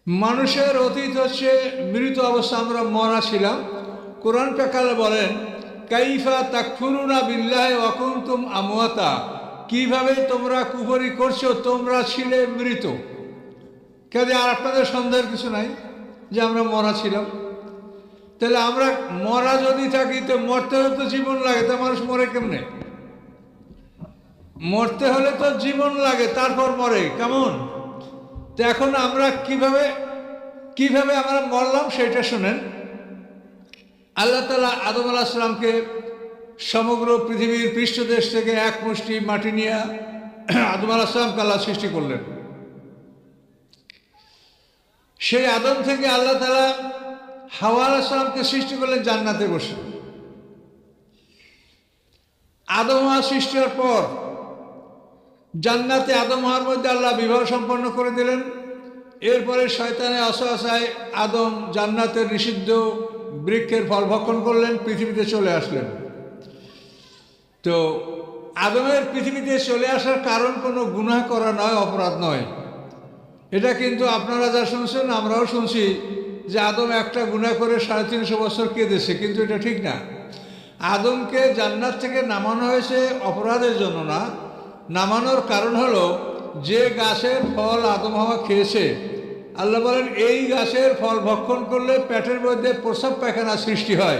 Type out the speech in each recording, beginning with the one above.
মানুষের অতীত হচ্ছে মৃত অবস্থা, আমরা মরা ছিলাম। কোরআন কাকালে বলেন কাইফা তাকফুরুনা বিল্লাহি ওয়া কুনতুম আমওয়াতা, কিভাবে তোমরা কুফরি করছো, তোমরা ছিলে মৃত। কাজে আর আপনাদের সন্দেহের কিছু নাই যে আমরা মরা ছিলাম। তাহলে আমরা মরা যদি থাকি তো মরতে হলে তো জীবন লাগে, তা মানুষ মরে কেমনে? মরতে হলে তো জীবন লাগে, তারপর মরে কেমন? তো এখন আমরা কিভাবে আমরা মরলাম সেটা শুনেন। আল্লাহ তাআলা আদম আলাইহিস সালামকে সমগ্র পৃথিবীর পৃষ্ঠদেশ থেকে এক মুষ্টি মাটি নিয়ে আদম আলাইহিস সালামকে আল্লাহ সৃষ্টি করলেন। সেই আদম থেকে আল্লাহ তাআলা হাওয়া আলাইহিস সালামকে সৃষ্টি করলেন জান্নাতে বসে। আদম হাওয়া সৃষ্টি হওয়ার পর জান্নাতে আদম হাওয়ার মধ্যে আল্লাহ বিবাহ সম্পন্ন করে দিলেন। এরপরে শয়তানের অসহায় আদম জান্নাতের নিষিদ্ধ বৃক্ষের ফল ভক্ষণ করলেন, পৃথিবীতে চলে আসলেন। তো আদমের পৃথিবীতে চলে আসার কারণ কোনো গুনাহ করা নয়, অপরাধ নয়। এটা কিন্তু আপনারা যা শুনছেন আমরাও শুনছি যে আদম একটা গুনাহ করে 350 বছর কেঁদেছে, কিন্তু এটা ঠিক না। আদমকে জান্নাত থেকে নামানো হয়েছে অপরাধের জন্য না, নামানোর কারণ হলো যে গাছের ফল আদম হাওয়া খেয়েছে, আল্লাহ বলেন এই গাছের ফল ভক্ষণ করলে পেটের মধ্যে প্রস্রাব পায়খানা সৃষ্টি হয়।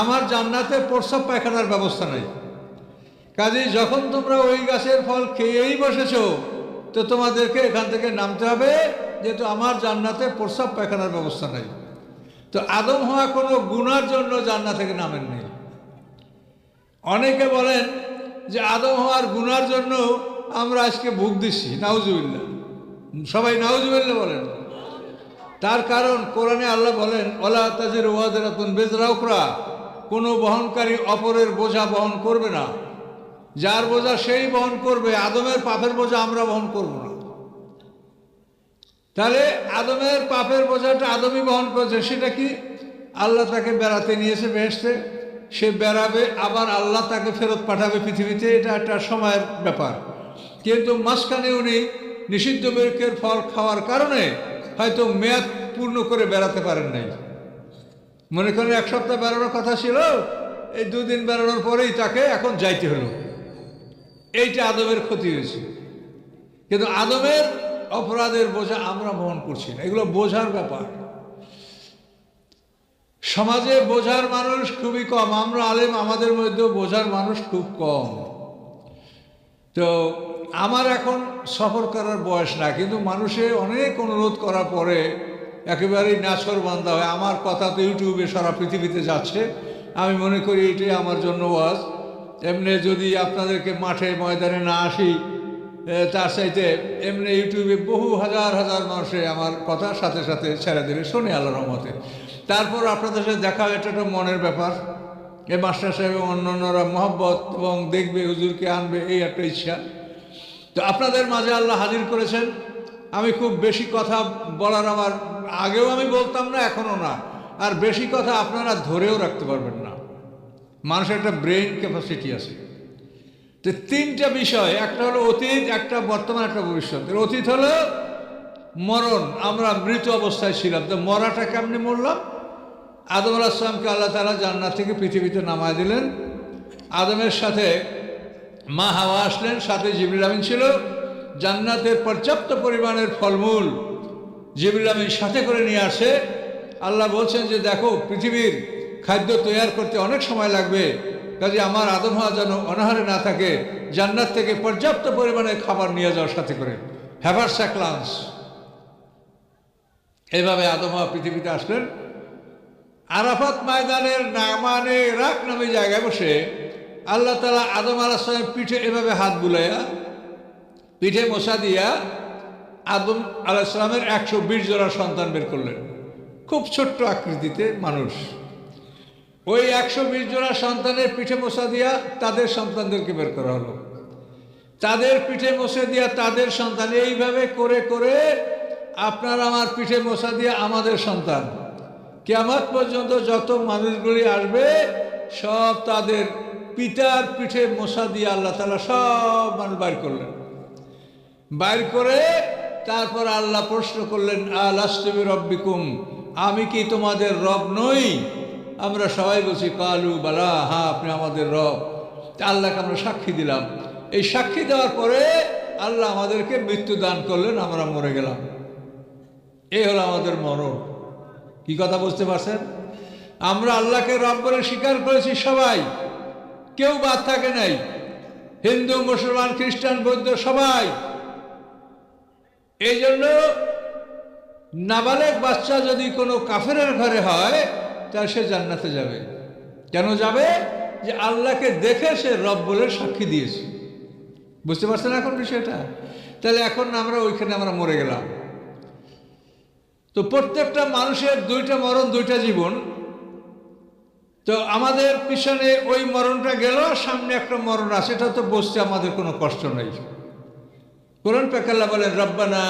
আমার জান্নাতে প্রস্রাব পায়খানার ব্যবস্থা নাই। কাজেই যখন তোমরা ওই গাছের ফল খেয়েই বসেছো তো তোমাদেরকে এখান থেকে নামতে হবে, যেহেতু আমার জান্নাতে প্রস্রাব পায়খানার ব্যবস্থা নাই। তো আদম হওয়া কোনো গুনার জন্য জান্নাত থেকে নামেন নেই। অনেকে বলেন যে আদম হওয়ার গুনার জন্য আমরা আজকে ভোগ দিচ্ছি, নাউজুবিল্লাহ। সবাই নাউজুবিল্লাহ বলেন। তার কারণ কোরআনে আল্লাহ বলেন ওয়ালা তাজিরু ওয়াজিরাতুন বিজরা উখরা, কোনো বহনকারী অপরের বোঝা বহন করবে না। যার বোঝা সেই বহন করবে, আদমের পাপের বোঝা আমরা বহন করব না। তাহলে আদমের পাপের বোঝাটা আদমই বহন করেছে। সেটা কি? আল্লাহ তাকে বেড়াতে নিয়েছে বেহেশতে, সে বেড়াবে, আবার আল্লাহ তাকে ফেরত পাঠাবে পৃথিবীতে, এটা একটা সময়ের ব্যাপার। কিন্তু মাঝখানে উনি নিষিদ্ধ বৃক্ষের ফল খাওয়ার কারণে হয়তো মেয়াদ পূর্ণ করে বেড়াতে পারেন নাই। মনে করেন 1 সপ্তাহ বেড়ানোর কথা ছিল, এই 2 দিন বেড়ানোর পরেই তাকে এখন যাইতে হলো। এইটা আদমের ক্ষতি হয়েছে। কিন্তু আদমের অপরাধের বোঝা আমরা বহন করছি না, এগুলো বোঝার ব্যাপার। সমাজে বোঝার মানুষ খুবই কম, আমরা আলেম, আমাদের মধ্যেও বোঝার মানুষ খুব কম। তো আমার এখন সফর করার বয়স না, কিন্তু মানুষে অনেক অনুরোধ করার পরে একেবারেই নাছর বান্ধা হয়। আমার কথা তো ইউটিউবে সারা পৃথিবীতে যাচ্ছে, আমি মনে করি এটাই আমার জন্য ওয়াজ। এমনি যদি আপনাদেরকে মাঠে ময়দানে না আসি, তার চাইতে এমনি ইউটিউবে বহু হাজার হাজার মানুষে আমার কথার সাথে সাথে ছেড়ে দেবে, শোনে আল্লাহর রহমতে। তারপর আপনাদের সাথে দেখা, এটা একটা মনের ব্যাপার। এ মাস্টার সাহেব এবং অন্যান্যরা মহব্বত এবং দেখবে, হুজুরকে আনবে, এই একটা ইচ্ছা। তো আপনাদের মাঝে আল্লাহ হাজির করেছেন। আমি খুব বেশি কথা বলার, আমার আগেও আমি বলতাম না, এখনও না। আর বেশি কথা আপনারা ধরেও রাখতে পারবেন না। মানুষের একটা ব্রেইন ক্যাপাসিটি আছে। তো 3টা বিষয়, একটা হলো অতীত, একটা বর্তমান, একটা ভবিষ্যৎ। অতীত হলো মরণ, আমরা মৃত অবস্থায় ছিলাম। তো মরাটা কেমনি মরলাম? আদম আলাইহিস সালামকে আল্লাহ তাআলা জান্নাত থেকে পৃথিবীতে নামায় দিলেন। আদমের সাথে মা হাওয়া আসলেন, সাথে জিবরিল আমিন ছিল। জান্নাতের পর্যাপ্ত পরিমাণের ফলমূল জিবরিল আমিন সাথে করে নিয়ে আসে। আল্লাহ বলছেন যে দেখো, পৃথিবীর খাদ্য তৈরি করতে অনেক সময় লাগবে, কাজে আমার আদম হওয়া যেন অনাহারে না থাকে, জান্নাত থেকে পর্যাপ্ত পরিমাণে খাবার নিয়ে যাওয়ার সাথে করে, হ্যাভার স্যাকলান্স। এইভাবে আদম হওয়া পৃথিবীতে আসলেন। আরাফাত ময়দানের নামানে রাক নামে জায়গায় বসে আল্লাহ তাআলা আদম আলাইহিস সালামের পিঠে এভাবে হাত বুলাইয়া, পিঠে মশা দিয়া আদম আলাইহিস সালামের 120 জোড়া সন্তান বের করলেন। খুব ছোট্ট আকৃতিতে মানুষ। ওই 120 জোড়া সন্তানের পিঠে মশা দিয়া তাদের সন্তানদেরকে বের করা হলো। তাদের পিঠে মশা দিয়া তাদের সন্তান, এইভাবে করে করে আপনার আমার পিঠে মশা দিয়া আমাদের সন্তান, কিয়ামত পর্যন্ত যত মানুষগুলি আসবে সব তাদের পিতার পিঠে মশা দিয়ে আল্লাহ তাআলা সব মানুষ বাইর করলেন। বাইর করে তারপর আল্লাহ প্রশ্ন করলেন, আলাস্তু বিরব্বিকুম, আমি কি তোমাদের রব নই? আমরা সবাই বলছি কালু বালা, হ্যাঁ আপনি আমাদের রব। আল্লাহকে আমরা সাক্ষী দিলাম। এই সাক্ষী দেওয়ার পরে আল্লাহ আমাদেরকে মৃত্যু দান করলেন, আমরা মরে গেলাম। এই হলো আমাদের মরণ। কি কথা বুঝতে পারছেন? আমরা আল্লাহকে রব বলে স্বীকার করেছি সবাই, কেউ বাদ থাকে নাই, হিন্দু মুসলমান খ্রিস্টান বৌদ্ধ সবাই। এই জন্য নাবালেগ বাচ্চা যদি কোনো কাফেরের ঘরে হয় তাহলে সে জান্নাতে যাবে। কেন যাবে? যে আল্লাহকে দেখে সে রব বলে সাক্ষী দিয়েছে। বুঝতে পারছেন এখন বিষয়টা? তাহলে এখন আমরা ওইখানে আমরা মরে গেলাম। তো প্রত্যেকটা মানুষের দুইটা মরণ, দুইটা জীবন। তো আমাদের পিছনে ওই মরণটা গেল, সামনে একটা মরণ আছে, এটা তো বুঝতে আমাদের কোনো কষ্ট নেই। কোরআন পাক আল্লাহ বলেন, রব্বানা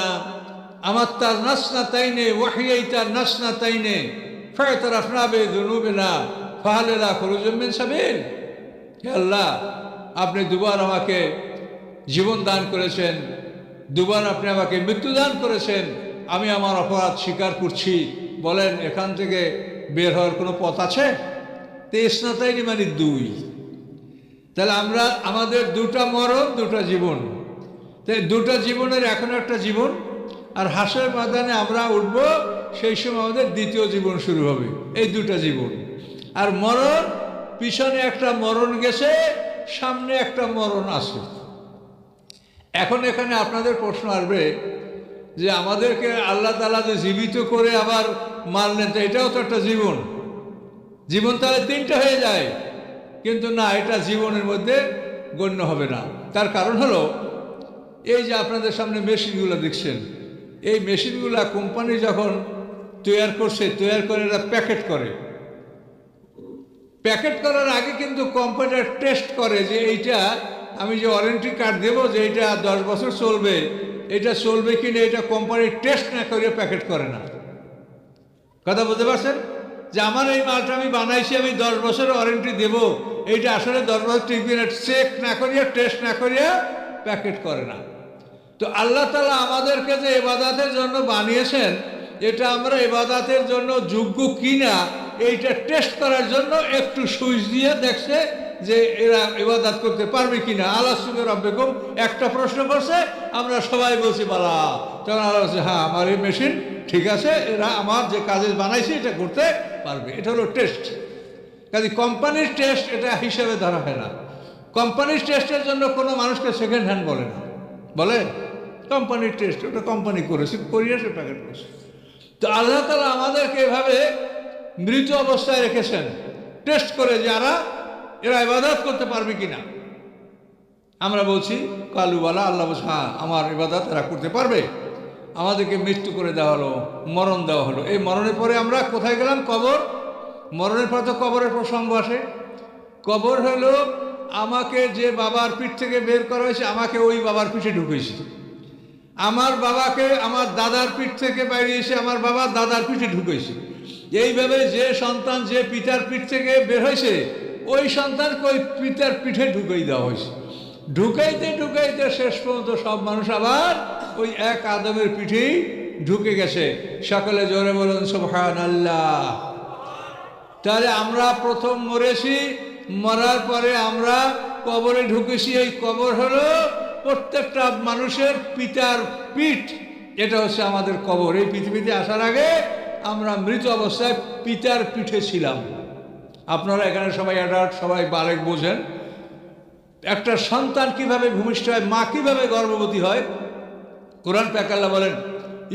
আমাত্তা নাসনাতাইনে ওয়াহিয়াইতা নাসনাতাইনে ফায়তারাফনা বিযুনুবিনা ফাহাল লা খুরুজুম মিন সাবিল। হে আল্লাহ, আপনি দুবার আমাকে জীবন দান করেছেন, দুবার আপনি আমাকে মৃত্যু দান করেছেন, আমি আমার অপরাধ স্বীকার করছি। বলেন এখান থেকে বের হওয়ার কোনো পথ আছে? তেসনাতাইনি মানে দুই। তাহলে আমরা আমাদের দুটা মরণ, দুটা জীবন। তাই দুটা জীবনের এখন একটা জীবন, আর হাসরের ময়দানে আমরা উঠব, সেই সময় আমাদের দ্বিতীয় জীবন শুরু হবে। এই দুটা জীবন। আর মরণ, পিছনে একটা মরণ গেছে, সামনে একটা মরণ আছে। এখন এখানে আপনাদের প্রশ্ন আসবে যে আমাদেরকে আল্লাহ তাআলা যে জীবিত করে আবার মারলেন, তো এটাও তো একটা জীবন। জীবন তাহলে তিনটা হয়ে যায়, কিন্তু না, এটা জীবনের মধ্যে গণ্য হবে না। তার কারণ হলো এই যে আপনাদের সামনে মেশিনগুলো দেখছেন, এই মেশিনগুলা কোম্পানি যখন তৈরি করছে, তৈরি করে এরা প্যাকেট করে। প্যাকেট করার আগে কিন্তু কোম্পানিটা টেস্ট করে যে এইটা আমি যে ওয়ারেন্টি কার্ড দেবো যে এটা 10 বছর চলবে, এটা চলবে কিনা, এটা কোম্পানি টেস্ট না করে প্যাকেট করে না। কথা বুঝতে পারছেন? যে আমার এই মালটা আমি বানাইছি, আমি 10 বছর ওয়ারেন্টি দেবো, এইটা আসলে 10 বছর টিকবে না, চেক না করিয়া, টেস্ট না করিয়া প্যাকেট করে না। তো আল্লাহ তাআলা আমাদেরকে যে ইবাদতের জন্য বানিয়েছেন, এটা আমরা ইবাদতের জন্য যোগ্য কিনা এইটা টেস্ট করার জন্য একটু সুইচ দিয়ে দেখছে যে এরা ইবাদত করতে পারবে কিনা। আলাস্তু বিরব্বিকুম একটা প্রশ্ন করছে, আমরা সবাই বলছি বালা। তখন আল্লাহ বলছে, হ্যাঁ আমার এই মেশিন ঠিক আছে, এরা আমার যে কাজে বানাইছে এটা করতে পারবে। এটা হলো টেস্ট। কাজে কোম্পানির টেস্ট এটা হিসাবে ধরা হয় না। কোম্পানির টেস্টের জন্য কোনো মানুষকে সেকেন্ড হ্যান্ড বলে না, বলে কোম্পানির টেস্ট, ওটা কোম্পানি করেছে, করিয়ে সে প্যাকেট করেছে। তো আল্লাহ তাআলা আমাদেরকে এভাবে মৃত অবস্থায় রেখেছেন টেস্ট করে, যারা এরা ইবাদত করতে পারবে কিনা। আমরা বলছি কালুওয়ালা, আল্লাহ বলছে হ্যাঁ আমার ইবাদত এরা করতে পারবে। আমাদেরকে মৃত্যু করে দেওয়া হলো, মরণ দেওয়া হলো। এই মরণের পরে আমরা কোথায় গেলাম? কবর। মরণের পরে তো কবরের প্রসঙ্গ আসে। কবর হলো আমাকে যে বাবার পিঠ থেকে বের করা হয়েছে, আমাকে ওই বাবার পিঠে ঢুকেছে। আমার বাবাকে আমার দাদার পিঠ থেকে বাইরে এসে আমার বাবা দাদার পিঠে ঢুকেছে। এইভাবে যে সন্তান যে পিতার পিঠ থেকে বের হয়েছে, ওই সন্তানকে ওই পিতার পিঠে ঢুকাই দেওয়া হয়েছে। ঢুকাইতে ঢুকাইতে শেষ পর্যন্ত সব মানুষ আবার ওই এক আদমের পিঠেই ঢুকে গেছে। সকলে জোরে বলুন সুবহানাল্লাহ। তাহলে আমরা প্রথম মরেছি, মরার পরে আমরা কবরে ঢুকেছি। এই কবর হলো প্রত্যেকটা মানুষের পিতার পিঠ, এটা হচ্ছে আমাদের কবর। এই পৃথিবীতে আসার আগে আমরা মৃত অবস্থায় পিতার পিঠে ছিলাম। আপনারা এখানে সবাই অ্যাডাল্ট, সবাই বালেক, বোঝেন একটা সন্তান কিভাবে ভূমিষ্ঠ হয়, মা কিভাবে গর্ভবতী হয়। কোরআন পাক আল্লাহ বলেন,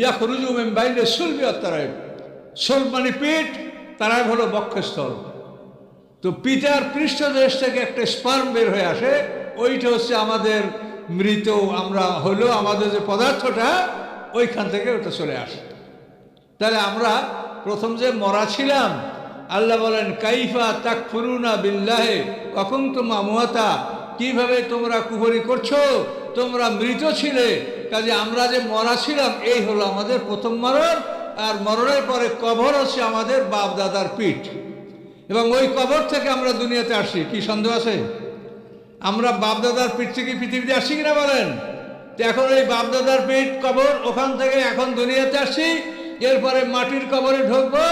ইয়াখরুজু মিন বাইনি সুলবি ওয়াত তারাইব। সুলব মানে পিঠ, তারাইব হলো বক্ষস্থল। তো পিতার পৃষ্ঠদেশ থেকে একটা স্পার্ম বের হয়ে আসে, ওইটা হচ্ছে আমাদের মৃত আমরা হলো, আমাদের যে পদার্থটা ওইখান থেকে ওটা চলে আসে। তাহলে আমরা প্রথম যে মরা ছিলাম, আল্লাহ বলেন কাইফা তাকফুরুনা বিল্লাহি ওয়া কুনতুম আমওয়াতা, কিভাবে তোমরা কুফরি করছো, তোমরা মৃত ছিলে। কাজে আমরা যে মরা ছিলাম, এই হলো আমাদের প্রথম মরণ। আর মরণের পরে কবর হচ্ছে আমাদের বাপ দাদার পিঠ, এবং ওই কবর থেকে আমরা দুনিয়াতে আসি। কি সন্দেহ আছে? আমরা বাপ দাদার পিঠ থেকে পৃথিবীতে আসছি কিনা বলেন? তো এখন এই বাপদাদার পিঠ কবর, ওখান থেকে এখন দুনিয়াতে আসছি, এরপরে মাটির কবরে ঢুকবো,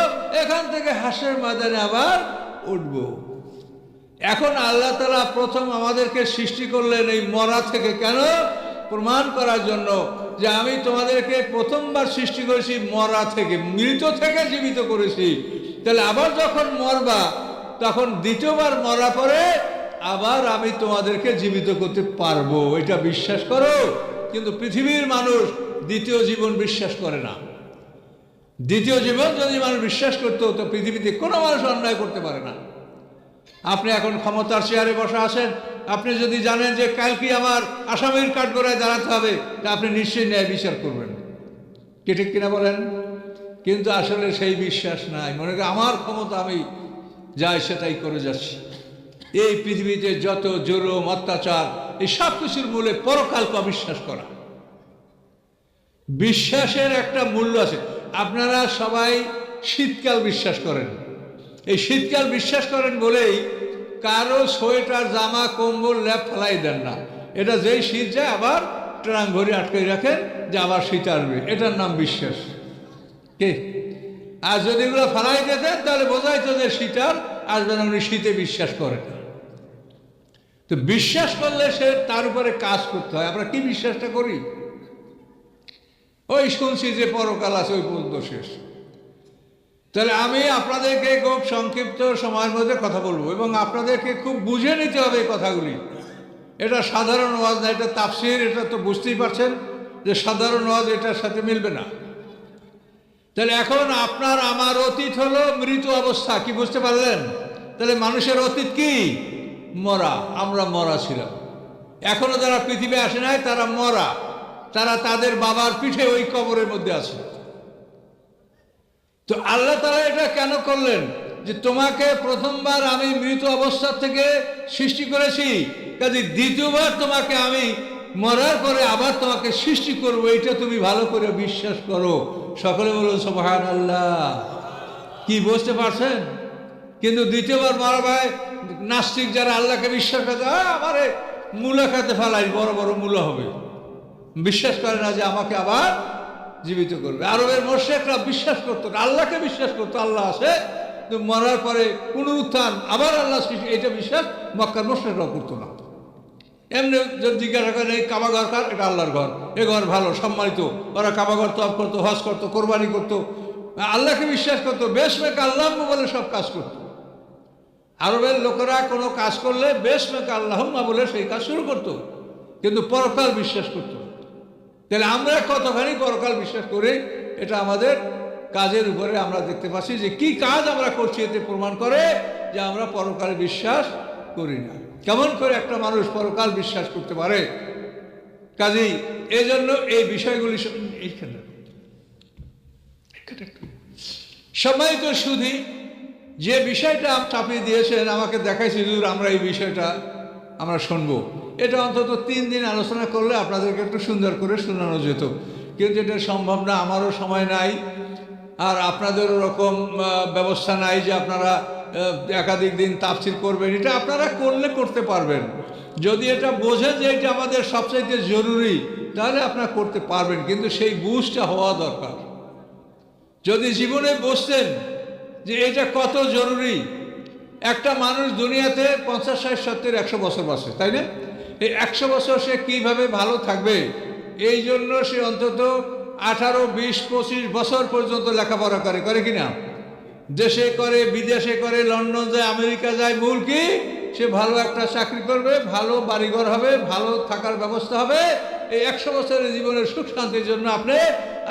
এখান থেকে হাসরের ময়দানে আবার উঠবো। এখন আল্লাহ তাআলা প্রথম আমাদেরকে সৃষ্টি করলেন এই মরা থেকে। কেন? প্রমাণ করার জন্য যে আমি তোমাদেরকে প্রথমবার সৃষ্টি করেছি মরা থেকে, মৃত থেকে জীবিত করেছি। তাহলে আবার যখন মরবা, তখন দ্বিতীয়বার মরা পরে আবার আমি তোমাদেরকে জীবিত করতে পারবো, এটা বিশ্বাস করো। কিন্তু পৃথিবীর মানুষ দ্বিতীয় জীবন বিশ্বাস করে না। দ্বিতীয় জীবন যদি মানুষ বিশ্বাস করতো, তো পৃথিবীতে কোনো মানুষ অন্যায় করতে পারে না। আপনি এখন ক্ষমতার চেয়ারে বসা আছেন, আপনি যদি জানেন যে কালকে আমার আসামির কাঠগড়ায় দাঁড়াতে হবে, তা আপনি নিশ্চয়ই ন্যায় বিচার করবেন, কি ঠিক কিনা বলেন? কিন্তু আসলে সেই বিশ্বাস নাই। মনে করি আমার ক্ষমতা, আমি যাই সেটাই করে যাচ্ছি। এই পৃথিবীতে যত জুলুম অত্যাচার, এই সব কিছুর মূলে পরকালকে অবিশ্বাস করা। বিশ্বাসের একটা মূল্য আছে। আপনারা সবাই শীতকাল বিশ্বাস করেন, এই শীতকাল বিশ্বাস করেন বলেই কারো সোয়েটার জামা কম্বল ল্যাপ ফেলাই দেন না। এটা যেই শীত যায় আবার ট্রাং ঘড়ি আটকে রাখেন যে আবার শীত আসবে, এটার নাম বিশ্বাস। কে? আর যদি এগুলো ফেলাই দিতেন তাহলে বোঝাইতো যে শীত আর আসবে না, উনি শীতে বিশ্বাস করেন। তো বিশ্বাস করলে সে তার উপরে কাজ করতে হয়। আমরা কি বিশ্বাসটা করি? ওই শুনছি যে পরকাল আছে, ওই পর্যন্ত শেষ। তাহলে আমি আপনাদেরকে খুব সংক্ষিপ্ত সময়ের মধ্যে কথা বলবো, এবং আপনাদেরকে খুব বুঝে নিতে হবে এই কথাগুলি। এটা সাধারণ ওয়াজ না, এটা তাফসীর। এটা তো বুঝতেই পারছেন যে সাধারণ ওয়াজ এটার সাথে মিলবে না। তাহলে এখন আপনার আমার অতীত হলো মৃত অবস্থা, কি বুঝতে পারলেন? তাহলে মানুষের অতীত কি? মরা। আমরা মরা ছিলাম। এখনো যারা পৃথিবী আসে নাই তারা মরা, তারা তাদের বাবার পিঠে ওই কবরের মধ্যে আছে। তো আল্লাহ তাআলা এটা কেন করলেন? যে তোমাকে প্রথমবার আমি মৃত অবস্থা থেকে সৃষ্টি করেছি, কাজে দ্বিতীয়বার তোমাকে আমি মরার পরে আবার তোমাকে সৃষ্টি করবো, এটা তুমি ভালো করে বিশ্বাস করো। সকলে বলুন সুবহানাল্লাহ। কি বুঝতে পারছেন? কিন্তু দ্বিতীয়বার মরা ভাই নাস্তিক যারা আল্লাহকে বিশ্বাস করে, আমারে মূলা খাতে ফেলাই, বড় বড় মূলা হবে, বিশ্বাস করে না যে আমাকে আবার জীবিত করবে। আরবের মুশরিকরা বিশ্বাস করতো না, আল্লাহকে বিশ্বাস করতো আল্লাহ আছে, কিন্তু মরার পরে পুনরুত্থান, আবার আল্লাহ সৃষ্টি, এটা বিশ্বাস মক্কার মুশরিকরা করতো না। এমনি যদি জিজ্ঞাসা করেন এই কাবা ঘর কার? এটা আল্লাহর ঘর, এ ঘর ভালো সম্মানিত। ওরা কাবা ঘর তওয়াফ করতো, হজ করতো, কোরবানি করতো, আল্লাহকে বিশ্বাস করতো, বেশমেক আল্লাহ বলে সব কাজ করতো। আরবের লোকেরা কোনো কাজ করলে বেশমেক আল্লাহুম্মা বলে সেই কাজ শুরু করতো, কিন্তু পরকাল বিশ্বাস করতো। তাহলে আমরা কতখানি পরকাল বিশ্বাস করি, এটা আমাদের কাজের উপরে আমরা দেখতে পাচ্ছি যে কি কাজ আমরা করছি, এতে প্রমাণ করে যে আমরা পরকালে বিশ্বাস করি না। কেমন করে একটা মানুষ পরকাল বিশ্বাস করতে পারে? কাজেই এই জন্য এই বিষয়গুলি এইখানে সবাই তো শুধু যে বিষয়টা চাপিয়ে দিয়েছেন, আমাকে দেখাইছে হুজুর, আমরা এই বিষয়টা আমরা শুনবো, এটা অন্তত 3 দিন আলোচনা করলে আপনাদেরকে একটু সুন্দর করে শোনানো যেত। কিন্তু এটা সম্ভব না, আমারও সময় নাই, আর আপনাদেরও রকম ব্যবস্থা নাই যে আপনারা একাধিক দিন তাফসীর করবেন। এটা আপনারা করলে করতে পারবেন, যদি এটা বোঝেন যে এটা আমাদের সবচাইতে জরুরি, তাহলে আপনারা করতে পারবেন, কিন্তু সেই বুঝটা হওয়া দরকার। যদি জীবনে বুঝতেন যে এটা কত জরুরি, একটা মানুষ দুনিয়াতে 50, 60, 70, 100 বছর বাঁচে, তাই না? এই 100 বছর সে কিভাবে ভালো থাকবে, এই জন্য সে অন্তত 18, 20, 25 বছর পর্যন্ত লেখাপড়া করে কিনা? দেশে করে, বিদেশে করে, লন্ডন যায়, আমেরিকা যায়, মূল কি? সে ভালো একটা চাকরি করবে, ভালো বাড়িঘর হবে, ভালো থাকার ব্যবস্থা হবে। এই 100 বছরের জীবনের সুখ শান্তির জন্য আপনি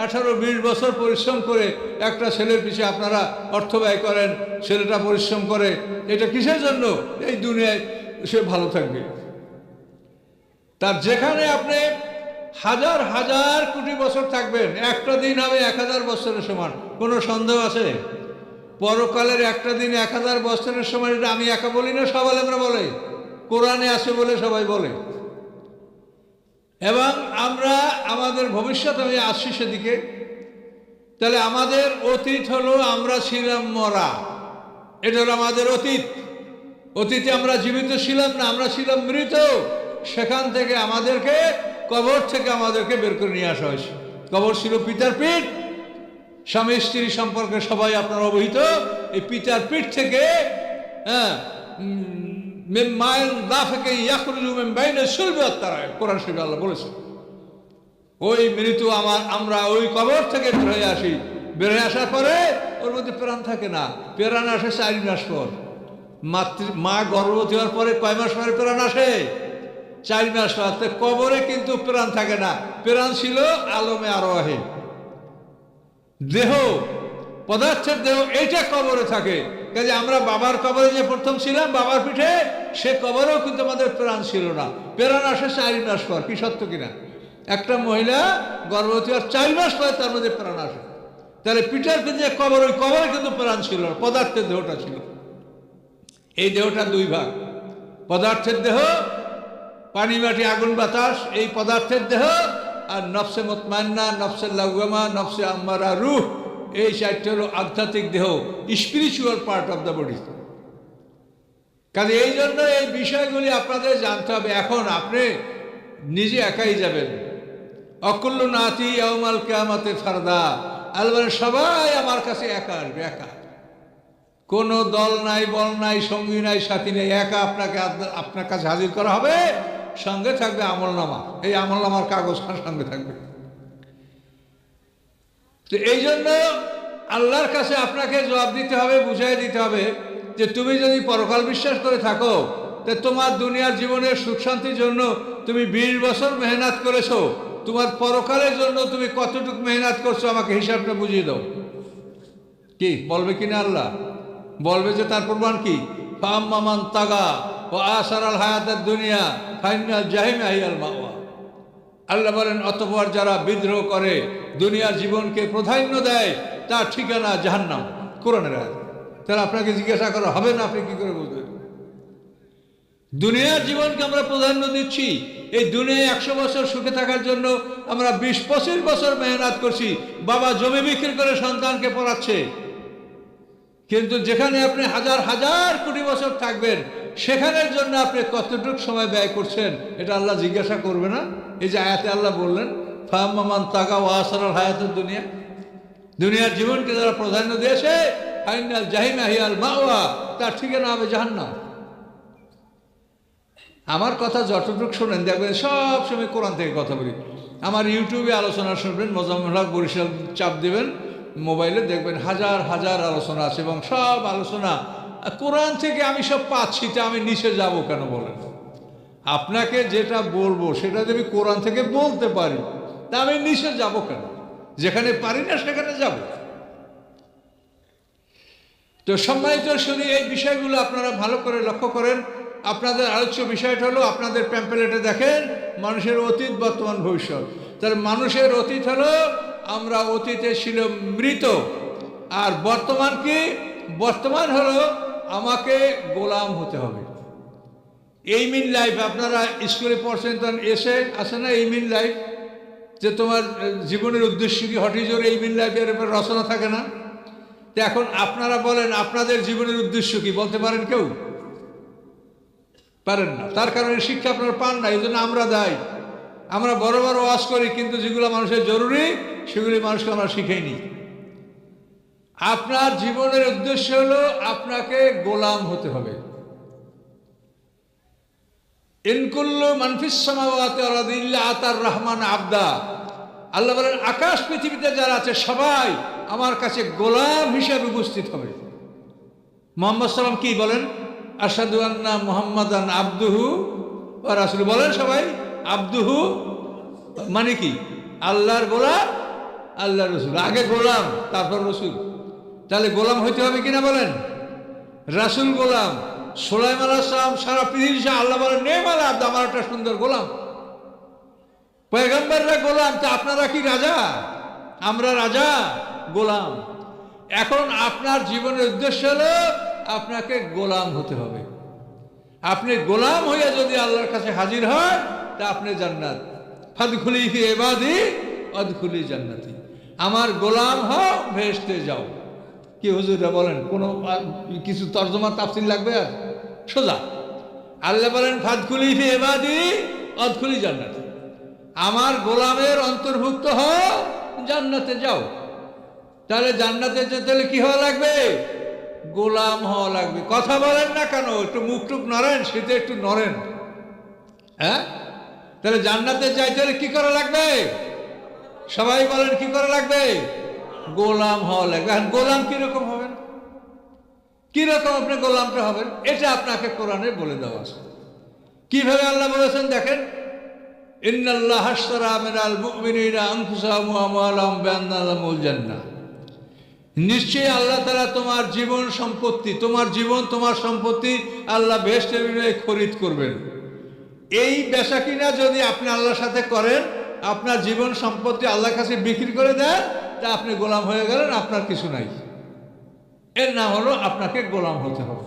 18, 20 বছর পরিশ্রম করে একটা ছেলের পিছিয়ে আপনারা অর্থ ব্যয় করেন, ছেলেটা পরিশ্রম করে, এটা কিসের জন্য? এই দুনিয়ায় সে ভালো থাকবে। তার যেখানে আপনি হাজার হাজার কোটি বছর থাকবেন, একটা দিন হবে 1000 বছরের সমান, কোনো সন্দেহ আছে? পরকালের একটা দিন 1000 বছরের সমান, এটা আমি একা বলি না, সবাই আমরা বলে, কোরআনে আছে বলে সবাই বলে। এবং আমরা আমাদের ভবিষ্যৎ আমি আসছি সেদিকে। তাহলে আমাদের অতীত হলো আমরা ছিলাম মরা, এটা হলো আমাদের অতীত। অতীতে আমরা জীবিত ছিলাম না, আমরা ছিলাম মৃত। সেখান থেকে আমাদেরকে কবর থেকে আমাদেরকে বের করে নিয়ে আসা হয়েছে। কবর ছিল পিতার পিঠ, স্বামী স্ত্রী সম্পর্কে সবাই আপনারা অবহিত। এই পিতার পিঠ থেকে কোরআন শরীফে আল্লাহ বলেছে ওই মৃত্যু আমরা ওই কবর থেকে বের হয়ে আসি। বের হয়ে আসার পরে ওর মধ্যে প্রাণ থাকে না, প্রাণ আসে 4 মাস পর। মা গর্ভবতী হওয়ার পরে কয় মাস পরে প্রাণ আসে? 4 মাস পর। কবরে কিন্তু প্রাণ থাকে না, প্রাণ ছিল আলমে আরওয়াহে, দেহ, পদার্থের দেহ, এইটা কবরে থাকে। কাজে আমরা বাবার কবরে যে প্রথম ছিলাম, বাবার পিঠে, সে কবরেও কিন্তু আমাদের প্রাণ ছিল না, প্রাণ আসে 4 মাস পর। কি সত্য কিনা? একটা মহিলা গর্ভবতী হওয়ার 4 মাস পরে তার মধ্যে প্রাণ আসে। তাহলে পিঠের যে কবর, ওই কবরে কিন্তু প্রাণ ছিল না, পদার্থের দেহটা ছিল। এই দেহটা 2 ভাগ, পদার্থের দেহ, পানি মাটি আগুন বাতাস, এই পদার্থের দেহ, আর নফসে মুতমাইন্না, নফসে লাওয়ামা, নফসে আম্মারা, রূহ, এই 4টা হলো আধ্যাত্মিক দেহ, spiritual part of the body. কাজে এই জন্য এই বিষয়গুলি আপনাদের জানতে হবে। এখন আপনি নিজে একাই যাবেন, অকুল্লু নাতি ইয়াউমাল কিয়ামাতে ফারদা। আল্লাহ সবাই আমার কাছে একা আসবে, একা, কোনো দল নাই, বল নাই, সঙ্গী নাই, সাথী নেই, একা আপনার কাছে হাজির করা হবে। সঙ্গে থাকবে আমলনামা, এই আমলনামার কাগজ সঙ্গে থাকবে। তো এই জন্য আল্লাহর কাছে আপনাকে জবাব দিতে হবে, বুঝাই দিতে হবে যে তুমি যদি পরকাল বিশ্বাস করে থাকো, তো তোমার দুনিয়ার জীবনের সুখ শান্তির জন্য তুমি 20 বছর মেহনত করেছো, তোমার পরকালের জন্য তুমি কতটুকু মেহনত করছো আমাকে হিসাবটা বুঝিয়ে দাও। কি বলবে কিনা আল্লাহ? বলবে যে তার প্রমাণ কি? ফাম্মামান তাগা ও আসারাল হায়াতের দুনিয়া ফাইনাল জাহিমে হিয়াল মাওয়া। আল্লাহ বলেন অতঃপর যারা বিদ্রোহ করে, দুনিয়ার জীবনকে প্রাধান্য দেয়, তার ঠিকানা জাহান্নাম। কোরআনের আয়াত। তাহলে আপনাকে জিজ্ঞাসা করা হবে না, আপনি কি করে বুঝবেন? দুনিয়ার জীবনকে আমরা প্রাধান্য দিচ্ছি। এই দুনিয়ায় 100 বছর সুখে থাকার জন্য আমরা 20-25 বছর মেহনত করছি। বাবা জমি বিক্রি করে সন্তানকে পড়াচ্ছে, কিন্তু যেখানে আপনি হাজার হাজার কোটি বছর থাকবেন, সেখানের জন্য আপনি কতটুকু সময় ব্যয় করছেন, এটা আল্লাহ জিজ্ঞাসা করবে না? এই যে আয়াতে আল্লাহ বললেন ফাম্মামান তাগা ওয়া আসারাল হায়াতুদ দুনিয়া, দুনিয়ার জীবনকে যারা প্রাধান্য দিয়েছে, ফাইনাল জাহিমে হিয়াল মাওয়া, তার ঠিকানা হবে জাহান্নাম। আমার কথা যতটুকু শোনেন, দেখবেন সব সময় কোরআন থেকে কথা বলি। আমার ইউটিউবে আলোচনা শুনবেন, মোজাম্মেল হক বরিশাল চাপ দেবেন মোবাইলে, দেখবেন হাজার হাজার আলোচনা আছে, এবং সব আলোচনা কোরআন থেকে। আমি সব পাচ্ছি, তা আমি নিচে যাব কেন বলেন? আপনাকে যেটা বলবো সেটা যদি কোরআন থেকে বলতে পারি, তা আমি নিচে যাব কেন? যেখানে পারি না সেখানে যাব। তো সম্মানিত শুধু এই বিষয়গুলো আপনারা ভালো করে লক্ষ্য করেন। আপনাদের আলোচ্য বিষয়টা হলো, আপনাদের প্যাম্পলেটে দেখেন মানুষের অতীত, বর্তমান, ভবিষ্যৎ। তাহলে মানুষের অতীত হলো আমরা অতীতে ছিল মৃত, আর বর্তমান কি? বর্তমান হলো আমাকে গোলাম হতে হবে। এইম ইন লাইফ, আপনারা স্কুলে পড়ছেন, তখন এসে আসে না এইম ইন লাইফ, যে তোমার জীবনের উদ্দেশ্য কি, what is your aim in life, এর উপর রচনা থাকে না? তো এখন আপনারা বলেন আপনাদের জীবনের উদ্দেশ্য কি, বলতে পারেন কেউ? পারেন না। তার কারণে শিক্ষা আপনারা পান না, এই জন্য আমরা দায়ী। আমরা বড় বড় ওয়াজ করি, কিন্তু যেগুলো মানুষের জরুরি সেগুলি মানুষকে আমরা শিখাইনি। আপনার জীবনের উদ্দেশ্য হলো আপনাকে গোলাম হতে হবে। ইনকুল্লু মানফিস সামাওয়াতি ওয়াল আরদি ইল্লা আতার রহমান আবদা। আল্লাহ বলেন আকাশ পৃথিবীতে যারা আছে সবাই আমার কাছে গোলাম হিসেবে উপস্থিত হবে। মুহাম্মদ সাল্লাম কি বলেন? আশহাদু আন্না মুহাম্মাদান আবদুহু ওয়া রাসূলুহু। বলেন সবাই আবদুহু মানে কি? আল্লাহর গোলাম, আল্লাহর রসুল। আগে গোলাম, তারপর রসুল। তাহলে গোলাম হইতে হবে কিনা বলেন? রাসূল গোলাম। সুলাইমান আলাইহিস সালাম সারা পৃথিবী আল্লাহ বলেন নেমাল আব্দ, আমার একটা সুন্দর গোলাম। পয়গম্বররা গোলাম, তা আপনারা কি রাজা? আমরা রাজা, গোলাম। এখন আপনার জীবনের উদ্দেশ্য হলো আপনাকে গোলাম হতে হবে। আপনি গোলাম হয়ে যদি আল্লাহর কাছে হাজির হয়, তা আপনি জান্নাত। ফাদখুলি ফি ইবাদি ওয়াদখুলি জান্নাতি। আমার গোলাম হও, বেহেশতে যাও। কি হুজুরা বলেন, কোনো কিছু তর্জমা তাফসীর লাগবে? আর সোজা আল্লাহ বলেন ফাদখুলি ফি ইবাদি ওয়াদখুলি জান্নাতি। আমার গোলামের অন্তর্ভুক্ত হও, জান্নাতে যাও। তাহলে জান্নাতে যেতে হলে কি হওয়া লাগবে? গোলাম হওয়া লাগবে। কথা বলেন না কেন? একটু মুখ টুক নড়েন, শীতে একটু নড়েন। হ্যাঁ, তাহলে জান্নাতে যাইতে হলে কি করা লাগবে? সবাই বলেন কি করা লাগবে? গোলাম হওয়া লাগবে। আর গোলাম কিরকম হবেন? কিরকম আপনি গোলামটা হবেন? এটা আপনাকে কোরআনে বলে দেওয়া আছে। কিভাবে আল্লাহ বলেছেন দেখেন, ইন্নাল্লাহ আশতারা মিনাল মুমিনিনা আনফুসাহুম ওয়া আমওয়ালাহুম বিআন্না লাহুমুল জান্নাহ। নিশ্চয়ই আল্লাহ তাআলা তোমার জীবন সম্পত্তি, তোমার জীবন তোমার সম্পত্তি আল্লাহ বেহেশতের বিনিময়ে খরিদ করবেন। এই বেচা কিনা যদি আপনি আল্লাহর সাথে করেন, আপনার জীবন সম্পত্তি আল্লাহর কাছে বিক্রি করে দেন, তা আপনি গোলাম হয়ে গেলেন, আপনার কিছু নাই। এর নাম হলো আপনাকে গোলাম হতে হবে।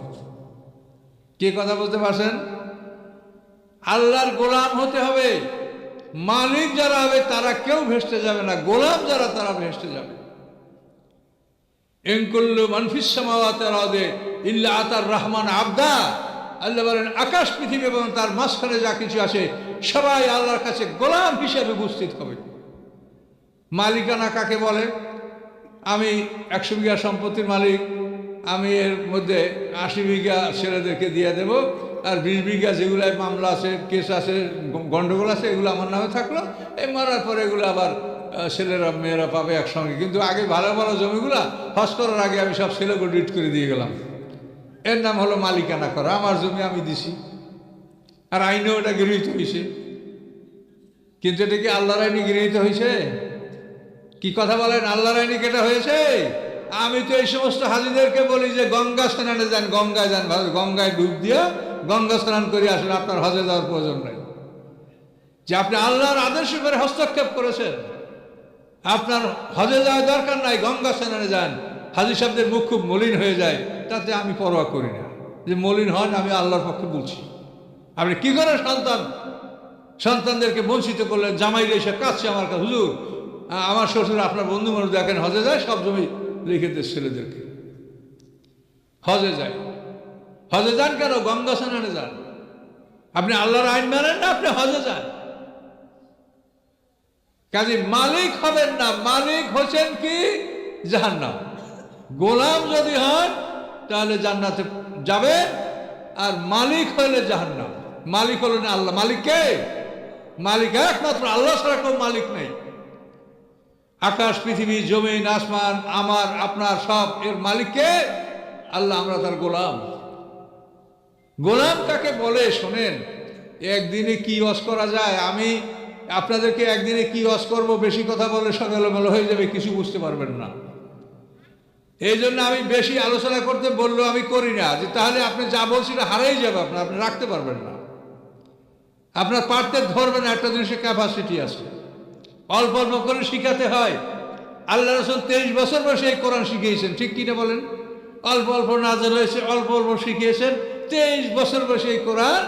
কি কথা বলতে পারছেন? আল্লাহর গোলাম হতে হবে। মালিক যারা হবে তারা কেউ ভেস্তে যাবে না, গোলাম যারা তারা ভেস্তে যাবে। ইনকুল্লু মান ফিস সামাওয়াতি ওয়াল আরদি ইল্লা আতার রহমান আবদা। আল্লাহ বলেন আকাশ পৃথিবী এবং তার মাঝখানে যা কিছু আছে সবাই আল্লাহর কাছে গোলাম হিসেবে উপস্থিত হবে। মালিকানা কাকে বলে? আমি 100 বিঘা সম্পত্তির মালিক, আমি এর মধ্যে 80 বিঘা ছেলেদেরকে দিয়ে দেব, আর 20 বিঘা যেগুলাই মামলা আছে, কেস আছে, গন্ডগোল আছে, এগুলো আমার নামে থাকলো। এই মারার পরে এগুলো আবার ছেলেরা মেয়েরা পাবে একসঙ্গে। কিন্তু আগে ভালো ভালো জমিগুলা হজ করার আগে আমি সব ছেলেগুলো ডিট করে দিয়ে গেলাম। এর নাম হলো মালিকানা করা। আমার জমি আমি দিছি, আর আইনে ওটা গৃহীত হয়েছে। কিন্তু এটা কি আল্লাহর আইনে গৃহীত হয়েছে? কি কথা বলেন? আল্লাহর আইনে কেটা হয়েছে? আমি তো এই সমস্ত হাজিদেরকে বলি যে গঙ্গা স্নানে যান, গঙ্গায় যান, গঙ্গায় ডুব দিয়ে গঙ্গা স্নান করে আসেন, আপনার হজে যাওয়ার প্রয়োজন নেই। যে আপনি আল্লাহর আদেশের উপরে হস্তক্ষেপ করেছেন, আপনার হজে যাওয়ার দরকার নাই, গঙ্গা স্নানে যান। হাজি সাহেবদের মুখ খুব মলিন হয়ে যায়, তাতে আমি পরোয়া করি না যে মলিন হন, আমি আল্লাহর পক্ষে বলছি। আপনি কি করে সন্তানদেরকে বঞ্চিত করলেন? জামাইরা এসে কাছে আমার কাছে, হুজুর আমার শ্বশুর আপনার বন্ধু মানুষ দেখেন হজে যায়, সব জমি লিখে দেয় ছেলেদেরকে। হজে যায়, হজে যান কেন? গঙ্গা স্নানে যান। আপনি আল্লাহর আইন মানেন না, আপনি হজে যান। কাজে মালিক হবেন না, মালিক হচ্ছেন কি? জাহান্নাম। গোলাম যদি হন তাহলে জান্নাতে যাবে, আর মালিক হইলে জাহান্নাম। মালিক হলো না আল্লাহ। মালিক কে? মালিক একমাত্র আল্লাহ ছাড়া কেউ মালিক নেই। আকাশ পৃথিবী জমিন আসমান আমার আপনার সব এর মালিক কে? আল্লাহ। আমরা তার গোলাম। গোলাম কাকে বলে শোনেন, একদিনে কি ওয়াজ করা যায়? আমি আপনাদেরকে একদিনে কি ওয়াজ করবো, বেশি কথা বলে সকালবেলা হয়ে যাবে, কিছু বুঝতে পারবেন না। এই জন্য আমি বেশি আলোচনা করতে বললেও আমি করি না, যে তাহলে আপনি যা বলছেন হারাই যাবে, আপনি রাখতে পারবেন না, আপনার পারতে ধরবেন না। একটা জিনিসের ক্যাপাসিটি আছে, অল্প অল্প করে শিখাতে হয়। আল্লাহ রাসূল 23 বছর বয়সে এই কোরআন শিখিয়েছেন, ঠিক কিনা বলেন? অল্প অল্প নাযিল হয়েছে, অল্প অল্প শিখিয়েছেন। 23 বছর বয়সে এই কোরআন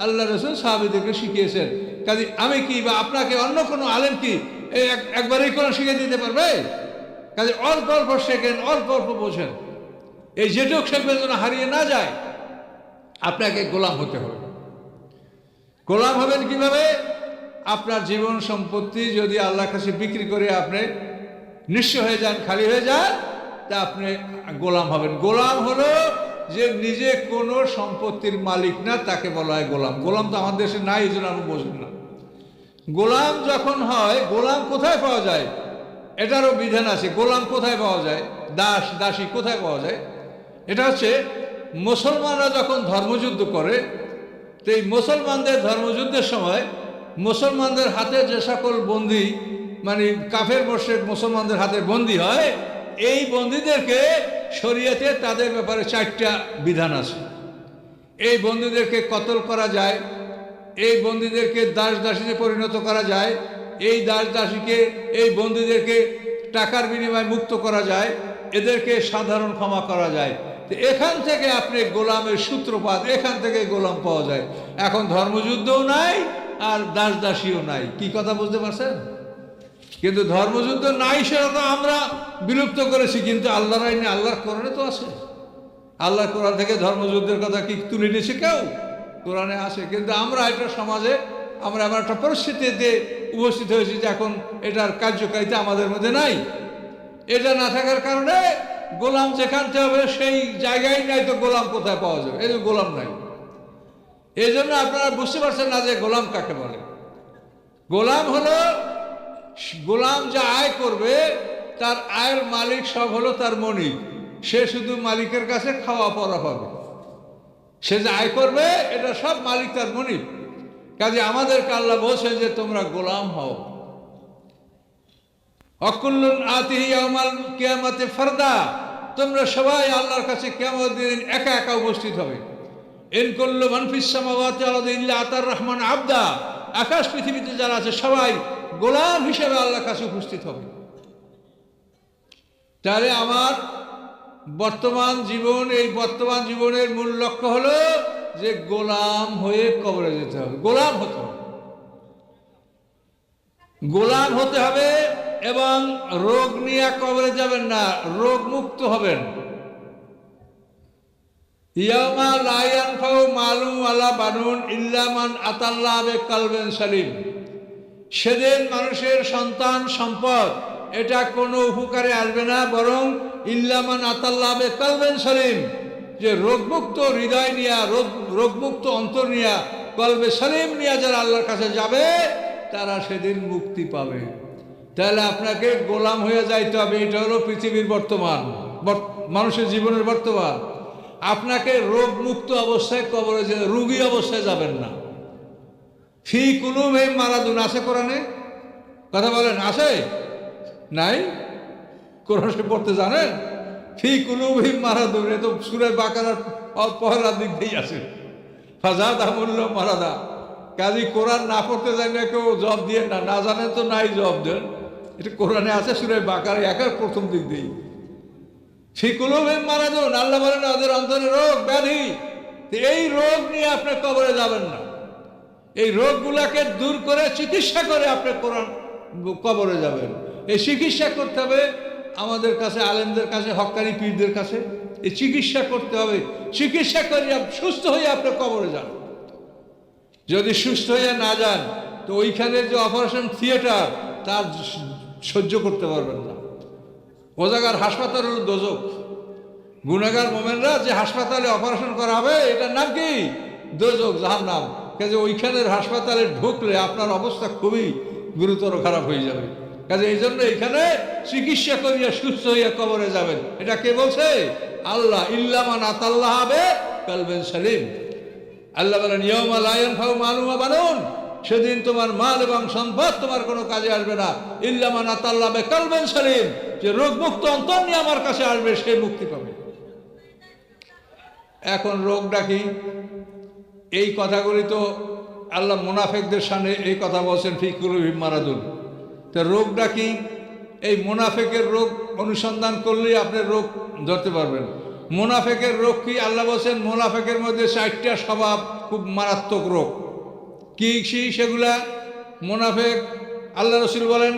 আল্লাহ রাসূল সাহাবীদেরকে শিখিয়েছেন। কাজে আমি কি বা আপনাকে অন্য কোনো আলেম কি একবার এই কোরআন শিখিয়ে দিতে পারবে? কাজে অল্প অল্প শেখেন, অল্প অল্প বোঝেন। এই যেটুক শেখবেন যেন হারিয়ে না যায়। আপনাকে গোলাম হতে হবে। গোলাম হবেন কিভাবে? আপনার জীবন সম্পত্তি যদি আল্লাহর কাছে বিক্রি করে আপনি নিঃস্ব হয়ে যান, খালি হয়ে যান, তা আপনি গোলাম হবেন। গোলাম হলো যে নিজে কোনো সম্পত্তির মালিক না, তাকে বলা হয় গোলাম। গোলাম তো আমাদের দেশে নাই, এই জন্য আমি বুঝি না। গোলাম যখন হয়, গোলাম কোথায় পাওয়া যায় এটারও বিধান আছে। গোলাম কোথায় পাওয়া যায়, দাস দাসী কোথায় পাওয়া যায়? এটা হচ্ছে মুসলমানরা যখন ধর্মযুদ্ধ করে, তো এই মুসলমানদের ধর্মযুদ্ধের সময় মুসলমানদের হাতে যে সকল বন্দী, মানে কাফের মুশরিক মুসলমানদের হাতে বন্দী হয়, এই বন্দীদেরকে শরীয়তে তাদের ব্যাপারে 4টা বিধান আছে। এই বন্দীদেরকে কতল করা যায়, এই বন্দীদেরকে দাস দাসীতে পরিণত করা যায়, এই দাস দাসীকে এই বন্দীদেরকে টাকার বিনিময়ে মুক্ত করা যায়, এদেরকে সাধারণ ক্ষমা করা যায়। তো এখান থেকে আপনি গোলামের সূত্রপাত, এখান থেকে গোলাম পাওয়া যায়। এখন ধর্মযুদ্ধও নাই আর দাস দাসীও নাই। কি কথা বুঝতে পারছেন? কিন্তু ধর্মযুদ্ধ নাই সেটা তো আমরা বিলুপ্ত করেছি, কিন্তু আল্লাহর আইনে আল্লাহর কোরআনে তো আছে। আল্লাহর কোরআন থেকে ধর্মযুদ্ধের কথা কি তুলে নিয়েছে কেউ? কোরআনে আছে। কিন্তু আমরা এটা সমাজে আমরা এমন একটা পরিস্থিতিতে উপস্থিত হয়েছি যে এখন এটার কার্যকারিতা আমাদের মধ্যে নাই। এটা না থাকার কারণে গোলাম যেখানতে হবে সেই জায়গায় নাই, তো গোলাম কোথায় পাওয়া যাবে? এই যে গোলাম নাই। এই জন্য আপনারা বুঝতে পারছেন না যে গোলাম কাকে বলে। গোলাম হলো, গোলাম যা আয় করবে তার আয়ের মালিক সব হলো তার মনিক। সে শুধু মালিকের কাছে খাওয়া পড়া পাবে। সে যে আয় করবে এটা সব মালিক তার মনিক। কাজে আমাদেরকে আল্লাহ বলছেন যে তোমরা গোলাম হও। অকুল্লুন আতিহি ইয়াউমাল কিয়ামাতে ফারদা, তোমরা সবাই আল্লাহর কাছে কিয়ামতের দিন একা একা উপস্থিত হবে। ইন কুল্লু মান ফিস সামাওয়াতি ওয়াল আরদি ইল্লা আতার রহমান আবদা, আকাশ পৃথিবীতে যারা আছে সবাই গোলাম হিসেবে আল্লাহর কাছে উপস্থিত হবে। তাহলে আমার বর্তমান জীবন, এই বর্তমান জীবনের মূল লক্ষ্য হলো যে গোলাম হয়ে কবরে যেতে হবে। গোলাম হতে হবে, গোলাম হতে হবে। এবং রোগ নিয়ে কবরে যাবেন না, রোগ মুক্ত হবেন। ইয়াউমা লা ইয়ানফাউ মালুন ওয়ালা বানুন ইল্লা মান আতাল্লাহ বিকলবিন সালিম, সেদিন মানুষের সন্তান সম্পদ এটা কোনো উপকারে আসবে না, বরং ইল্লা মান আতাল্লাহ বিকলবিন সালিম, যে রোগমুক্ত হৃদয় নিয়া, রোগমুক্ত অন্তর নিয়া, কলবে সালিম নিয়া যারা আল্লাহর কাছে যাবে তারা সেদিন মুক্তি পাবে। তাহলে আপনাকে গোলাম হয়ে যাইতে হবে। এটা হলো পৃথিবীর বর্তমান, মানুষের জীবনের বর্তমান। আপনাকে রোগ মুক্ত অবস্থায় কবরে, রোগী অবস্থায় যাবেন না। ফি কুলুবিহিম মারাদুন আছে কোরআনে? কথা বলেন, আছে নাই? কোরআনে পড়তে জানেন? ফি কুলুবিহিম মারাদুন, এ তো সূরা বাকারার পহেলার দিক দিয়েই আছে। ফাজাদাহুমুল্লাহু মারাদা। কাজী কোরআন না পড়তে জানি না কেউ জবাব দিয়ে না, না জানেন তো নাই জবাব দেন। এটা কোরআনে আছে সূরা বাকারা একের প্রথম দিক দিয়েই। ফি কুলুবিহিম মারাদুন, আল্লাহ বলেন ওদের অন্তরে রোগ ব্যাধি। এই রোগ নিয়ে আপনি কবরে যাবেন না। এই রোগগুলাকে দূর করে চিকিৎসা করে আপনি কোরআন কবরে যাবেন। এই চিকিৎসা করতে হবে আমাদের কাছে, আলেমদের কাছে, হক্কানি পীরদের কাছে। এই চিকিৎসা করতে হবে। চিকিৎসা করে সুস্থ হয়ে আপনি কবরে যান। যদি সুস্থ হয়ে না যান তো ওইখানে যে অপারেশন থিয়েটার তার সহ্য করতে পারবেন না। ও জায়গার হাসপাতাল হলো দোজক। গুনাহগার মোমেনরা যে হাসপাতালে অপারেশন করা হবে এটার নাম কি? দোজক, জাহান্নাম। কাজে ওইখানের হাসপাতালে ঢুকলে আপনার অবস্থা খুবই গুরুতর খারাপ হয়ে যাবে। কাজে এই জন্য এখানে চিকিৎসা করিয়া সুস্থ হইয়া কবরে যাবেন। এটা কে বলছে? আল্লাহ। ইল্লা মান আতাল্লাহ বিকলবিন সালিম। আল্লাহ বলেন ইয়াউমা লা ইয়ানফাউ মালুন ওয়া বানুন, সেদিন তোমার মাল এবং সম্পদ তোমার কোনো কাজে আসবে না। ইল্লা মান আতাল্লাহ বিকলবিন সালিম, যে রোগমুক্ত অন্তর নিয়ে আমার কাছে আসবে সে মুক্তি পাবে। এখন রোগটা কি? এই কথাগুলি তো আল্লাহ মুনাফিকদের সামনে এই কথা বলছেন, ফি কুলুবিহিম মারাদুন। তো রোগটা কি? এই মুনাফিকের রোগ অনুসন্ধান করলেই আপনি রোগ ধরতে পারবেন। মুনাফিকের রোগ কি? আল্লাহ বলছেন মুনাফিকের মধ্যে 4টা স্বভাব খুব মারাত্মক রোগ। কি সেগুলা? মুনাফিক, আল্লাহ রাসূল বলেন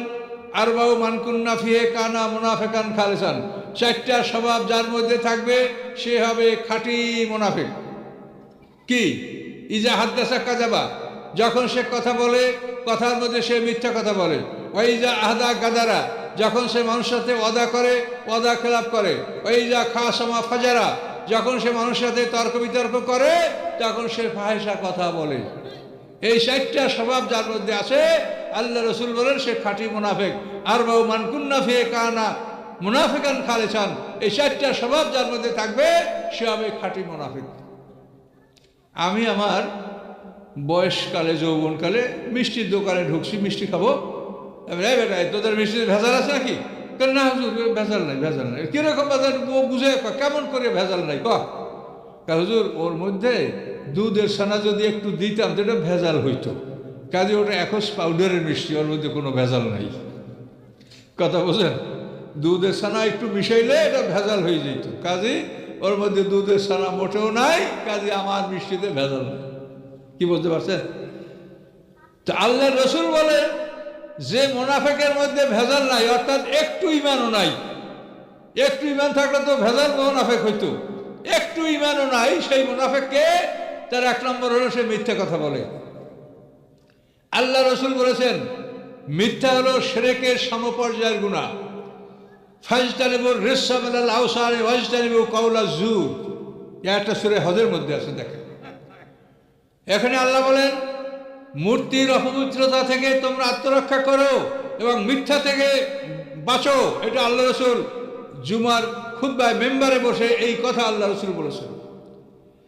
আরবাউ মান কুন্না ফিহি কানা মুনাফিকান খালিসান, 4টা স্বভাব যার মধ্যে থাকবে সে হবে খাঁটি মুনাফিক। কি? ইজা হাদ্দাসা কাযাবা, যখন সে কথা বলে কথার মধ্যে সে মিথ্যা কথা বলে। ওয়াইজা আহদা গাদারা, যখন সে মানুষের সাথে ওয়াদা করে ওয়াদা খেলাপ করে। ওয়াইজা খাসামা ফাজারা, যখন সে মানুষের সাথে তর্ক বিতর্ক করে তখন সে ফাহিশা কথা বলে। এই 4টা স্বভাব যার মধ্যে আছে আল্লাহ রাসূল বলেন সে খাঁটি মুনাফিক। আরবাউ মান কুন্না ফিহি কানা মুনাফিকান খালিসান, এই 4টা স্বভাব যার মধ্যে থাকবে সে হবে খাঁটি মুনাফিক। আমি আমার বয়সকালে, যৌবনকালে মিষ্টির দোকানে ঢুকছি, মিষ্টি খাবো। বেটা তোদের মিষ্টিতে ভেজাল আছে নাকি? না হুজুর ভেজাল নাই, ভেজাল নাই। কিরকম ভেজাল? বুঝে কেমন করে ভেজাল নাই? হুজুর ওর মধ্যে দুধের ছানা যদি একটু দিতাম তো এটা ভেজাল হইতো। কাজে ওটা একশ পাউডারের মিষ্টি, ওর মধ্যে কোনো ভেজাল নাই। কথা বোঝেন? দুধের ছানা একটু মিশাইলে এটা ভেজাল হয়ে যেত। কাজে ওর মধ্যে দুধের ছানা মোটেও নাই, কাজে আমার মিষ্টিতে ভেজাল নাই। কি বলতে পারছেন? তো আল্লাহ রাসূল বলে যে মুনাফিকের মধ্যে ভেজাল নাই, অর্থাৎ একটু ঈমানও নাই। একটু ঈমান থাকলে তো ভেজাল মুনাফিক হইতো। একটু ঈমানও নাই সেই মুনাফিককে তার 1 নম্বর হলো সে মিথ্যা কথা বলে। আল্লাহ রাসূল বলেছেন মিথ্যা হলো শিরকের সমপর্যায়ের গুনাহ। ফাজতানিবুর রিসসা মিনাল আওসানি ওয়াজতানিবু কাওলা যুর, একটা সূরা হজের মধ্যে আছে। দেখেন এখানে আল্লাহ বলেন মূর্তির অপবিত্রতা থেকে তোমরা আত্মরক্ষা করো এবং মিথ্যা থেকে বাঁচো। এটা আল্লাহ রসুল জুমার খুতবায় মেম্বারে বসে এই কথা আল্লাহ রসুল বলেছেন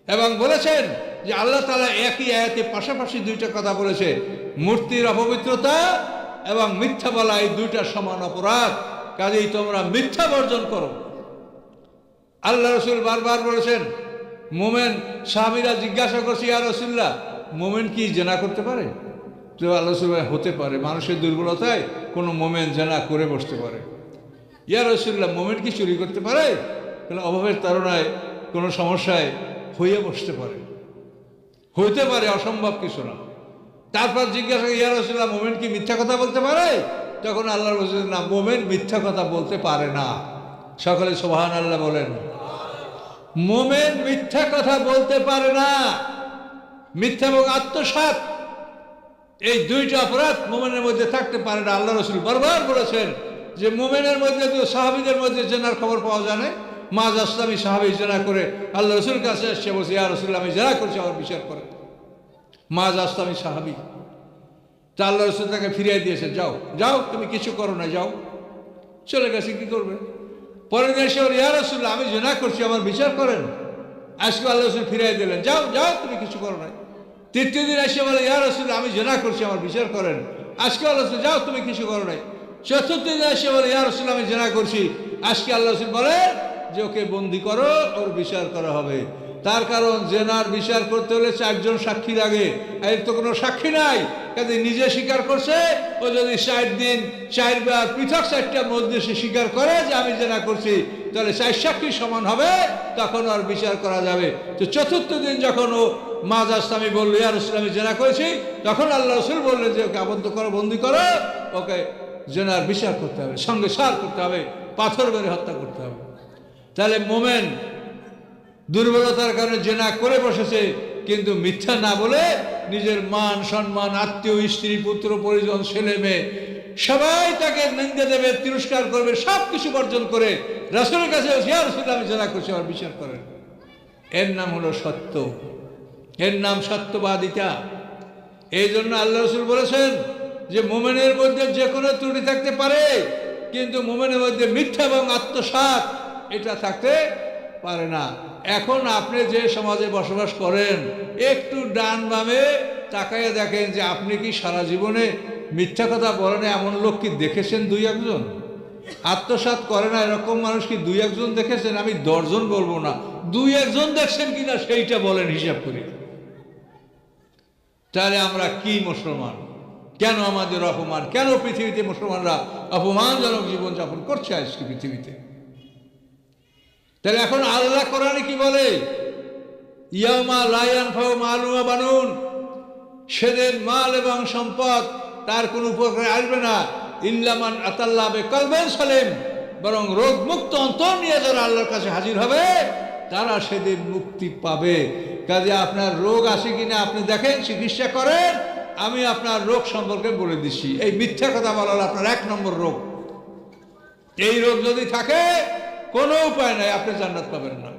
এবং বলেছেন যে আল্লাহ তাআলা একই আয়াতে পাশাপাশি দুইটা কথা বলেছে, মূর্তির অপবিত্রতা এবং মিথ্যা বলা এই দুইটা সমান অপরাধ, কাজেই তোমরা মিথ্যা বর্জন করো। আল্লাহ রসুল বারবার বলেছেন মোমেন সাহাবীরা জিজ্ঞাসা করছে, ইয়া রাসূলুল্লাহ মোমেন কি জেনা করতে পারে? তো আল্লাহ রসুল হতে পারে, মানুষের দুর্বলতায় কোনো মোমেন জেনা করে বসতে পারে। ইয়া রাসূলুল্লাহ মোমেন কি চুরি করতে পারে? কোনো অভাবের তাড়নায় কোনো সমস্যায় হয়ে বসতে পারে, হইতে পারে, অসম্ভব কিছু না। তারপর জিজ্ঞাসা ইয়া রাসূলুল্লাহ মোমেন কি মিথ্যা কথা বলতে পারে? তখন আল্লাহ রসুল না, মোমেন মিথ্যা কথা বলতে পারে না। সকলে সুবহানাল্লাহ বলেন। মোমেন মিথ্যা কথা বলতে পারে না। মিথ্যা এবং আত্মসাৎ এই দুইটা অপরাধ মোমেনের মধ্যে থাকতে পারে না। আল্লাহ রসুল বারবার বলেছেন যে মোমেনের মধ্যে তো সাহাবীদের মধ্যে জেনার খবর পাওয়া যায় না। মাজ আসলামী সাহাবী জেনা করে আল্লাহ রসুল কাছে এসে বলছে, ইয়া রাসূলুল্লাহ আমি জেনা করছি, আমার বিচার করেন। মাজ আসলামী সাহাবী, তা আল্লাহ রসুল তাকে ফিরিয়ে দিয়েছে, যাও যাও তুমি কিছু করো না, যাও। চলে গেছে, কি করবে? পরে এসে ইয়া রাসূলুল্লাহ আমি জেনা করছি, আমার বিচার করেন। আজকে আল্লাহ রসুল ফিরিয়ে দিলেন, যাও যাও তুমি কিছু করো না। তৃতীয় দিন এসে বলে, ইয়া রাসূলুল্লাহ আমি জেনা করছি, আমার বিচার করেন। আজকে আল্লাহ রসুল, যাও তুমি কিছু করো নাই। চতুর্থ দিন এসে বলে, ইয়া রাসূলুল্লাহ আমি জেনা করছি। আজকে আল্লাহ রসুল বলে যে ওকে বন্দি করো, ওর বিচার করা হবে। তার কারণ জেনার বিচার করতে হলে 4 জন সাক্ষী লাগে, এর তো কোনো সাক্ষী নাই। কাজে নিজে স্বীকার করছে, ও যদি 4 দিন 4 বার পৃথক 4টা মধ্যে সে স্বীকার করে যে আমি জেনা করছি, তাহলে 4 সাক্ষী সমান হবে, তখন আর বিচার করা যাবে। তো চতুর্থ দিন যখন ও মাজ আসলামী বলল, ইয়া রাসূলুল্লাহ আমি জেনা করেছি, তখন আল্লাহ রসুল বললেন যে ওকে আবদ্ধ করো, বন্দি করো, ওকে জেনার বিচার করতে হবে, সঙ্গে সার করতে হবে, পাথর মেরে হত্যা করতে হবে। তাহলে মোমেন দুর্বলতার কারণে জেনা করে বসেছে, কিন্তু মিথ্যা না বলে নিজের মান সম্মান, আত্মীয়, স্ত্রী, পুত্র, পরিজন, ছেলে মেয়ে সবাই তাকে নিন্দে দেবে, তিরস্কার করবে, সব কিছু বর্জন করে রাসূলের কাছে ইয়া রাসূলুল্লাহ আমি জেনা করছি, আমার বিচার করেন। এর নাম হলো সত্য, এর নাম সত্যবাদিতা। এই জন্য আল্লাহ রসুল বলেছেন যে মোমেনের মধ্যে যে কোনো ত্রুটি থাকতে পারে, কিন্তু মোমেনের মধ্যে মিথ্যা এবং আত্মসাৎ এটা থাকতে পারে না। এখন আপনি যে সমাজে বসবাস করেন, একটু ডান বামে তাকাইয়ে দেখেন যে আপনি কি সারা জীবনে মিথ্যা কথা বলেন এমন লোক কি দেখেছেন 2-1 জন? আত্মসাৎ করে না এরকম মানুষ কি 2-1 জন দেখেছেন? আমি 10 জন বলবো না, 2-1 জন দেখছেন কিনা সেইটা বলেন, হিসাব করি। তাহলে আমরা কি মুসলমান? কেন আমাদের অপমান? কেন পৃথিবীতে মুসলমানরা অপমানজনক জীবনযাপন করছে আজকে পৃথিবীতে? তাহলে এখন আল্লাহ কোরআনে কি বলে? ইয়াউমা লা ইয়ানফাউ মালুন ওয়া বানুন, সেদিন মাল এবং সম্পদ তার কোনো উপকারে আসবে না, ইল্লা মান আতাল্লাহ বিকলবিন সালিম, বরং রোগমুক্ত অন্তর নিয়ে যারা আল্লাহর কাছে হাজির হবে তারা সেদিন মুক্তি পাবে। কাজে আপনার রোগ আছে কিনা আপনি দেখেন, চিকিৎসা করেন। আমি আপনার রোগ সম্পর্কে বলে দিচ্ছি, এই মিথ্যা কথা বলা হলো আপনার 1 নম্বর রোগ। এই রোগ যদি থাকে কোনো উপায় নাই, আপনি জান্নাত পাবেন না।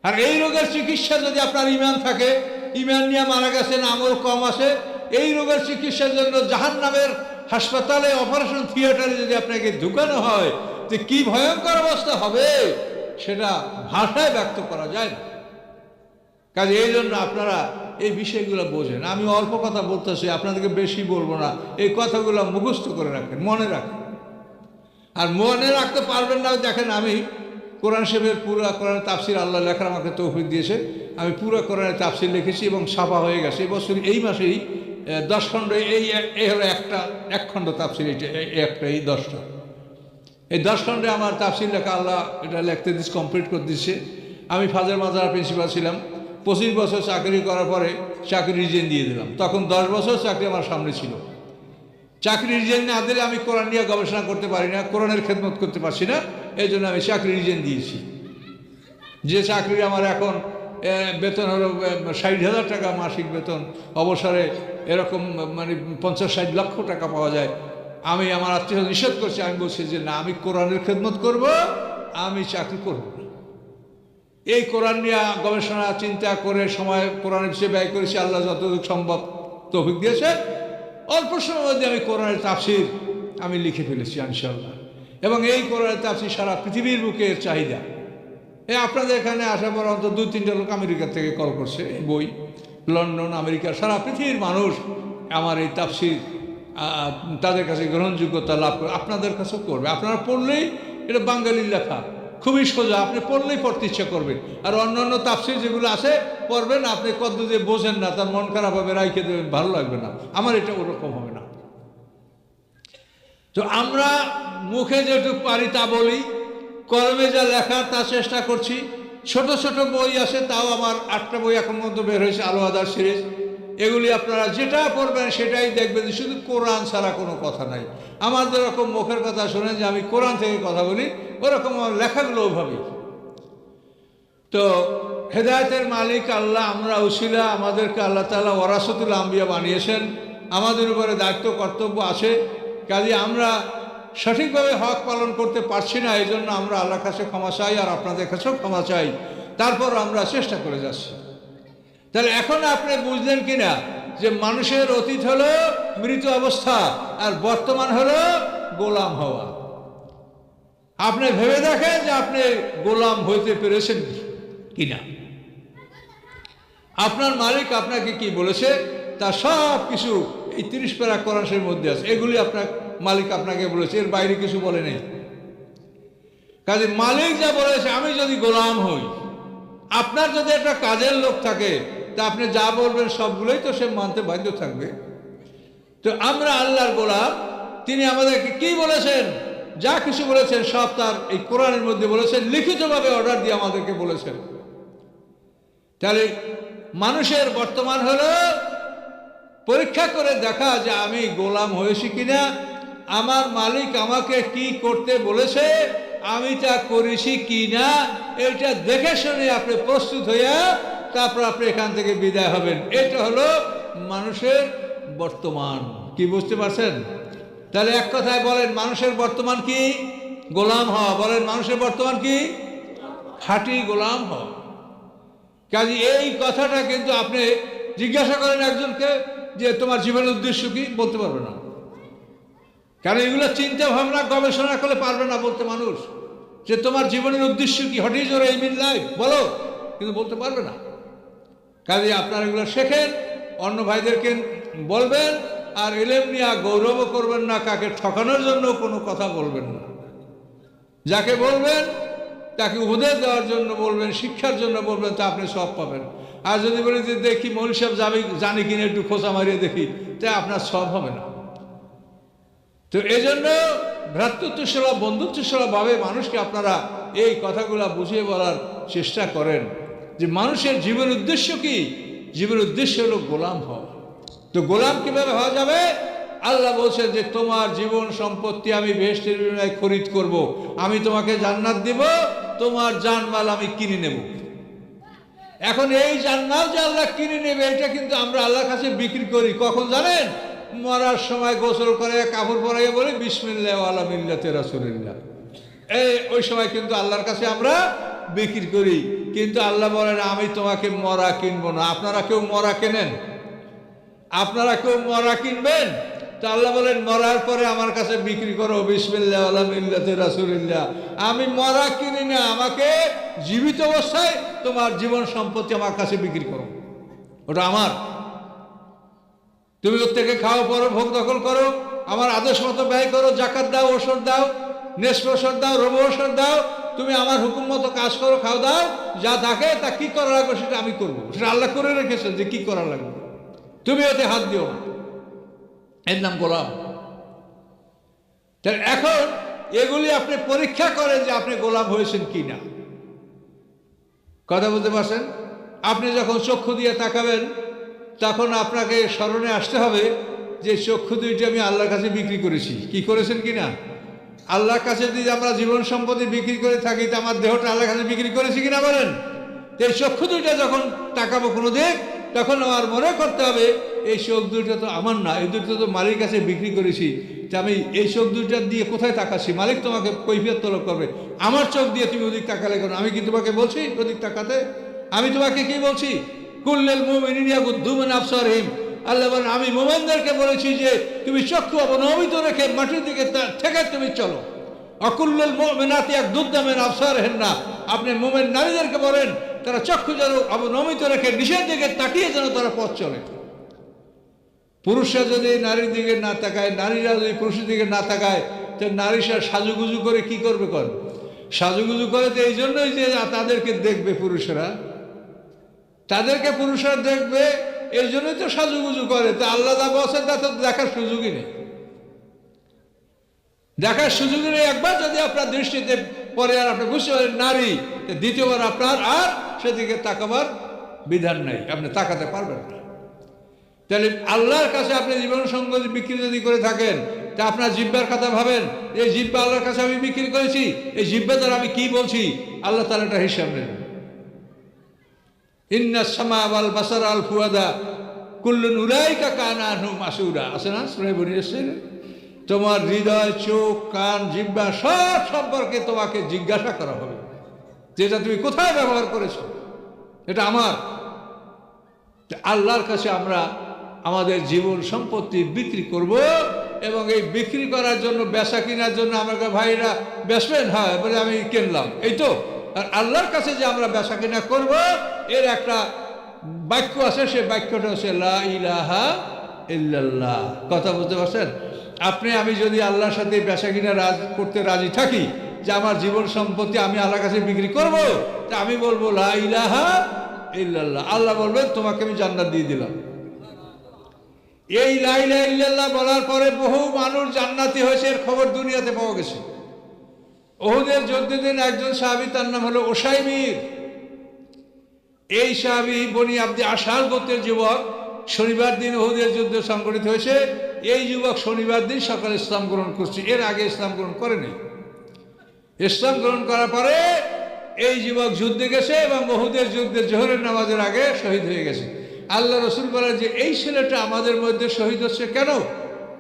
আর এই রোগের চিকিৎসা যদি আপনার ঈমান থাকে, ঈমান নিয়ে মারা গেছেন, আমল কম আছে, এই রোগের চিকিৎসার জন্য জাহান্নামের হাসপাতালে, অপারেশন থিয়েটারে যদি আপনাকে ঢুকানো হয়, তো কি ভয়ঙ্কর অবস্থা হবে সেটা ভাষায় ব্যক্ত করা যায় না। কাজে এই জন্য আপনারা এই বিষয়গুলো বোঝেন। আমি অল্প কথা বলতেছি, আপনাদেরকে বেশি বলবো না। এই কথাগুলো মুখস্থ করে রাখেন, মনে রাখেন। আর মনে রাখতে পারবেন না, দেখেন আমি কোরআন শরীফের পুরো কোরআন তাফসির আল্লাহ লেখার আমাকে তৌফিক দিয়েছে, আমি পুরো কোরআনের তাফসির লিখেছি এবং ছাপা হয়ে গেছে। এবছর এই মাসেই 10 খণ্ড, এই হলো এক খণ্ড তাফসির, এই 10টা, এই 10 খণ্ডে আমার তাফসির লেখা আল্লাহ এটা লিখতে দিচ্ছে, কমপ্লিট করে দিচ্ছে। আমি ফাজেল মাদ্রাসার প্রিন্সিপাল ছিলাম, 25 বছর চাকরি করার পরে চাকরি রিজেন দিয়ে দিলাম। তখন 10 বছর চাকরি আমার সামনে ছিল। চাকরি রিজেন না দিলে আমি কোরআন নিয়ে গবেষণা করতে পারি না, কোরআনের খেদমত করতে পারছি না। এই জন্য আমি চাকরি রিজেন দিয়েছি। যে চাকরি আমার এখন বেতন হলো 60,000 টাকা মাসিক বেতন, অবসরে এরকম মানে 50-60 লক্ষ টাকা পাওয়া যায়। আমি আমার আত্মীয় নিষেধ করছি, আমি বলছি যে না, আমি কোরআনের খেদমত করব, আমি চাকরি করব না। এই কোরআন নিয়ে গবেষণা চিন্তা করে সময় কোরআনের পিছিয়ে ব্যয় করেছি, আল্লাহ যতটুকু সম্ভব তৌফিক দিয়েছে। অল্প সময়ের মধ্যে আমি কোরআনের তাফসির আমি লিখে ফেলেছি ইনশাআল্লাহ। এবং এই কোরআনের তাফসির সারা পৃথিবীর বুকের চাহিদা। আপনাদের এখানে আসার পর অন্তত 2-3টা লোক আমেরিকা থেকে কল করছে, এই বই লন্ডন, আমেরিকা, সারা পৃথিবীর মানুষ আমার এই তাফসির তাদের কাছে গ্রহণযোগ্যতা লাভ করে, আপনাদের কাছেও করবে। আপনারা পড়লেই, এটা বাঙালির লেখা, খুবই সোজা, আপনি পড়লেই পড়তে ইচ্ছা করবেন। আর অন্যান্য তাফসির যেগুলো আছে পড়বেন, আপনি কত যে বোঝেন না, তার মন খারাপ হবে, রাইখে দেবেন, ভালো লাগবে না। আমার এটা ওরকম হবে না। তো আমরা মুখে যেটুকু পারি তা বলি, কলমে যা লেখা তা চেষ্টা করছি। ছোট ছোট বই আছে, তাও আমার 8টা বই এখন পর্যন্ত বের হয়েছে, আলো আদার সিরিজ। এগুলি আপনারা যেটা পড়বেন সেটাই দেখবেন, শুধু কোরআন ছাড়া কোনো কথা নাই। আমার যেরকম মুখের কথা শোনেন যে আমি কোরআন থেকে কথা বলি, ওরকম আমার লেখাগুলোও ভাবি। তো হেদায়েতের মালিক আল্লাহ, আমরা উসিলা, আমাদেরকে আল্লাহ তাআলা ওয়ারাসাতুল আম্বিয়া বানিয়েছেন, আমাদের উপরে দায়িত্ব কর্তব্য আছে। কাজে আমরা সঠিকভাবে হক পালন করতে পারছি না, এই জন্য আমরা আল্লাহর কাছে ক্ষমা চাই, আর আপনাদের কাছেও ক্ষমা চাই। তারপর আমরা চেষ্টা করে যাচ্ছি। তাহলে এখন আপনি বুঝলেন কিনা যে মানুষের অতীত হলো মৃত অবস্থা, আর বর্তমান হলো গোলাম হওয়া। আপনি ভেবে দেখেন যে আপনি গোলাম হইতে পেরেছেন কিনা। আপনার মালিক আপনাকে কি বলেছে তা সব কিছু এই 30 পারা কোরআনের মধ্যে আছে। এগুলি আপনার মালিক আপনাকে বলেছে, এর বাইরে কিছু বলে নেই। কাজে মালিক যা বলেছে, আমি যদি গোলাম হই, আপনার যদি একটা কাজের লোক থাকে, তা আপনি যা বলবেন সবগুলোই তো সে মানতে বাধ্য থাকবে। তো আমরা আল্লাহর গোলাম, তিনি আমাদেরকে কি বলেছেন, যা কিছু বলেছেন সব তার এই কোরআনের মধ্যে বলেছেন, লিখিতভাবে অর্ডার দিয়ে আমাদেরকে বলেছেন। তাহলে মানুষের বর্তমান হলো পরীক্ষা করে দেখা যে আমি গোলাম হয়েছি কিনা, আমার মালিক আমাকে কি করতে বলেছে আমি তা করেছি কিনা, এটা দেখে শুনে আপনি প্রস্তুত হইয়া তারপর আপনি এখান থেকে বিদায় হবেন। এটা হলো মানুষের বর্তমান। কি বুঝতে পারছেন? তাহলে এক কথায় বলেন, মানুষের বর্তমান কি? গোলাম হওয়া। বলেন, মানুষের বর্তমান কি? খাঁটি গোলাম হওয়া। কাজে এই কথাটা কিন্তু আপনি জিজ্ঞাসা করেন একজনকে যে তোমার জীবনের উদ্দেশ্য কি, বলতে পারবে না। কারণ এগুলো চিন্তা ভাবনা গবেষণা করলে পারবে না বলতে মানুষ, যে তোমার জীবনের উদ্দেশ্য কি, what is your aim in life, বলো, কিন্তু বলতে পারবে না। কাজে আপনারা এগুলো শেখেন, অন্য ভাইদেরকে বলবেন, আর এলেম নিয়ে গৌরবও করবেন না, কাকে ঠকানোর জন্য কোনো কথা বলবেন না। যাকে বলবেন তাকে উপদেশ দেওয়ার জন্য বলবেন, শিক্ষার জন্য বলবেন, তা আপনি সব পাবেন। আর যদি বলি যে দেখি মৌলভী সাহেব জানি কিনা একটু খোঁচা মারিয়ে দেখি, তা আপনার সব হবে না। তো এই জন্য ভ্রাতৃত্বশীল বন্ধুত্বশীলভাবে মানুষকে আপনারা এই কথাগুলো বুঝিয়ে বলার চেষ্টা করেন যে মানুষের জীবন উদ্দেশ্য কি। জীবন উদ্দেশ্য হলো গোলাম হওয়া। তো গোলাম কিভাবে হওয়া যাবে? আল্লাহ বলছেন যে তোমার জীবন সম্পত্তি আমি বেহেশতের বিনিময়ে খরিদ করব, আমি তোমাকে জান্নাত দিব, তোমার জানমাল আমি কিনে নেব। এখন এই জান্নাত যে আল্লাহ কিনে নেবে, এটা কিন্তু আমরা আল্লাহর কাছে বিক্রি করি কখন জানেন? মরার সময় গোসল করে কাপড় পরাইয়া বলি বিসমিল্লাহ আলা মিল্লাতে রাসূলিল্লাহ। ওই সময় কিন্তু আল্লাহর কাছে আমরা বিক্রি করি। কিন্তু আল্লাহ বলেন আমি তোমাকে মরা কিনবো না। আপনারা কেউ মরা কেনেন? আপনারা কেউ মরা কিনবেন? তা আল্লাহ বলেন মরার পরে আমার কাছে বিক্রি করো বিসমিল্লাহ আলা মিল্লাতে রাসূলিল্লাহ। আমি মরা কিনি না, আমাকে জীবিত অবস্থায় তোমার জীবন সম্পত্তি আমার কাছে বিক্রি করো, ওটা আমার। তুমি ওর থেকে খাও, পরো, ভোগ দখল করো, আমার আদেশ মতো ব্যয় করো, জাকাত দাও, ওষুধ দাও, নেশপ ওষুধ দাও, রব ওষুধ দাও, তুমি আমার হুকুম মতো কাজ করো, খাও দাও, যা থাকে তা কি করা লাগবে সেটা আমি করবো। সেটা আল্লাহ করে রেখেছেন যে কি করা লাগবে, তুমি ওতে হাত দিও না। এর নাম গোলাম। তাহলে এখন এগুলি আপনি পরীক্ষা করেন যে আপনি গোলাম হয়েছেন কি না। কথা বলতে পারছেন? আপনি যখন চক্ষু দিয়ে তাকাবেন তখন আপনাকে স্মরণে আসতে হবে যে চক্ষু দুইটি আমি আল্লাহর কাছে বিক্রি করেছি। কি করেছেন কি না? আল্লাহর কাছে যদি আমরা জীবন সম্পত্তি বিক্রি করে থাকি, তো আমার দেহটা আল্লাহর কাছে বিক্রি করেছি কিনা বলেন? এই চক্ষু দুইটা যখন তাকাবো কোনো দিক, তখন আমার মনে করতে হবে এই চোখ দুইটা তো আমার না, এই দুটো তো মালিক কাছে বিক্রি করেছি। তা আমি এই চোখ দুইটা দিয়ে কোথায় তাকাচ্ছি? মালিক তোমাকে কৈফিয়ত তলব করবে, আমার চোখ দিয়ে তুমি ওদিক তাকালে কেন? আমি কি তোমাকে বলছি ওদিক তাকাতে? আমি তোমাকে কি বলছি? কুল্লিল মুমিনিনা ইয়াগুদ্দু মিন আবসারিহিম, আল্লাহ বলেন আমি মুমিনদেরকে বলেছি যে তুমি চক্ষু অবনমিত রেখে মাটির দিকে থেকে তুমি চলো। অকুল্লিল মুমিনাতি ইয়াগুদ্দু মিন আবসারিহিন্না, আপনি মুমিন নারীদেরকে বলেন তারা চক্ষু যেন অবনমিত রেখে নিচের দিকে তাকিয়ে যেন তারা পথ চলে। পুরুষরা যদি নারীর দিকে না তাকায়, নারীরা যদি পুরুষের দিকে না তাকায়, তো নারীরা সাজুগুজু করে কি করবে? সাজুগুজু করে তো এই জন্যই যে তাদেরকে দেখবে পুরুষরা, তাদেরকে পুরুষরা দেখবে, এই জন্যই তো সাজুগুজু করে। তা আল্লাহ যা বলছেন তা তো দেখার সুযোগই নেই, দেখার সুযোগই নেই। একবার যদি আপনার দৃষ্টিতে পরে আর আপনি বুঝতে পারেন নারী, দ্বিতীয়বার আপনার আর সেদিকে তাকাবার বিধান নেই, আপনি তাকাতে পারবেন না। তাহলে আল্লাহর কাছে আপনি জীবন সঙ্গী বিক্রি যদি করে থাকেন, তা আপনার জিহ্বার কথা ভাবেন, এই জিহ্বা আল্লাহর কাছে আমি বিক্রি করেছি, এই জিহ্বা দ্বারা আমি কি বলছি, আল্লাহ তাআলা একটা হিসাব নেন। ইন্নাস সামা ওয়াল বাসার আল ফুয়াদা কুল্লুন উলাইকা কানা আনহু মাসউলা, আছে না সূরা বনী ইসরাঈল? তোমার হৃদয়, চোখ, কান, জিহ্বা সব সম্পর্কে তোমাকে জিজ্ঞাসা করা হবে, যেটা তুমি কোথায় ব্যবহার করেছো, এটা আমার। আল্লাহর কাছে আমরা আমাদের জীবন সম্পত্তি বিক্রি করব, এবং এই বিক্রি করার জন্য, বেচা কেনার জন্য আমাকে ভাইরা বেচবেন, হ্যাঁ বলে আমি কিনলাম, এই তো। আর আল্লাহর কাছে যে আমরা বেচা কেনা করব, এর একটা বাক্য আছে, সে বাক্যটা হচ্ছে লা ইলাহা ইল্লাল্লাহ। কথা বুঝতে পারছেন? আপনি আমি যদি আল্লাহর সাথে বেচা কিনা করতে রাজি থাকি যে আমার জীবন সম্পত্তি আমি আল্লাহর কাছে বিক্রি করব, তা আমি বলবো লা ইলাহা ইল্লাল্লাহ, আল্লাহ বলবেন তোমাকে আমি জান্নাত দিয়ে দিলাম। এই লা ইলাহা ইল্লাল্লাহ বলার পরে বহু মানুষ জান্নাতি হয়েছে, এর খবর দুনিয়াতে পাওয়া গেছে। উহুদের যুদ্ধের দিন একজন সাহাবী, তার নাম হলো ওসাইমির। এই সাহাবী বনি আব্দি আশাল গোত্রের যুবক। শনিবার দিন উহুদের যুদ্ধ সংঘটিত হয়েছে। এই যুবক শনিবার দিন সকালে ইসলাম গ্রহণ করছে, এর আগে ইসলাম গ্রহণ করেনি। ইসলাম গ্রহণ করার পরে এই যুবক যুদ্ধে গেছে এবং উহুদের যুদ্ধে জোহরের নামাজের আগে শহীদ হয়ে গেছে। আল্লাহ রসুল বলেন যে এই ছেলেটা আমাদের মধ্যে শহীদ হচ্ছে কেন?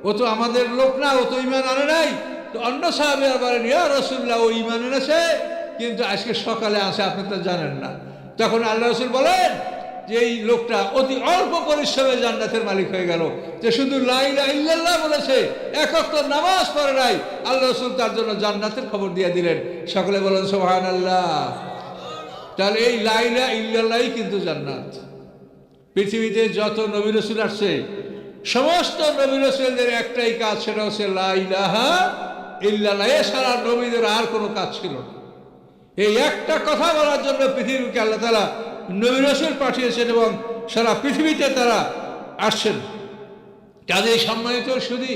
ও তো আমাদের লোক না, ও তো ঈমান আনে নাই। তো অন্য সাহাবীরা বলেন ইয়া রাসূলুল্লাহ, ও ঈমান এনেছে কিন্তু আজকে সকালে আসে, আপনি তো জানেন না। তখন আল্লাহ রসুল বলেন যে এই লোকটা অতি অল্প পরিশ্রমে জান্নাতের মালিক হয়ে গেল, যে শুধু লা ইলাহা ইল্লাল্লাহ বলেছে, এক ওয়াক্ত নামাজ পড়ে নাই, আল্লাহ রসুল তার জন্য জান্নাতের খবর দিয়ে দিলেন। সকলে বলেন সুবহানাল্লাহ। তাহলে এই লা ইলাহা ইল্লাল্লাহই কিন্তু জান্নাত। পৃথিবীতে যত নবী রাসূল আসছে, সমস্ত নবী রাসূলদের একটাই কাজ, সেটা হচ্ছে লা ইলাহা ইল্লাল্লাহ। এছাড়া নবীদের আর কোনো কাজ ছিল না। এই একটা কথা বলার জন্য পৃথিবীকে আল্লাহ তাআলা নবী রাসূল পাঠিয়েছেন এবং সারা পৃথিবীতে তারা আসছেন। কাজেই সম্মানিত শুধু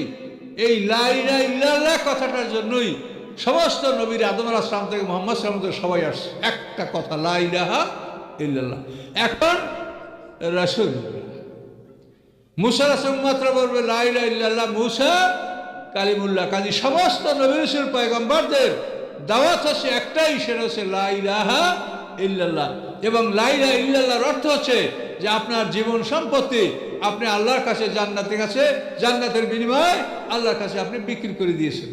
এই লা ইলাহা ইল্লাল্লাহ কথাটার জন্যই সমস্ত নবীর আদম আলাইহিস সালাম থেকে মুহাম্মদ সাল্লাল্লাহু আলাইহি ওয়াসাল্লাম সবাই আসছে, একটা কথা লা ইলাহা ইল্লাল্লাহ। এখন রাসূল মুসা রাসূল মাত্র বলবে লা ইলাহা ইল্লাল্লাহ, মুসা কালিমুল্লাহ। কাজী সমস্ত নবী রাসূল পয়গম্বরদের দাওয়াত হচ্ছে একটাই, সেটা হচ্ছে লা ইলাহা ইল্লাল্লাহ। এবং লা ইলাহা ইল্লাল্লাহর অর্থ হচ্ছে যে আপনার জীবন সম্পত্তি আপনি আল্লাহর কাছে, জান্নাতের কাছে, জান্নাতের বিনিময়ে আল্লাহর কাছে আপনি বিক্রি করে দিয়েছেন।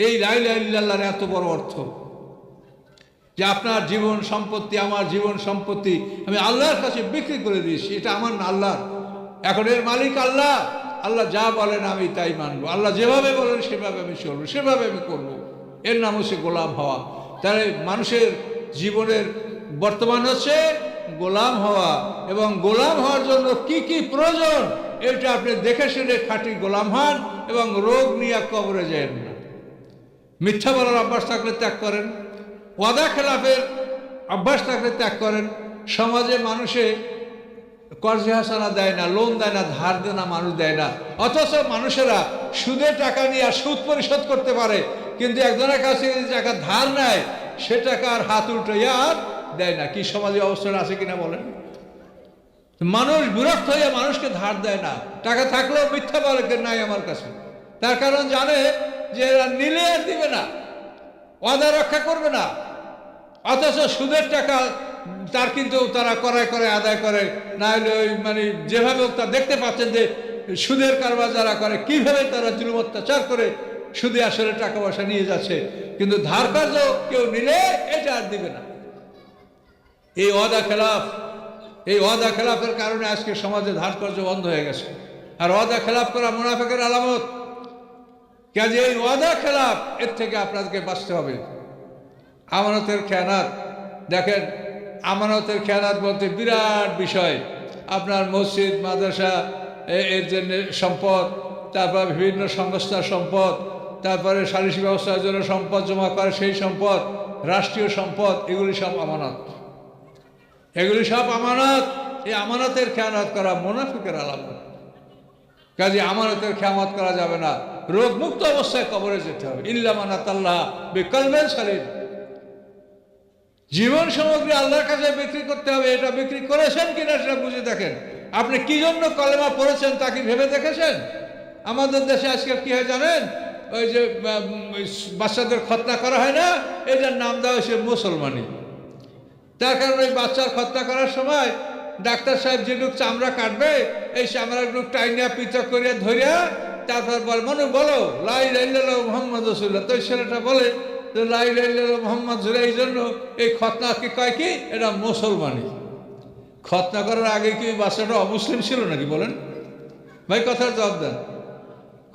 এই লা ইলাহা ইল্লাল্লাহর এত বড় অর্থ যে আপনার জীবন সম্পত্তি, আমার জীবন সম্পত্তি আমি আল্লাহর কাছে বিক্রি করে দিয়েছি, এটা আমার না, আল্লাহর। এখন এর মালিক আল্লাহ। আল্লাহ যা বলেন আমি তাই মানবো, আল্লাহ যেভাবে বলেন সেভাবে আমি চলবো, সেভাবে আমি করবো। এর নাম হচ্ছে গোলাম হওয়া। তাহলে মানুষের জীবনের বর্তমান হচ্ছে গোলাম হওয়া, এবং গোলাম হওয়ার জন্য কি কি প্রয়োজন এটা আপনি দেখে শুনে খাঁটি গোলাম হন, এবং রোগ নিয়ে কবরে যান না। মিথ্যা বলার অভ্যাস থাকলে ত্যাগ করেন, ওয়াদা খেলাফের অভ্যাস থাকলে ত্যাগ করেন। সমাজে মানুষে কর্জে হাসানা দেয় না, লোন দেয় না, ধার দেনা মানুষ দেয় না, অথচ মানুষেরা সুদের টাকা নিয়ে আর সুদ পরিশোধ করতে পারে, কিন্তু একজনের কাছে যদি টাকা ধার নেয় সে টাকা আর হাত উল্টে আর দেয় না। কি সমাজে অবস্থা আছে কিনা বলেন? মানুষ বিরক্ত হয়ে মানুষকে ধার দেয় না, টাকা থাকলেও মিথ্যা বলে নাই আমার কাছে। তার কারণ জানে যে এরা নিলে আর দিবে না, ওয়াদা রক্ষা করবে না। অথচ সুদের টাকা তার কিন্তু তারা করায় করে আদায় করে, না হলে ওই মানে যেভাবে তা দেখতে পাচ্ছেন যে সুদের কারবার যারা করে কিভাবে তারা জুলুম অত্যাচার করে সুদে আসলে টাকা পয়সা নিয়ে যাচ্ছে, কিন্তু ধার কার্য কেউ নিলে এটা আর দিবে না। এই ওয়াদা খেলাফের কারণে আজকে সমাজে ধার কর্য বন্ধ হয়ে গেছে। আর ওয়াদা খেলাফ করা মুনাফিকের আলামত। কাজে এই ওয়াদা খেলাফ, এর থেকে আপনাদেরকে বাঁচতে হবে। আমানতের খেয়ানাত, দেখেন আমানতের খেয়ানাত বলতে বিরাট বিষয়। আপনার মসজিদ মাদ্রাসা এর জন্য সম্পদ, তারপর বিভিন্ন সংস্থার সম্পদ, তারপরে সালিসি ব্যবস্থার জন্য সম্পদ জমা করে সেই সম্পদ, রাষ্ট্রীয় সম্পদ, এগুলি সব আমানত। এগুলি সব আমানত। এই আমানতের খেয়ানত করা মুনাফিকের আলামত। কাজে আমানতের খেয়ামত করা যাবে না। রোগমুক্ত অবস্থায় কবরে যেতে হবে। ইল্লা মান আতাল্লাহ বিকলবিন সালিম। জীবন সামগ্রী আল্লাহর কাছে বিক্রি করতে হবে। এটা বিক্রি করেছেন কিনা সেটা বুঝে দেখেন। আপনি কি জন্য কলেমা পড়েছেন তা কি ভেবে দেখেছেন? আমাদের দেশে আজকে কি হয় জানেন? ওই যে বাচ্চাদের খতনা করা হয় না, এটার নাম দেওয়া হয়েছে মুসলমানি। তার কারণে ওই বাচ্চার খতনা করার সময় ডাক্তার সাহেব যেটুক চামড়া কাটবে, এই চামড়াটুক টাইনিয়া পৃথক করিয়া ধরিয়া তারপর বল মনু বলো লা ইলাহা ইল্লাল্লাহু মুহাম্মাদুর রাসূলুল্লাহ। তো ছেলেটা বলে যে লা ইলাহা ইল্লাল্লাহু মুহাম্মাদ জুড়ে, এই জন্য এই খতনাকে কয় কি এটা মুসলমানি। খতনা করার আগে কি বাচ্চাটা অমুসলিম ছিল নাকি বলেন ভাই? কথার জবাব দেন।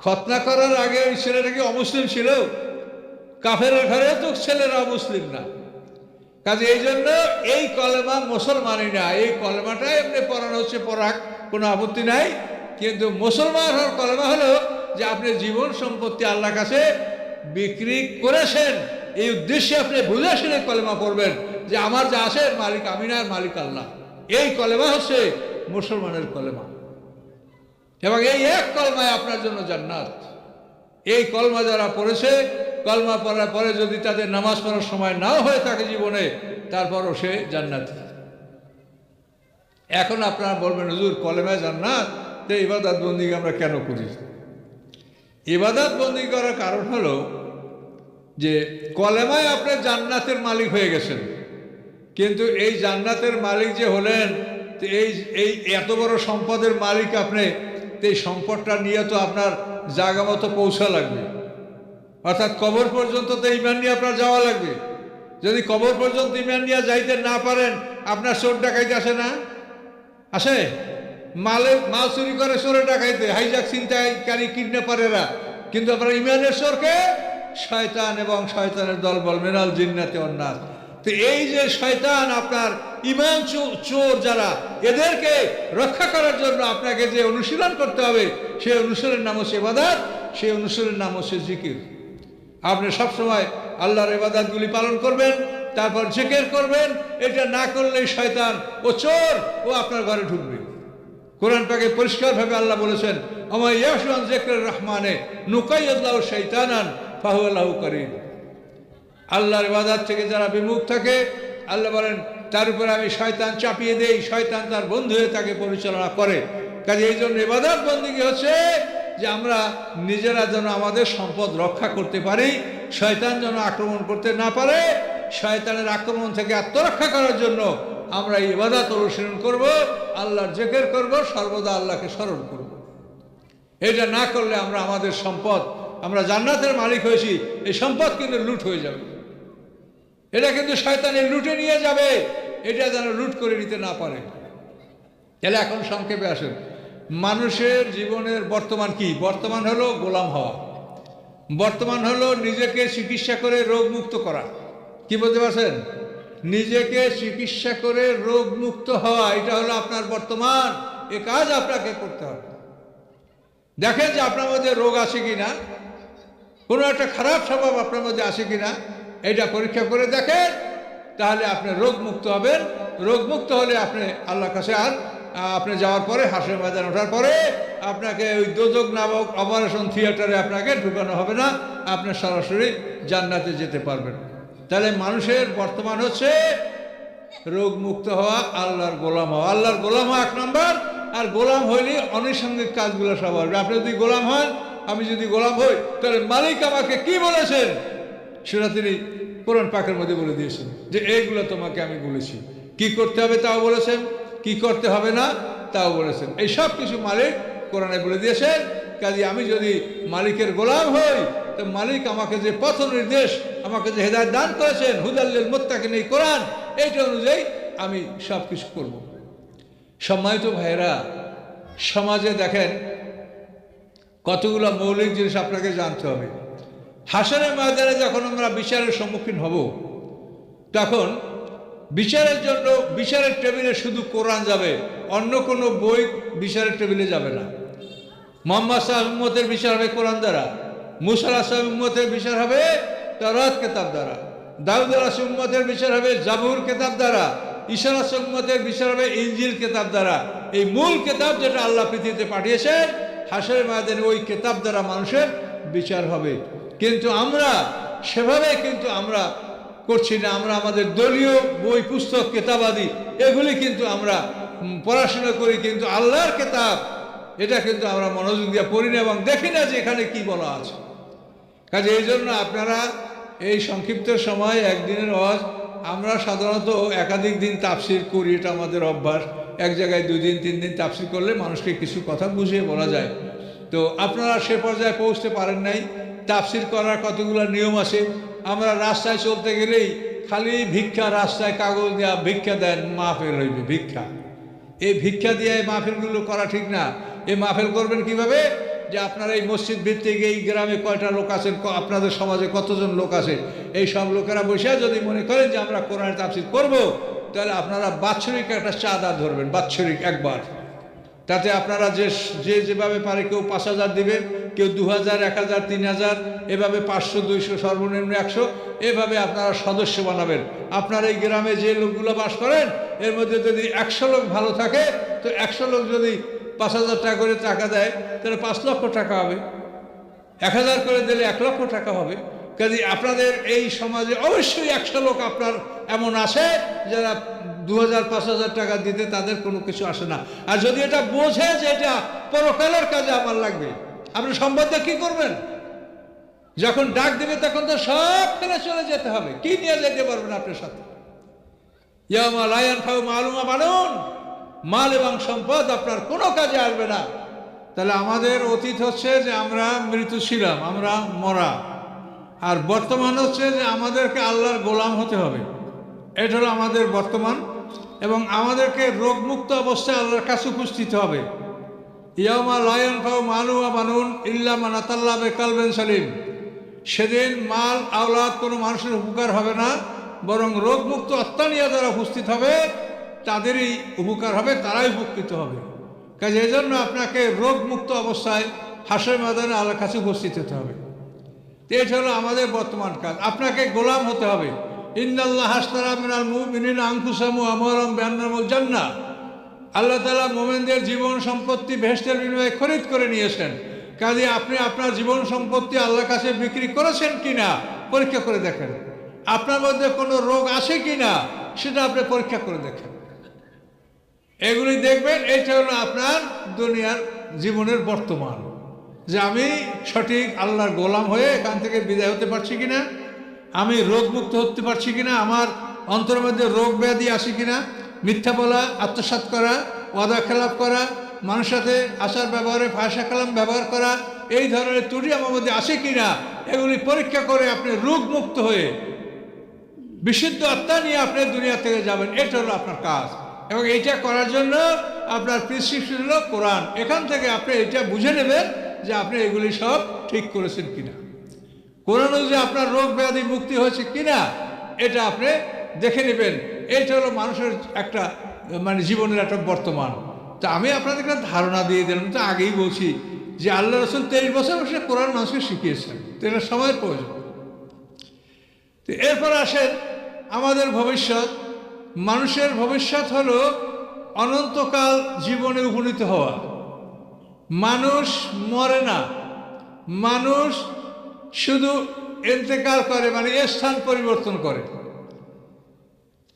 খতনা করার আগে ওই ছেলেটা কি অমুসলিম ছিল? কাফের ঘরে তো ছেলেরা অমুসলিম না। কাজে এই জন্য এই কলেমা মুসলমানই না। এই কলেমাটাই এমনি পড়ানো হচ্ছে, পড়াক, কোনো আপত্তি নাই। কিন্তু মুসলমান হওয়ার কলেমা হলো যে আপনি জীবন সম্পত্তি আল্লাহর কাছে বিক্রি করেছেন, এই উদ্দেশ্যে আপনি বুঝে শুনে কলেমা পড়বেন যে আমার যা আছে মালিক আমি না, মালিক আল্লাহ। এই কলেমা হচ্ছে মুসলমানের কলেমা, এবং এই এক কলমায় আপনার জন্য জান্নাত। এই কলমা যারা পড়েছে, কলমা পড়ার পরে যদি তাদের নামাজ পড়ার সময় নাও হয়ে থাকে জীবনে, তারপরও সে জান্নাতি। এখন আপনারা বলবেন হুজুর কলেমায় জান্নাত, তো ইবাদত বন্দিগি আমরা কেন করি? ইবাদত বন্দিগি করার কারণ হলো যে কলেমায় আপনি জান্নাতের মালিক হয়ে গেছেন, কিন্তু এই জান্নাতের মালিক যে হলেন, তো এই এত বড় সম্পদের মালিক আপনি, তো এই সম্পদটা নিয়ে তো আপনার জায়গা মতো পৌঁছা লাগবে। অর্থাৎ কবর পর্যন্ত তো ঈমান নিয়ে আপনার যাওয়া লাগবে। যদি কবর পর্যন্ত ঈমান নিয়ে যাইতে না পারেন, আপনার চোর ডাকাইতে আসে না? আসে? মাল চুরি করে চোরে ডাকাইতে, হাইজাক ছিনতাইকারী কিডন্যাপারেরা। কিন্তু আপনার ঈমানের চোরকে শয়তান এবং শয়তানের দলবল মিনাল জিন্নাতি ওয়ান নাস। তো এই যে শয়তান আপনার ঈমান চোর যারা, এদেরকে রক্ষা করার জন্য আপনাকে যে অনুশীলন করতে হবে, সেই অনুশীলনের নাম হচ্ছে ইবাদত, সেই অনুশীলনের নাম হচ্ছে জিকির। আপনি সবসময় আল্লাহর ইবাদতগুলি পালন করবেন, তারপর জিকির করবেন। এটা না করলেই শয়তান ও চোর ও আপনার ঘরে ঢুকবে। কোরআন পাকে পরিষ্কারভাবে আল্লাহ বলেছেন, আমা ইয়াশু আন যিকরির রহমানে নুকাইয়িদ লাহু শাইতানান ফাহুয়া লাহু করিন। আল্লাহর ইবাদত থেকে যারা বিমুখ থাকে, আল্লাহ বলেন তার উপরে আমি শয়তান চাপিয়ে দেই, শয়তান তার বন্ধু হয়ে তাকে পরিচালনা করে। কাজে এই জন্য ইবাদত বন্দেগী হচ্ছে যে আমরা নিজেরা যেন আমাদের সম্পদ রক্ষা করতে পারি, শয়তান যেন আক্রমণ করতে না পারে। শয়তানের আক্রমণ থেকে আত্মরক্ষা করার জন্য আমরা ইবাদত অনুশীলন করব, আল্লাহর জিকির করব, সর্বদা আল্লাহকে স্মরণ করব। এটা না করলে আমরা আমাদের সম্পদ, আমরা জান্নাতের মালিক হয়েছি, এই সম্পদ কিন্তু লুট হয়ে যাবে। এটা কিন্তু শয়তানের লুটে নিয়ে যাবে, এটা যেন লুট করে নিতে না পারে। তাহলে এখন সংক্ষেপে আসেন, মানুষের জীবনের বর্তমান কি? বর্তমান হলো গোলাম হওয়া। বর্তমান হলো নিজেকে চিকিৎসা করে রোগ মুক্ত করা। কি বলতে পারছেন? নিজেকে চিকিৎসা করে রোগ মুক্ত হওয়া, এটা হলো আপনার বর্তমান। এ কাজ আপনাকে করতে হবে। দেখেন যে আপনার মধ্যে রোগ আছে কিনা, কোনো একটা খারাপ স্বভাব আপনার মধ্যে আছে কিনা, এটা পরীক্ষা করে দেখেন, তাহলে আপনি রোগ মুক্ত হবেন। রোগ মুক্ত হলে আপনি আল্লাহর কাছে আর আপনি যাওয়ার পরে, হাসের ময়দান ওঠার পরে আপনাকে ওই দোজক নামক অপারেশন থিয়েটারে আপনাকে ঢুকানো হবে না, আপনি সরাসরি জান্নাতে যেতে পারবেন। তাহলে মানুষের বর্তমান হচ্ছে রোগ মুক্ত হওয়া, আল্লাহর গোলাম হওয়া। আল্লাহর গোলাম হওয়া 1 নম্বর। আর গোলাম হইলে আনুষঙ্গিক কাজগুলো সব হবে। আপনি যদি গোলাম হন, আমি যদি গোলাম হই, তাহলে মালিক আমাকে কি বলেছেন সেটা তিনি কোরআন পাকের মধ্যে বলে দিয়েছেন যে এইগুলো তোমাকে আমি বলেছি। কি করতে হবে তাও বলেছেন, কি করতে হবে না তাও বলেছেন। এই সব কিছু মালিক কোরআনে বলে দিয়েছেন। কাজে আমি যদি মালিকের গোলাম হই, তো মালিক আমাকে যে পথ নির্দেশ, আমাকে যে হেদায়েত দান করেছেন, হুদাল্লিল মুত্তাকিন, এই কোরআন, এইটা অনুযায়ী আমি সব কিছু করব। সম্মানিত ভাইয়েরা, সমাজে দেখেন কতগুলো মৌলিক জিনিস আপনাকে জানতে হবে। হাসরের ময়দানে যখন আমরা বিচারের সম্মুখীন হব, তখন বিচারের জন্য বিচারের টেবিলে শুধু কোরআন যাবে, অন্য কোনো বই বিচারের টেবিলে যাবে না। মুহাম্মদ সাল্লাল্লাহু আলাইহি ওয়াসাল্লামের বিচার হবে কোরআন দ্বারা, মুসা আলাইহিস উম্মতের বিচার হবে তাওরাত কিতাব দ্বারা, দাউদ আলাইহিস উম্মতের বিচার হবে জাবুর কিতাব দ্বারা, ঈসা আলাইহিস উম্মতের বিচার হবে ইনজিল কিতাব দ্বারা। এই মূল কিতাব যেটা আল্লাহ পৃথিবীতে পাঠিয়েছেন, হাসরের ময়দানে ওই কিতাব দ্বারা মানুষের বিচার হবে। কিন্তু আমরা সেভাবে কিন্তু আমরা করছি না। আমরা আমাদের দলীয় বই পুস্তক কিতাবাদি এগুলি কিন্তু আমরা পড়াশোনা করি, কিন্তু আল্লাহর কিতাব এটা কিন্তু আমরা মনোযোগ দিয়ে পড়ি না এবং দেখি না যে এখানে কি বলা আছে। কাজে এই জন্য আপনারা এই সংক্ষিপ্ত সময় একদিনের ওয়াজ, আমরা সাধারণত একাধিক দিন তাফসির করি, এটা আমাদের অভ্যাস। এক জায়গায় 2 দিন 3 দিন তাফসির করলে মানুষকে কিছু কথা বুঝিয়ে বলা যায়। তো আপনারা সে পর্যায়ে পৌঁছতে পারেন নাই। তাফসির করার কতগুলো নিয়ম আছে। আমরা রাস্তায় চলতে গেলেই খালি ভিক্ষা, রাস্তায় কাগজ দেওয়া, ভিক্ষা দেন, মাহফিল হইবে ভিক্ষা। এই ভিক্ষা দিয়ে এই মাহফিলগুলো করা ঠিক না। এই মাহফিল করবেন কিভাবে? যে আপনারা এই মসজিদ ভিত্তিক এই গ্রামে কয়টা লোক আছেন, আপনাদের সমাজে কতজন লোক আছে, এই সব লোকেরা বসে যদি মনে করেন যে আমরা কোরআনের তাফসির করব, তাহলে আপনারা বাৎসরিক একটা চাঁদা ধরবেন, বাৎসরিক একবার। তাতে আপনারা যেভাবে পারে, কেউ 5,000 দিবে, কেউ 2,000, 1,000, 3,000, এভাবে 500, 200, সর্বনিম্ন 100, এভাবে আপনারা সদস্য বানাবেন। আপনার এই গ্রামে যে লোকগুলো বাস করেন, এর মধ্যে যদি 100 লোক ভালো থাকে, তো 100 লোক যদি 5,000 টাকা করে টাকা দেয়, তাহলে 5 লক্ষ টাকা হবে। 1,000 করে দিলে 1 লক্ষ টাকা হবে। কাজে আপনাদের এই সমাজে অবশ্যই 100 লোক আপনার এমন আছে যারা 2,000, 5,000 টাকা দিতে তাদের কোনো কিছু আসে না। আর যদি এটা বোঝে যে এটা পরকালের কাজে আমার লাগবে, আপনি সম্বন্ধে কি করবেন? যখন ডাক দেবে তখন তো সব ফেলে চলে যেতে হবে। কি নিয়ে যেতে পারবেন আপনার সাথে? ইয়াউমা লা ইয়ানফাউ মালুন ওয়া বানুন, মাল এবং সম্পদ আপনার কোনো কাজে আসবে না। তাহলে আমাদের অতীত হচ্ছে যে আমরা মৃত ছিলাম, আমরা মরা। আর বর্তমান হচ্ছে যে আমাদেরকে আল্লাহর গোলাম হতে হবে। এটা হলো আমাদের বর্তমান। এবং আমাদেরকে রোগমুক্ত অবস্থায় আল্লাহর কাছে উপস্থিত হবে। ইয়াউমা লা ইয়ানফাউ মালুন ওয়া বানুন ইল্লা মান আতাল্লাহ বিকালবিন সালিম। সেদিন মাল আওলাদ কোনো মানুষের উপকার হবে না, বরং রোগমুক্ত আত্মা নিয়ে যারা উপস্থিত হবে তাদেরই উপকার হবে, তারাই উপকৃত হবে। কাজে এই জন্য আপনাকে রোগমুক্ত অবস্থায় হাসরের ময়দানে আল্লাহর কাছে উপস্থিত হতে হবে। এটা হলো আমাদের বর্তমান কাজ। আপনাকে গোলাম হতে হবে। ইন্নাল্লাহ আশতারা মিনাল মুমিনিনা আনফুসাহুম ওয়া আমওয়ালাহুম বিআন্নাহুমুল জান্নাহ। আল্লাহ তাআলা মুমিনদের জীবন সম্পত্তি বেহেশতের বিনিময়ে খরিদ করে নিয়েছেন। কাজে আপনি আপনার জীবন সম্পত্তি আল্লাহর কাছে বিক্রি করেছেন কিনা পরীক্ষা করে দেখেন। আপনার মধ্যে কোনো রোগ আছে কিনা সেটা আপনি পরীক্ষা করে দেখেন। এগুলি দেখবেন। এইটা হলো আপনার দুনিয়ার জীবনের বর্তমান, যে আমি সঠিক আল্লাহর গোলাম হয়ে এখান থেকে বিদায় হতে পারছি কিনা, আমি রোগমুক্ত হতে পারছি কিনা, আমার অন্তরের মধ্যে রোগ ব্যাধি আসে কিনা, মিথ্যা বলা, আত্মসাৎ করা, ওয়াদা খেলাপ করা, মানুষের সাথে আচার ব্যবহারে ফাহশা কালাম ব্যবহার করা, এই ধরনের ত্রুটি আমার মধ্যে আসে কিনা, এগুলি পরীক্ষা করে আপনি রোগমুক্ত হয়ে বিশুদ্ধ আত্মা নিয়ে আপনি দুনিয়া থেকে যাবেন। এটা হলো আপনার কাজ। এবং এইটা করার জন্য আপনার প্রেসক্রিপশন হলো কোরআন। এখান থেকে আপনি এটা বুঝে নেবেন যে আপনি এগুলি সব ঠিক করেছেন কিনা, কোরআন অনুযায়ী আপনার রোগ ব্যাধি মুক্তি হয়েছে কিনা, এটা আপনি দেখে নেবেন। এটা হলো মানুষের একটা জীবনের একটা বর্তমান। তা আমি আপনাদেরকে ধারণা দিয়ে দিলাম, তো আগেই বলছি যে আল্লাহ রাসূল 23 বছর বসে কোরআন মানুষকে শিখিয়েছেন। তো এটা সময়ের প্রয়োজন। তো এরপর আসেন আমাদের ভবিষ্যৎ। মানুষের ভবিষ্যৎ হলো অনন্তকাল জীবনে উপনীত হওয়া। মানুষ মরে না, মানুষ শুধু ইন্তেকাল করে, স্থান পরিবর্তন করে।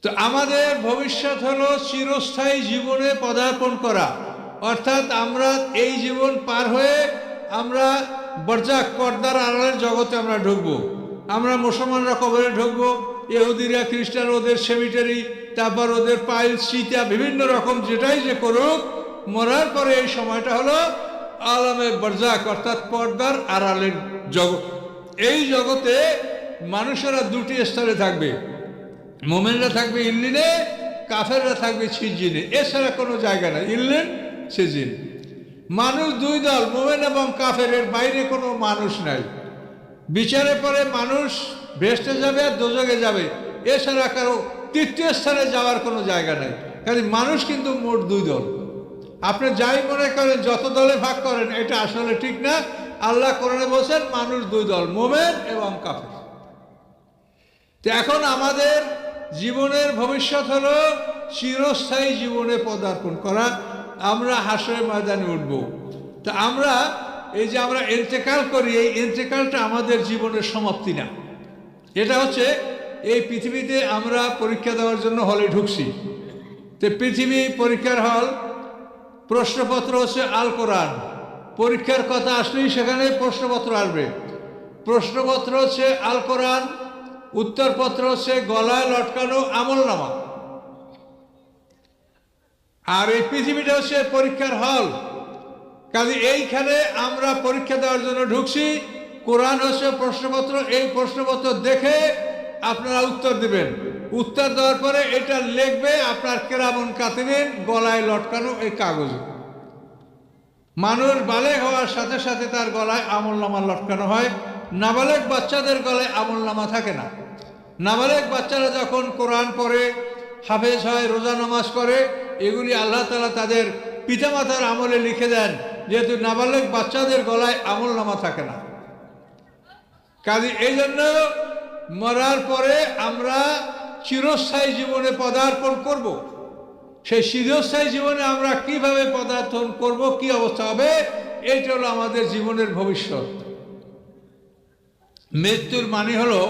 তো আমাদের ভবিষ্যৎ হলো চিরস্থায়ী জীবনে পদার্পণ করা। অর্থাৎ আমরা এই জীবন পার হয়ে আমরা বরজাখ, পর্দার আড়ালের জগতে আমরা ঢুকবো। আমরা মুসলমানরা কবরে ঢুকবো, ইহুদিরা খ্রিস্টান ওদের সেমিটারি, তারপর ওদের পাইলস, চিতা, বিভিন্ন রকম যেটাই যে করুক, মরার পরে এই সময়টা হলো আলামে বারজাক, অর্থাৎ পর্দার আড়ালের জগৎ। এই জগতে মানুষেরা দুটি স্তরে থাকবে, মোমেনরা থাকবে ইল্লিনে, কাফেররা থাকবে সিজিনে, এছাড়া কোনো জায়গা নাই, ইল্লিন সিজিন। মানুষ দুই দল, মোমেন এবং কাফের, এর বাইরে কোনো মানুষ নাই। বিচারের পরে মানুষ ভেস্টে যাবে আর দোজকে যাবে, এছাড়া কারো তৃতীয় স্থানে যাওয়ার কোনো জায়গা নাই। কাজে মানুষ কিন্তু মোট দুই দল। আপনি যাই মনে করেন, যত দলে ভাগ করেন, এটা আসলে ঠিক না। আল্লাহ কোরআনে বলছেন মানুষ দুই দল, মোমেন এবং কাফের। তো এখন আমাদের জীবনের ভবিষ্যৎ হলো চিরস্থায়ী জীবনে পদার্পণ করা। আমরা হাসরের ময়দানে উঠব। তা আমরা এই যে আমরা ইন্তেকাল করি, এই ইন্তেকালটা আমাদের জীবনের সমাপ্তি না। এটা হচ্ছে এই পৃথিবীতে আমরা পরীক্ষা দেওয়ার জন্য হলে ঢুকছি। তো পৃথিবী পরীক্ষার হল, প্রশ্নপত্র হচ্ছে আল কোরআন। পরীক্ষার কথা আসলেই সেখানে প্রশ্নপত্র আসবে। প্রশ্নপত্র হচ্ছে আল কোরআন, উত্তরপত্র হচ্ছে গলায় লটকানো আমলনামা। আর এই পৃথিবীটা হচ্ছে পরীক্ষার হল। কাজে এইখানে আমরা পরীক্ষা দেওয়ার জন্য ঢুকছি। কোরআন হচ্ছে প্রশ্নপত্র, এই প্রশ্নপত্র দেখে আপনারা উত্তর দেবেন। উত্তর দেওয়ার পরে এটা লিখবে আপনার কেরামন কাতিবিন, গলায় লটকানো এই কাগজে। মানুষ বালেগ হওয়ার সাথে সাথে তার গলায় আমলনামা লটকানো হয়। নাবালেগ বাচ্চাদের গলায় আমলনামা থাকে না। নাবালেগ বাচ্চারা যখন কোরআন পড়ে, হাফেজ হয়, রোজা নামাজ করে, এগুলি আল্লাহ তাআলা তাদের পিতামাতার আমলে লিখে দেন, যেহেতু নাবালেগ বাচ্চাদের গলায় আমলনামা থাকে না। কাজে এই জন্য মরার পরে আমরা চিরস্থায়ী জীবনে পদার্পণ করব। সেই চিরস্থায়ী জীবনে আমরা কিভাবে পদার্পণ করব, কি অবস্থা হবে, এইটা হলো আমাদের জীবনের ভবিষ্যৎ। মৃত্যুর মানে হলো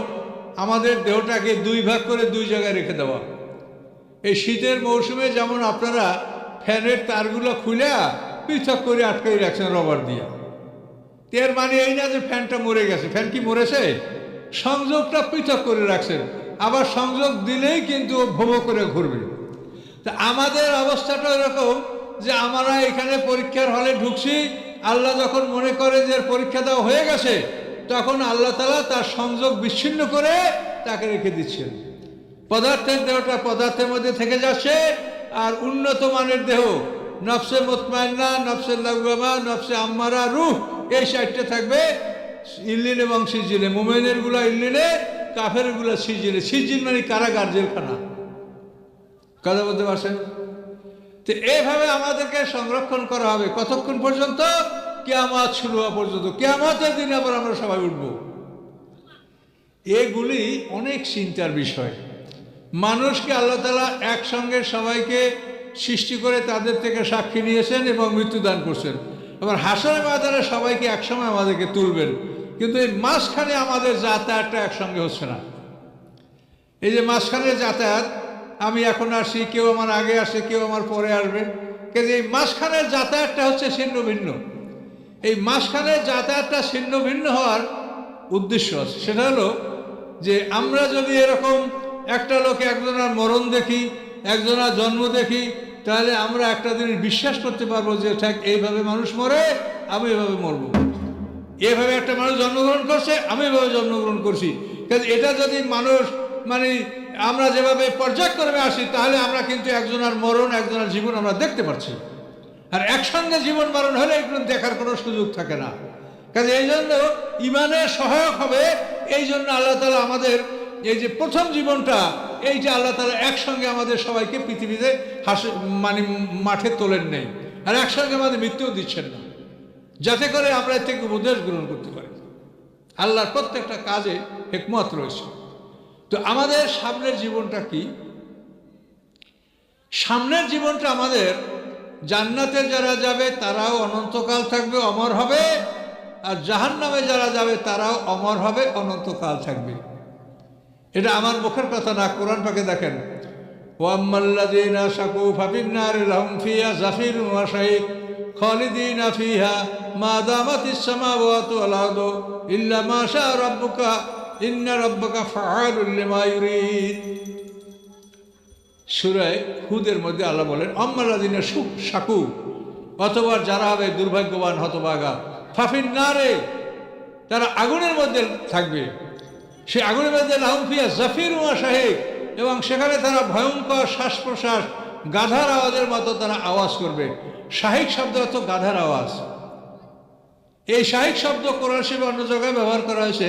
আমাদের দেহটাকে দুই ভাগ করে দুই জায়গায় রেখে দেওয়া। এই শীতের মৌসুমে যেমন আপনারা ফ্যানের তারগুলো খুলে পৃথক করে আটকাই রাখছেন রবার দিয়ে, এর মানে এই না যে ফ্যানটা মরে গেছে। ফ্যান কি মরেছে? সংযোগটা পৃথক করে রাখছেন, আবার সংযোগ দিলেই কিন্তু ভোগ করে ঘুরবে। তা আমাদের অবস্থাটা এরকম যে আমরা এখানে পরীক্ষার হলে ঢুকছি। আল্লাহ যখন মনে করে যে পরীক্ষা দেওয়া হয়ে গেছে, তখন আল্লাহ তাআলা তার সংযোগ বিচ্ছিন্ন করে তাকে রেখে দিচ্ছেন। পদার্থের দেহটা পদার্থের মধ্যে থেকে যাচ্ছে, আর উন্নত মানের দেহ নফসে মুতমাইন্না, নফসে লাওয়ামা, নফসে আম্মারা, রূহ, এই সাইডটা থাকবে ইল্লিন এবং সিজিনে। মুমিনের গুলা ইল্লিনে, কাফের গুলা সিজিনে। সিজিন মানে কারাগার, জেলখানা। কথা বলতে পারছেন? তো এইভাবে আমাদেরকে সংরক্ষণ করা হবে কতক্ষণ পর্যন্ত? কিয়ামত শুরু হওয়া পর্যন্ত। কিয়ামতের দিন আবার আমরা সবাই উঠব। এগুলি অনেক চিন্তার বিষয়। মানুষকে আল্লাহ তাআলা একসঙ্গে সবাইকে সৃষ্টি করে তাদের থেকে সাক্ষী নিয়েছেন এবং মৃত্যুদান করছেন। আবার হাসরের ময়দানে সবাইকে একসময় আমাদেরকে তুলবেন, কিন্তু এই মাঝখানে আমাদের যাতায়াতটা একসঙ্গে হচ্ছে না। এই যে মাঝখানে যাতায়াত, আমি এখন আসি, কেউ আমার আগে আসে, কেউ আমার পরে আসবে, কিন্তু এই মাঝখানের যাতায়াতটা হচ্ছে ছিন্ন ভিন্ন। এই মাঝখানের যাতায়াতটা ছিন্ন ভিন্ন হওয়ার উদ্দেশ্য আছে। সেটা হলো যে আমরা যদি এরকম একটা লোকে একজনের মরণ দেখি, একজনের জন্ম দেখি, তাহলে আমরা একটা জিনিস বিশ্বাস করতে পারবো যে ঠিক এইভাবে মানুষ মরে, আমি এভাবে মরব। এভাবে একটা মানুষ জন্মগ্রহণ করছে, আমি এভাবে জন্মগ্রহণ করছি। কিন্তু এটা যদি মানুষ মানে আমরা যেভাবে পর্যায়ক্রমে আসি, তাহলে আমরা কিন্তু একজনের মরণ, একজনের জীবন আমরা দেখতে পাচ্ছি। আর একসঙ্গে জীবন মরণ হলে এগুলো দেখার কোনো সুযোগ থাকে না। কাজে এই জন্য ইমানের সহায়ক হবে। এই জন্য আল্লাহ তাআলা আমাদের এই যে প্রথম জীবনটা, এইটা আল্লাহ তাআলা একসঙ্গে আমাদের সবাইকে পৃথিবীতে মানে মাঠে তোলেন নেই, আর একসঙ্গে আমাদের মৃত্যুও দিচ্ছেন না, যাতে করে আমরা এর থেকে উপদেশ গ্রহণ করতে পারি। আল্লাহর প্রত্যেকটা কাজে হিকমত রয়েছে। তো আমাদের সামনের জীবনটা কি? সামনের জীবনটা আমাদের জান্নাতে যারা যাবে তারাও অনন্তকাল থাকবে, অমর হবে, আর জাহান্নামে যারা যাবে তারাও অমর হবে, অনন্তকাল থাকবে। এটা আমার মুখের কথা না, কোরআন পাকে দেখেন, ওয়াম্মাল্লাযীনা শাকু ফাফিন্নারি লাহুম ফিহা জাফিরুন ওয়া শাহিক খালিদিনা ফিহা মা দামাতিস সামাওয়াতু ওয়াল আরদু ইল্লা মা শা রাব্বুকা ইন্না রাব্বাকা ফাআলুল লিমা ইউরিদ। সূরা হুদের মধ্যে আল্লাহ বলেন আম্মাল্লাযিনা শাকু, অথবা যারা হবে দুর্ভাগ্যবান হতভাগা, ফাফিন নারে, তারা আগুনের মধ্যে থাকবে। সে আগুনের মধ্যে লাহুম ফিহা জাফিরুন ওয়া শাহিক, এবং সেখানে তারা ভয়ঙ্কর শ্বাস প্রশ্বাস গাধার আওয়াজের মতো তারা আওয়াজ করবে। শাহিক শব্দ অর্থ গাধার আওয়াজ। এই শাহিক শব্দ কোরআন শরীফে অন্য জায়গায় ব্যবহার করা হয়েছে।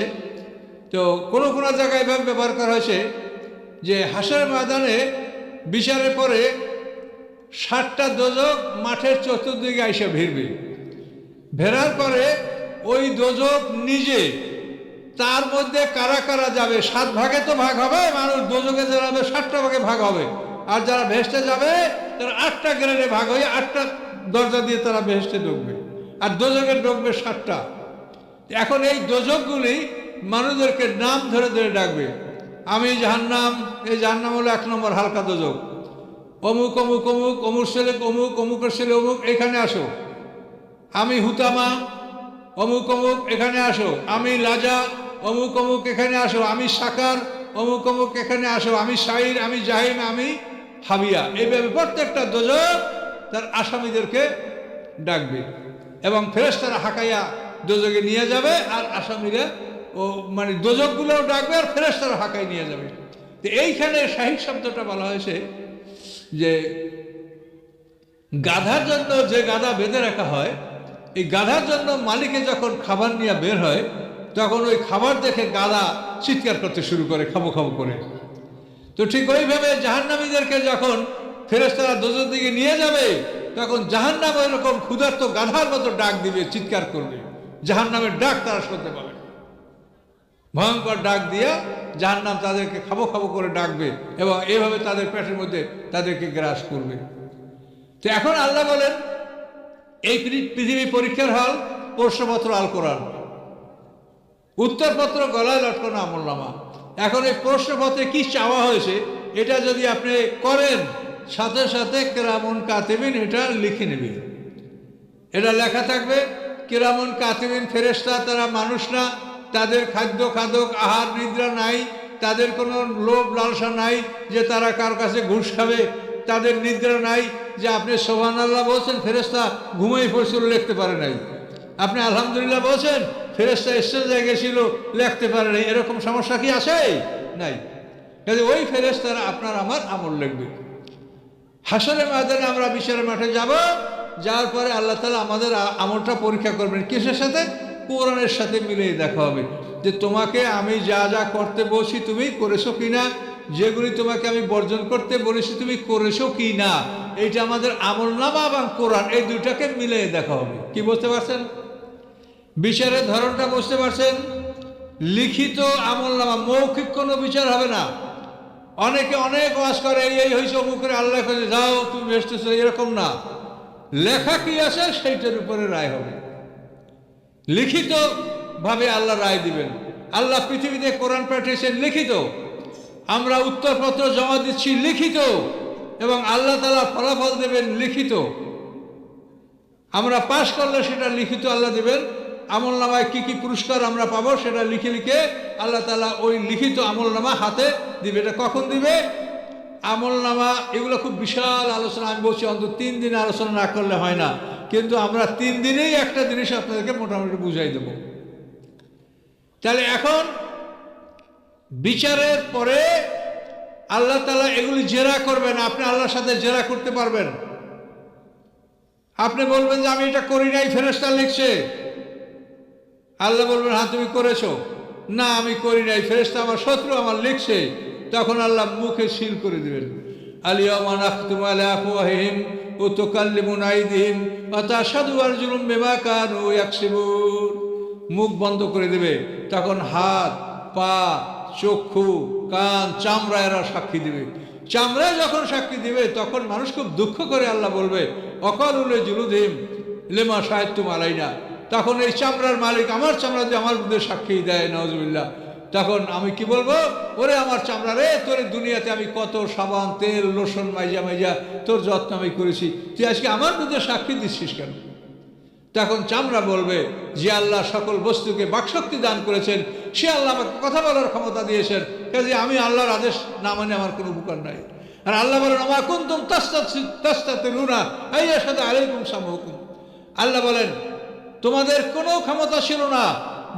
তো কোনো কোনো জায়গায় এভাবে ব্যবহার করা হয়েছে যে হাসরের ময়দানে বিচারের পরে 7টা দোজক মাঠের চতুর্দিকে এসে ভিড়বে। ভেরার পরে ওই দোজক নিজে, তার মধ্যে কারা কারা যাবে 7 ভাগে তো ভাগ হবে, মানুষ দোজকে যারা হবে 7টা ভাগে ভাগ হবে, আর যারা ভেস্টে যাবে তারা 8টা গ্রেডে ভাগ হয়ে 8টা দরজা দিয়ে তারা ভেস্টে ঢুকবে, আর দোজকে ঢুকবে 7টা। এখন এই দোজকগুলি মানুষদেরকে নাম ধরে ধরে ডাকবে। আমি জাহান্নাম, এই জাহান্নাম হলো 1 নম্বর হালকা দোজক, অমুক অমুক অমুক, অমুক ছেলে অমুক, অমুকের ছেলে অমুক, এখানে আসো। আমি হুতামা, অমুক অমুক, এখানে আসো। আমি লাজা, অমুক অমুক, এখানে আসো। আমি সাকার, অমুক অমুক, এখানে আসো। আমি শাইর, আমি জাহিম, আমি হাবিয়া। এইভাবে প্রত্যেকটা দোজক তার আসামিদেরকে ডাকবে, এবং ফেরেশতারা হাঁকাইয়া দোজকে নিয়ে যাবে, আর আসামিরা ও মানে দোজকগুলোও ডাকবে, আর ফেরেশতারা হাঁকাই নিয়ে যাবে। তো এইখানে শাহিক শব্দটা বলা হয়েছে যে গাধার জন্য যে গাধা বেঁধে রাখা হয়, এই গাধার জন্য মালিকে যখন খাবার নিয়ে বের হয়, তখন ওই খাবার দেখে গাধা চিৎকার করতে শুরু করে খাবো খাবো করে। তো ঠিক ওইভাবে জাহান্নামীদেরকে যখন ফেরেশতারা দোজক দিকে নিয়ে যাবে, তখন জাহান্নাম ওইরকম ক্ষুধার্ত গাধার মতো ডাক দিবে, চিৎকার করবে। জাহান্নামের ডাক তারা শুনতে পাবে, ভয়ঙ্কর ডাক দিয়া জাহান্নাম তাদেরকে খাবো খাবো করে ডাকবে, এবং এইভাবে তাদের পেটের মধ্যে তাদেরকে গ্রাস করবে। তো এখন আল্লাহ বলেন এই পৃথিবী পরীক্ষার হল, প্রশ্নপত্র আল কোরআন, উত্তরপত্র গলায় লটকানো আমলনামা। এখন এই প্রশ্নপত্রে কি চাওয়া হয়েছে এটা যদি আপনি করেন, সাথে সাথে কিরামুন কাতিবিন এটা লিখে নেবেন। এটা লেখা থাকবে কিরামুন কাতিবিন, ফেরেশতা, তারা মানুষ না, তাদের খাদ্য খাদক আহার নিদ্রা নাই, তাদের কোনো লোভ লালসা নাই যে তারা কার কাছে ঘুষ খাবে, তাদের নিদ্রা নাই যে আপনি সুবহানাল্লাহ বলছেন ফেরেশতা ঘুমাই পড়ছিল লিখতে পারে নাই, আপনি আলহামদুলিল্লাহ বলছেন ফেরেশতা স্টেজে গেছিল লিখতে পারে নাই, এরকম সমস্যা কি আছে? নাই। কাজে ওই ফেরেশতারা আপনার আমার আমল লিখবে। হাসরের ময়দানে আমরা বিচারের মাঠে যাব, যাওয়ার পরে আল্লাহ তাআলা আমাদের আমলটা পরীক্ষা করবেন। কিসের সাথে? কোরআনের সাথে মিলিয়ে দেখা হবে যে তোমাকে আমি যা যা করতে বলছি তুমি করেছো কিনা, যেগুলি তোমাকে আমি বর্জন করতে বলেছি তুমি করেছো কি না। এইটা আমাদের আমলনামা এবং কোরআন, এই দুইটাকে মিলিয়ে দেখা হবে। কি বুঝতে পারছেন? বিচারের ধরনটা বুঝতে পারছেন? লিখিত আমলনামা, মৌখিক কোনো বিচার হবে না। অনেকে অনেক ওয়াজ করে এই হয়েছে অমুক করে, আল্লাহ করে যাও তুমি বেসতেছো, এরকম না। লেখা কি আছে সেইটার উপরে রায় হবে। লিখিত ভাবে আল্লাহ রায় দিবেন। আল্লাহ পৃথিবীতে কোরআন পাঠিয়েছেন লিখিত, আমরা উত্তরপত্র জমা দিচ্ছি লিখিত, এবং আল্লাহ তাআলা ফলাফল দেবেন লিখিত। আমরা পাশ করলে সেটা লিখিত আল্লাহ দেবেন। আমলনামায় কি কি পুরস্কার আমরা পাবো সেটা লিখে লিখে আল্লাহ তাআলা ওই লিখিত আমলনামা হাতে দিবে। এটা কখন দিবে? আমলনামা এগুলো খুব বিশাল আলোচনা, আমি বলছি অন্তত 3 দিন আলোচনা না করলে হয় না, কিন্তু আমরা 3 দিনেই একটা জিনিস আপনাদেরকে মোটামুটি বুঝাই দেব। তাহলে এখন বিচারের পরে আল্লাহ তাআলা এগুলি জেরা করবেন, আপনি আল্লাহর সাথে জেরা করতে পারবেন। আপনি বলবেন যে আমি এটা করি নাই, ফেরেশতা লিখছে। আল্লাহ বলবেন হ্যাঁ তুমি করেছো। না আমি করি নাই, ফেরেশতা আমার শত্রু আমার লিখছে। তখন আল্লাহ মুখে সিল করে দিবেন, আল-ইয়াওমা নাখতিমু আলা আফওয়াহিহিম ওয়া তুকাল্লিমুনা আইদিহিম ওয়া তাশহাদু আরজুলুহুম বিমা কানু ইয়াকসিবুন। মুখ বন্ধ করে দেবে, তখন হাত, পা, চক্ষু, কান, চামড়া এরা সাক্ষী দিবে। চামড়ায় যখন সাক্ষী দিবে তখন মানুষ খুব দুঃখ করে আল্লাহ বলবে অকালু লিজুলুদিহিম লিমা শাহিদতুম আলাইনা। তখন এই চামড়ার মালিক আমার চামড়া দিয়ে আমার বিরুদ্ধে সাক্ষী দেয়, নাউজুবিল্লাহ। তখন আমি কি বলবো? ওরে আমার চামড়া রে, তোর দুনিয়াতে আমি কত সাবান তেল লোশন মাইজা মাইজা তোর যত্ন আমি করেছি, তুই আজকে আমার বিরুদ্ধে সাক্ষী দিচ্ছিস কেন? তখন চামড়া বলবে যে আল্লাহ সকল বস্তুকে বাকশক্তি দান করেছেন, সে আল্লাহ আমাকে কথা বলার ক্ষমতা দিয়েছেন, কাজে আমি আল্লাহর আদেশ না মানে আমার কোনো উপকার নাই। আর আল্লাহ বলেন আমা কুনতুম তাস্তাতিরুনা আইয়াশহাদু আলাইকুম সামউকুম, আল্লাহ বলেন তোমাদের কোনো ক্ষমতা ছিল না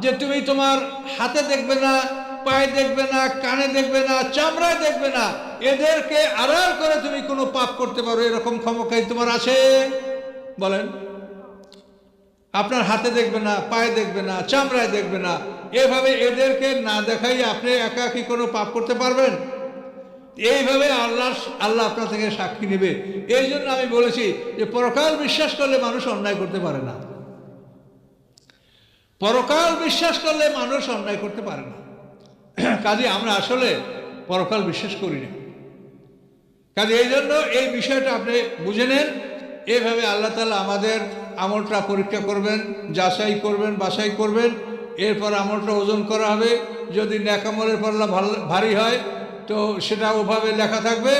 যে তুমি তোমার হাতে দেখবে না, পায়ে দেখবে না, কানে দেখবে না, চামড়ায় দেখবে না, এদেরকে আড়াল করে তুমি কোনো পাপ করতে পারো, এরকম ক্ষমতা তোমার আছে? বলেন, আপনার হাতে দেখবে না, পায়ে দেখবে না, চামড়ায় দেখবে না, এভাবে এদেরকে না দেখাই আপনি একা কি কোনো পাপ করতে পারবেন? এইভাবে আল্লাহ আপনার থেকে সাক্ষী নেবে। এই জন্য আমি বলেছি যে পরকাল বিশ্বাস করলে মানুষ অন্যায় করতে পারে না, পরকাল বিশ্বাস করলে মানুষ অন্যায় করতে পারে না। কাজে আমরা আসলে পরকাল বিশ্বাস করি না। কাজে এই জন্য এই বিষয়টা আপনি বুঝে নেন। এইভাবে আল্লাহ তাআলা আমাদের আমলটা পরীক্ষা করবেন, যাচাই করবেন, বাছাই করবেন। এরপর আমলটা ওজন করা হবে। যদি নেক আমলের পাল্লা ভারী হয় তো সেটা ওভাবে লেখা থাকবে,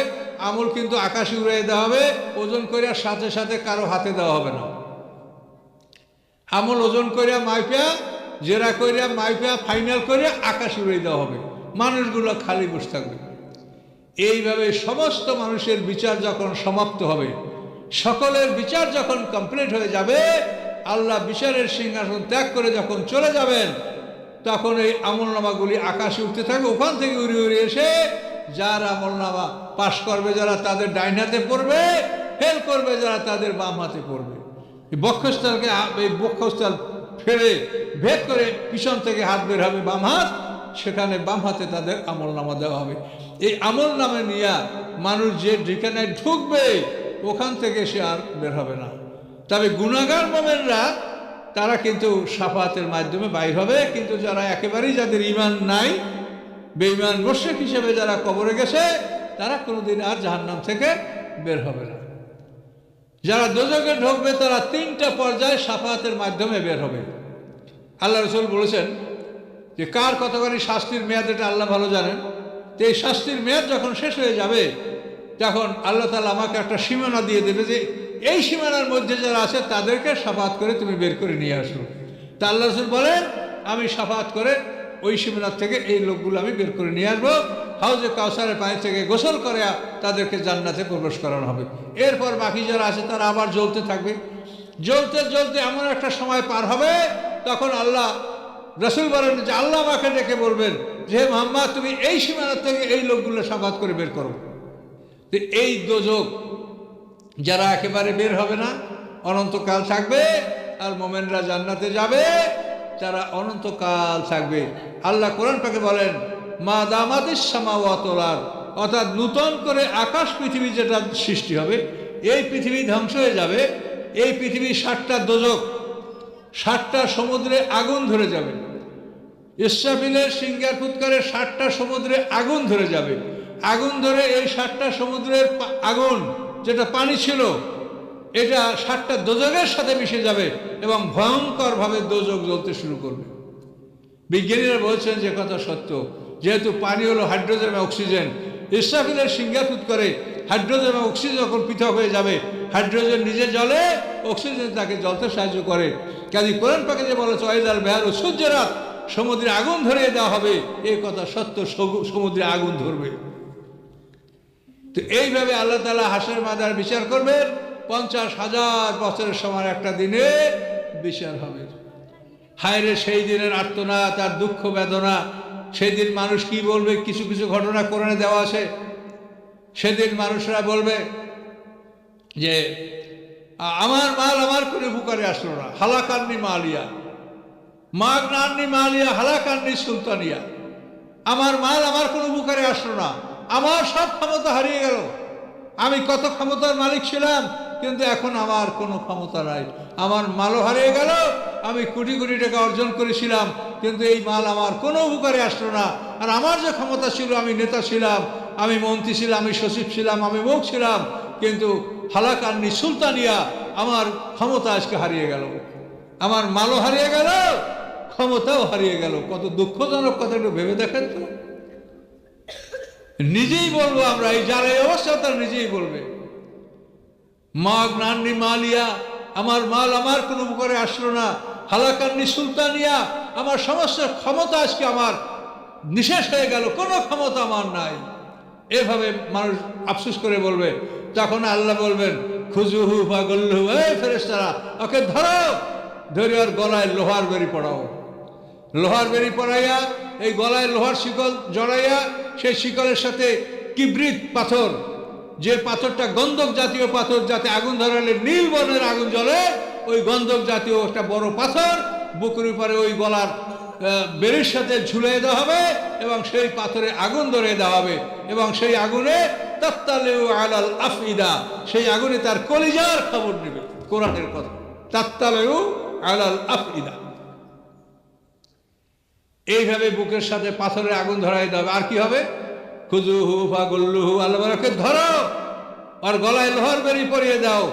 আমল কিন্তু আকাশে উড়িয়ে দেওয়া হবে, ওজন করিয়া সাথে সাথে কারো হাতে দেওয়া হবে না। আমল ওজন করিয়া মাইপিয়া, জেরা করিয়া মাইপিয়া, ফাইনাল করিয়া আকাশে উড়িয়ে দেওয়া হবে, মানুষগুলো খালি বসে থাকবে। এইভাবে সমস্ত মানুষের বিচার যখন সমাপ্ত হবে, সকলের বিচার যখন কমপ্লিট হয়ে যাবে, আল্লাহ বিচারের সিংহাসন ত্যাগ করে যখন চলে যাবেন, তখন এই আমলনামাগুলি আকাশে উঠতে থাকবে। ওখান থেকে উড়ে উড়ে এসে যার আমলনামা পাশ করবে যারা তাদের ডাইন হাতে পড়বে, ফেল করবে যারা তাদের বাম হাতে পড়বে। এই বক্ষস্থলকে, এই বক্ষস্থল ফেলে ভেদ করে পিছন থেকে হাত বের হবে বাম হাত, সেখানে বাম হাতে তাদের আমলনামা দেওয়া হবে। এই আমলনামা নিয়ে মানুষ যে যেখানে ঢুকবে ওখান থেকে সে আর বের হবে না। তবে গুনাহগার মুমিনরা তারা কিন্তু শাফাতের মাধ্যমে বাইর হবে, কিন্তু যারা একেবারেই যাদের ঈমান নাই, বেঈমান মুশরিক হিসেবে যারা কবরে গেছে, তারা কোনোদিন আর জাহান্নাম থেকে বের হবে না। যারা দোজখে ঢুকবে তারা 3টা পর্যায়ে শাফাতের মাধ্যমে বের হবে। আল্লাহ রাসূল বলেছেন যে কার কতখানি শাস্তির মেয়াদ, এটা আল্লাহ ভালো জানেন। তো এই শাস্তির মেয়াদ যখন শেষ হয়ে যাবে, তখন আল্লাহ তাআলা আমাকে একটা সীমানা দিয়ে দেবে যে এই সীমানার মধ্যে যারা আছে তাদেরকে শাফাত করে তুমি বের করে নিয়ে আসো। তা আল্লাহ রাসূল বলেন আমি শাফাত করে ওই সীমানার থেকে এই লোকগুলো আমি বের করে নিয়ে আসবো, হাউজে কাউসারের পানি থেকে গোসল করে তাদেরকে জান্নাতে প্রবেশ করানো হবে। এরপর বাকি যারা আছে তারা আবার জ্বলতে থাকবে। জ্বলতে জ্বলতে এমন একটা সময় পার হবে, তখন আল্লাহ রাসূল বলেন যে আল্লাহ আমাকে ডেকে বলবেন যে হে মুহাম্মদ, তুমি এই সীমানার থেকে এই লোকগুলো শাফাত করে বের করো। তো এই দোজখ যারা একেবারে বের হবে না, অনন্তকাল থাকবে, আর মুমিনরা জান্নাতে যাবে, তারা অনন্তকাল থাকবে। আল্লাহ কোরআন পাকে বলেন মা দামাতিস সামাওয়াতু ওয়াল আরদ, অর্থাৎ নূতন করে আকাশ পৃথিবী যেটা সৃষ্টি হবে, এই পৃথিবী ধ্বংস হয়ে যাবে, এই পৃথিবী 7টা দোজখ, 7টা সমুদ্রে আগুন ধরে যাবে। ইসরাফিলের সিংহার ফুৎকারে 7টা সমুদ্রে আগুন ধরে যাবে। আগুন ধরে এই 7টা সমুদ্রের আগুন যেটা পানি ছিল, এটা 7টা দোজখের সাথে মিশে যাবে এবং ভয়ঙ্করভাবে দোজখ জ্বলতে শুরু করবে। বিজ্ঞানীরা বলছেন যে কথা সত্য, যেহেতু পানি হলো হাইড্রোজেন এবং অক্সিজেন, ইসরাফিলের সিংহার ফুৎকারে হাইড্রোজেন এবং অক্সিজেন যখন পৃথক হয়ে যাবে, হাইড্রোজেন নিজে জ্বলে, অক্সিজেন তাকে জ্বলতে সাহায্য করে। কাজে কোরআন পাকে যে বলেছে ওয়াইদাল বিহারু সুজ্জিরাত, সমুদ্রে আগুন ধরিয়ে দেওয়া হবে, এই কথা সত্য, সমুদ্রে আগুন ধরবে। তো এইভাবে আল্লাহ তাআলা হাসরের ময়দানে বিচার করবেন। 50,000 বছরের সময় একটা দিনে বিচার হবে। হায়রে সেই দিনের আর্তনাদ আর দুঃখ বেদনা। সেদিন মানুষ কি বলবে? কিছু কিছু ঘটনা কোরআনে দেওয়া আছে। সেদিন মানুষরা বলবে যে আমার মাল আমার কোনো উপকারে আসলো না, হালাকান্নি মালিয়া, মাগনান্নি মালিয়া হালাকান্নি সুলতানিয়া। আমার মাল আমার কোনো উপকারে আসলো না, আমার সব ক্ষমতা হারিয়ে গেল। আমি কত ক্ষমতার মালিক ছিলাম, কিন্তু এখন আমার কোনো ক্ষমতা নাই। আমার মালও হারিয়ে গেল, আমি কোটি কোটি টাকা অর্জন করেছিলাম, কিন্তু এই মাল আমার কোনো উপকারে আসলো না। আর আমার যে ক্ষমতা ছিল, আমি নেতা ছিলাম, আমি মন্ত্রী ছিলাম, আমি সচিব ছিলাম, আমি মুখ ছিলাম, কিন্তু হালাকান্নি সুলতানিয়া, আমার ক্ষমতা আজকে হারিয়ে গেল। আমার মালও হারিয়ে গেল, ক্ষমতাও হারিয়ে গেল। কত দুঃখজনক কথা, একটু ভেবে দেখেন তো। নিজেই বলবো আমরা, এই যারা এই অবস্থা তারা নিজেই বলবে মাগনান্নি মালিয়া, আমার মাল আমার কোনো উপকারে আসলো না, হালাকান্নি সুলতানিয়া, আমার সমস্ত ক্ষমতা আজকে আমার নিঃশেষ হয়ে গেল, কোনো ক্ষমতা আমার নাই। এভাবে মানুষ আফসোস করে বলবে। তখন আল্লাহ বলবেন খুজুহু ফাগুল্লুহু, এই ফেরেশতারা ওকে ধরো, ধরে ওর গলায় লোহার বেরি পড়াও। লোহার বেরি পড়াইয়া এই গলায় লোহার শিকল জড়াইয়া সেই শিকলের সাথে কিবরিত পাথর, যে পাথরটা গন্ধক জাতীয় পাথর, যাতে আগুন ধরালে নীল বর্ণের আগুন জ্বলে, ওই গন্ধক জাতীয় একটা বড় পাথর বুকের উপরে ওই গলার বেরির সাথে ঝুলিয়ে দেওয়া হবে এবং সেই পাথরে আগুন ধরিয়ে দেওয়া হবে এবং সেই আগুনে তাত্তালিউ আলাল আফইদা, সেই আগুনে তার কলিজার খবর নেবে। কোরআনের কথা, তাত্তালিউ আলাল আফইদা। এইভাবে বুকের সাথে পাথরের আগুন ধরাই দেবে। আর কি হবে? খুজুহু ফাগুল্লুহু, আল্লাহকে ধরো আর গলায় লোহার বেরি পরিয়ে দাও।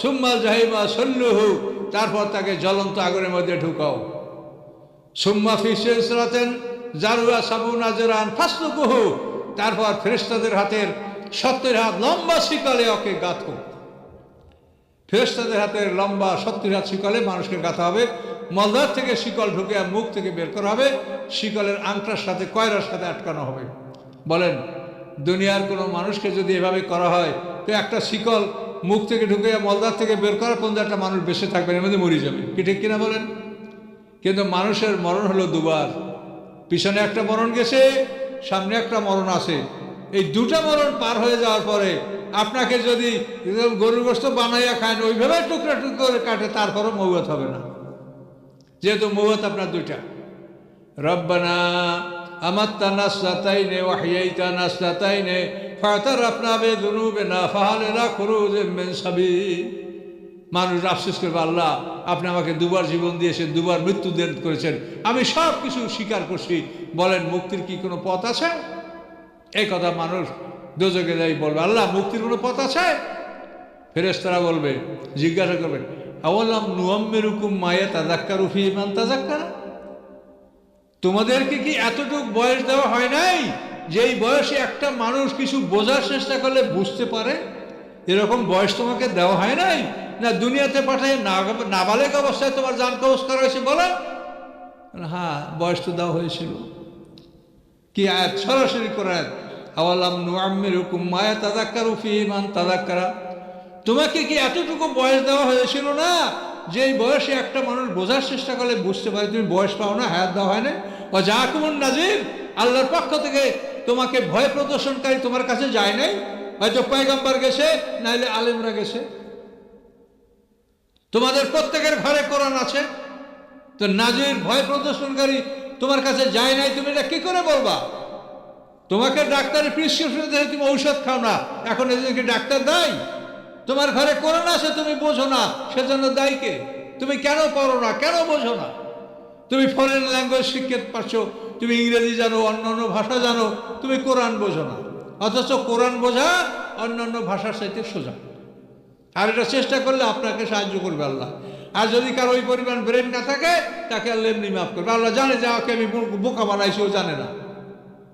সুম্মা জাহিমা সল্লুহু, তারপর তাকে জ্বলন্ত আগুনের মধ্যে ঢুকাও। সুম্মা ফি সিলসিলাতিন যারুহা সাবুনা যিরান ফাসলুকুহু, তারপর ফেরেশতাদের হাতের 70 হাত লম্বা শিকলে ওকে গাঁথো। ফেরেশতাদের হাতের লম্বা 70 হাত শিকলে মানুষকে গাঁথা হবে। মলদার থেকে শিকল ঢুকে মুখ থেকে বের করা হবে, শিকলের আংটার সাথে কয়রার সাথে আটকানো হবে। বলেন, দুনিয়ার কোনো মানুষকে যদি এভাবে করা হয় তো একটা শিকল মুখ থেকে ঢুকে মলদার থেকে বের করার পর্যন্ত একটা মানুষ বেঁচে থাকবে, এর মধ্যে মরে যাবে। কি ঠিক কিনা বলেন? কিন্তু মানুষের মরণ হলো দুবার, পিছনে একটা মরণ গেছে, সামনে একটা মরণ আছে। এই দুটা মরণ পার হয়ে যাওয়ার পরে আপনাকে যদি গরুর গোশত বানাইয়া খান, ওইভাবে টুকরা টুকরা করে কাটে, তারপরও মৌত হবে না, যেহেতু মৌত আপনার দুইটা। রব্বানা আমাত্তানা সাতাইনে ওয়াহিয়াইতানা সাতাইনে ফাতারাফনা বিযুনুবিনা ফাহাল ইলা খুরুজিম মিন সাবিল। মানুষ আফসোস করবে, আল্লাহ আপনি আমাকে দুবার জীবন দিয়েছেন, দুবার মৃত্যু দেন করেছেন, আমি সব কিছু স্বীকার করছি, বলেন মুক্তির কি কোনো পথ আছে? এই কথা মানুষ দোজখে যাই বলবে, আল্লাহ মুক্তির কোনো পথ আছে? ফেরেশতারা বলবে, জিজ্ঞাসা করবে, আওয়ালাম নুআম্মিরুকুম মা ইয়াতাযাক্কারু ফীহি মান তাযাক্কারা, তোমাদেরকে কি এতটুক বয়স দেওয়া হয় নাই যেই বয়সে একটা মানুষ কিছু বোঝার চেষ্টা করলে বুঝতে পারে? এরকম বয়স তোমাকে দেওয়া হয় নাই? না দুনিয়াতে পাঠায় নাবালেগ অবস্থায় তোমার জান কবজ করা হয়েছে? বলো হ্যাঁ, বয়স তো দেওয়া হয়েছিল। কি আয়াত? সরাসরি করে আয়াত, আওয়ালাম নুআম্মিরুকুম মা ইয়াতাযাক্কারু ফীহি মান তাযাক্কারা, তোমাকে কি এতটুকু বয়স দেওয়া হয়েছিল না যেই বয়সে একটা মানুষ বোঝার চেষ্টা করলে বুঝতে পারে? তুমি বয়স পাও না? হায়াত দেওয়া হয় না? ও জাকুমুন নাজির, আল্লাহর পক্ষ থেকে তোমাকে ভয় প্রদর্শনকারী তোমার কাছে যায় নাই? হয়তো পয়গম্বর গেছে, নাইলে আলেমরা গেছে। তোমাদের প্রত্যেকের ঘরে কোরআন আছে, তো নাজির ভয় প্রদর্শনকারী তোমার কাছে যায় নাই, তুমি এটা কি করে বলবা? তোমাকে ডাক্তারের প্রেসক্রিপশন দিয়ে তুমি ঔষধ খাও না, এখন এদেরকে ডাক্তার দায়ী? তোমার ঘরে কোরআন আছে, তুমি বোঝো না, সেজন্য দায়ী কে? তুমি কেন পড়ো না, কেন বোঝো না? তুমি ফরেন ল্যাঙ্গুয়েজ শিখতে পারছো, তুমি ইংরেজি জানো, অন্যান্য ভাষা জানো, তুমি কোরআন বোঝো না। অথচ কোরআন বোঝা অন্যান্য ভাষার সাথে সোজা। আর এটা চেষ্টা করলে আপনাকে সাহায্য করবে আল্লাহ। আর যদি কারো ওই পরিমাণ ব্রেন না থাকে, তাকে আল্লাহ এমনি মাফ করবে। আল্লাহ জানে যে ওকে আমি বোকা বানাইছি, ও জানে না।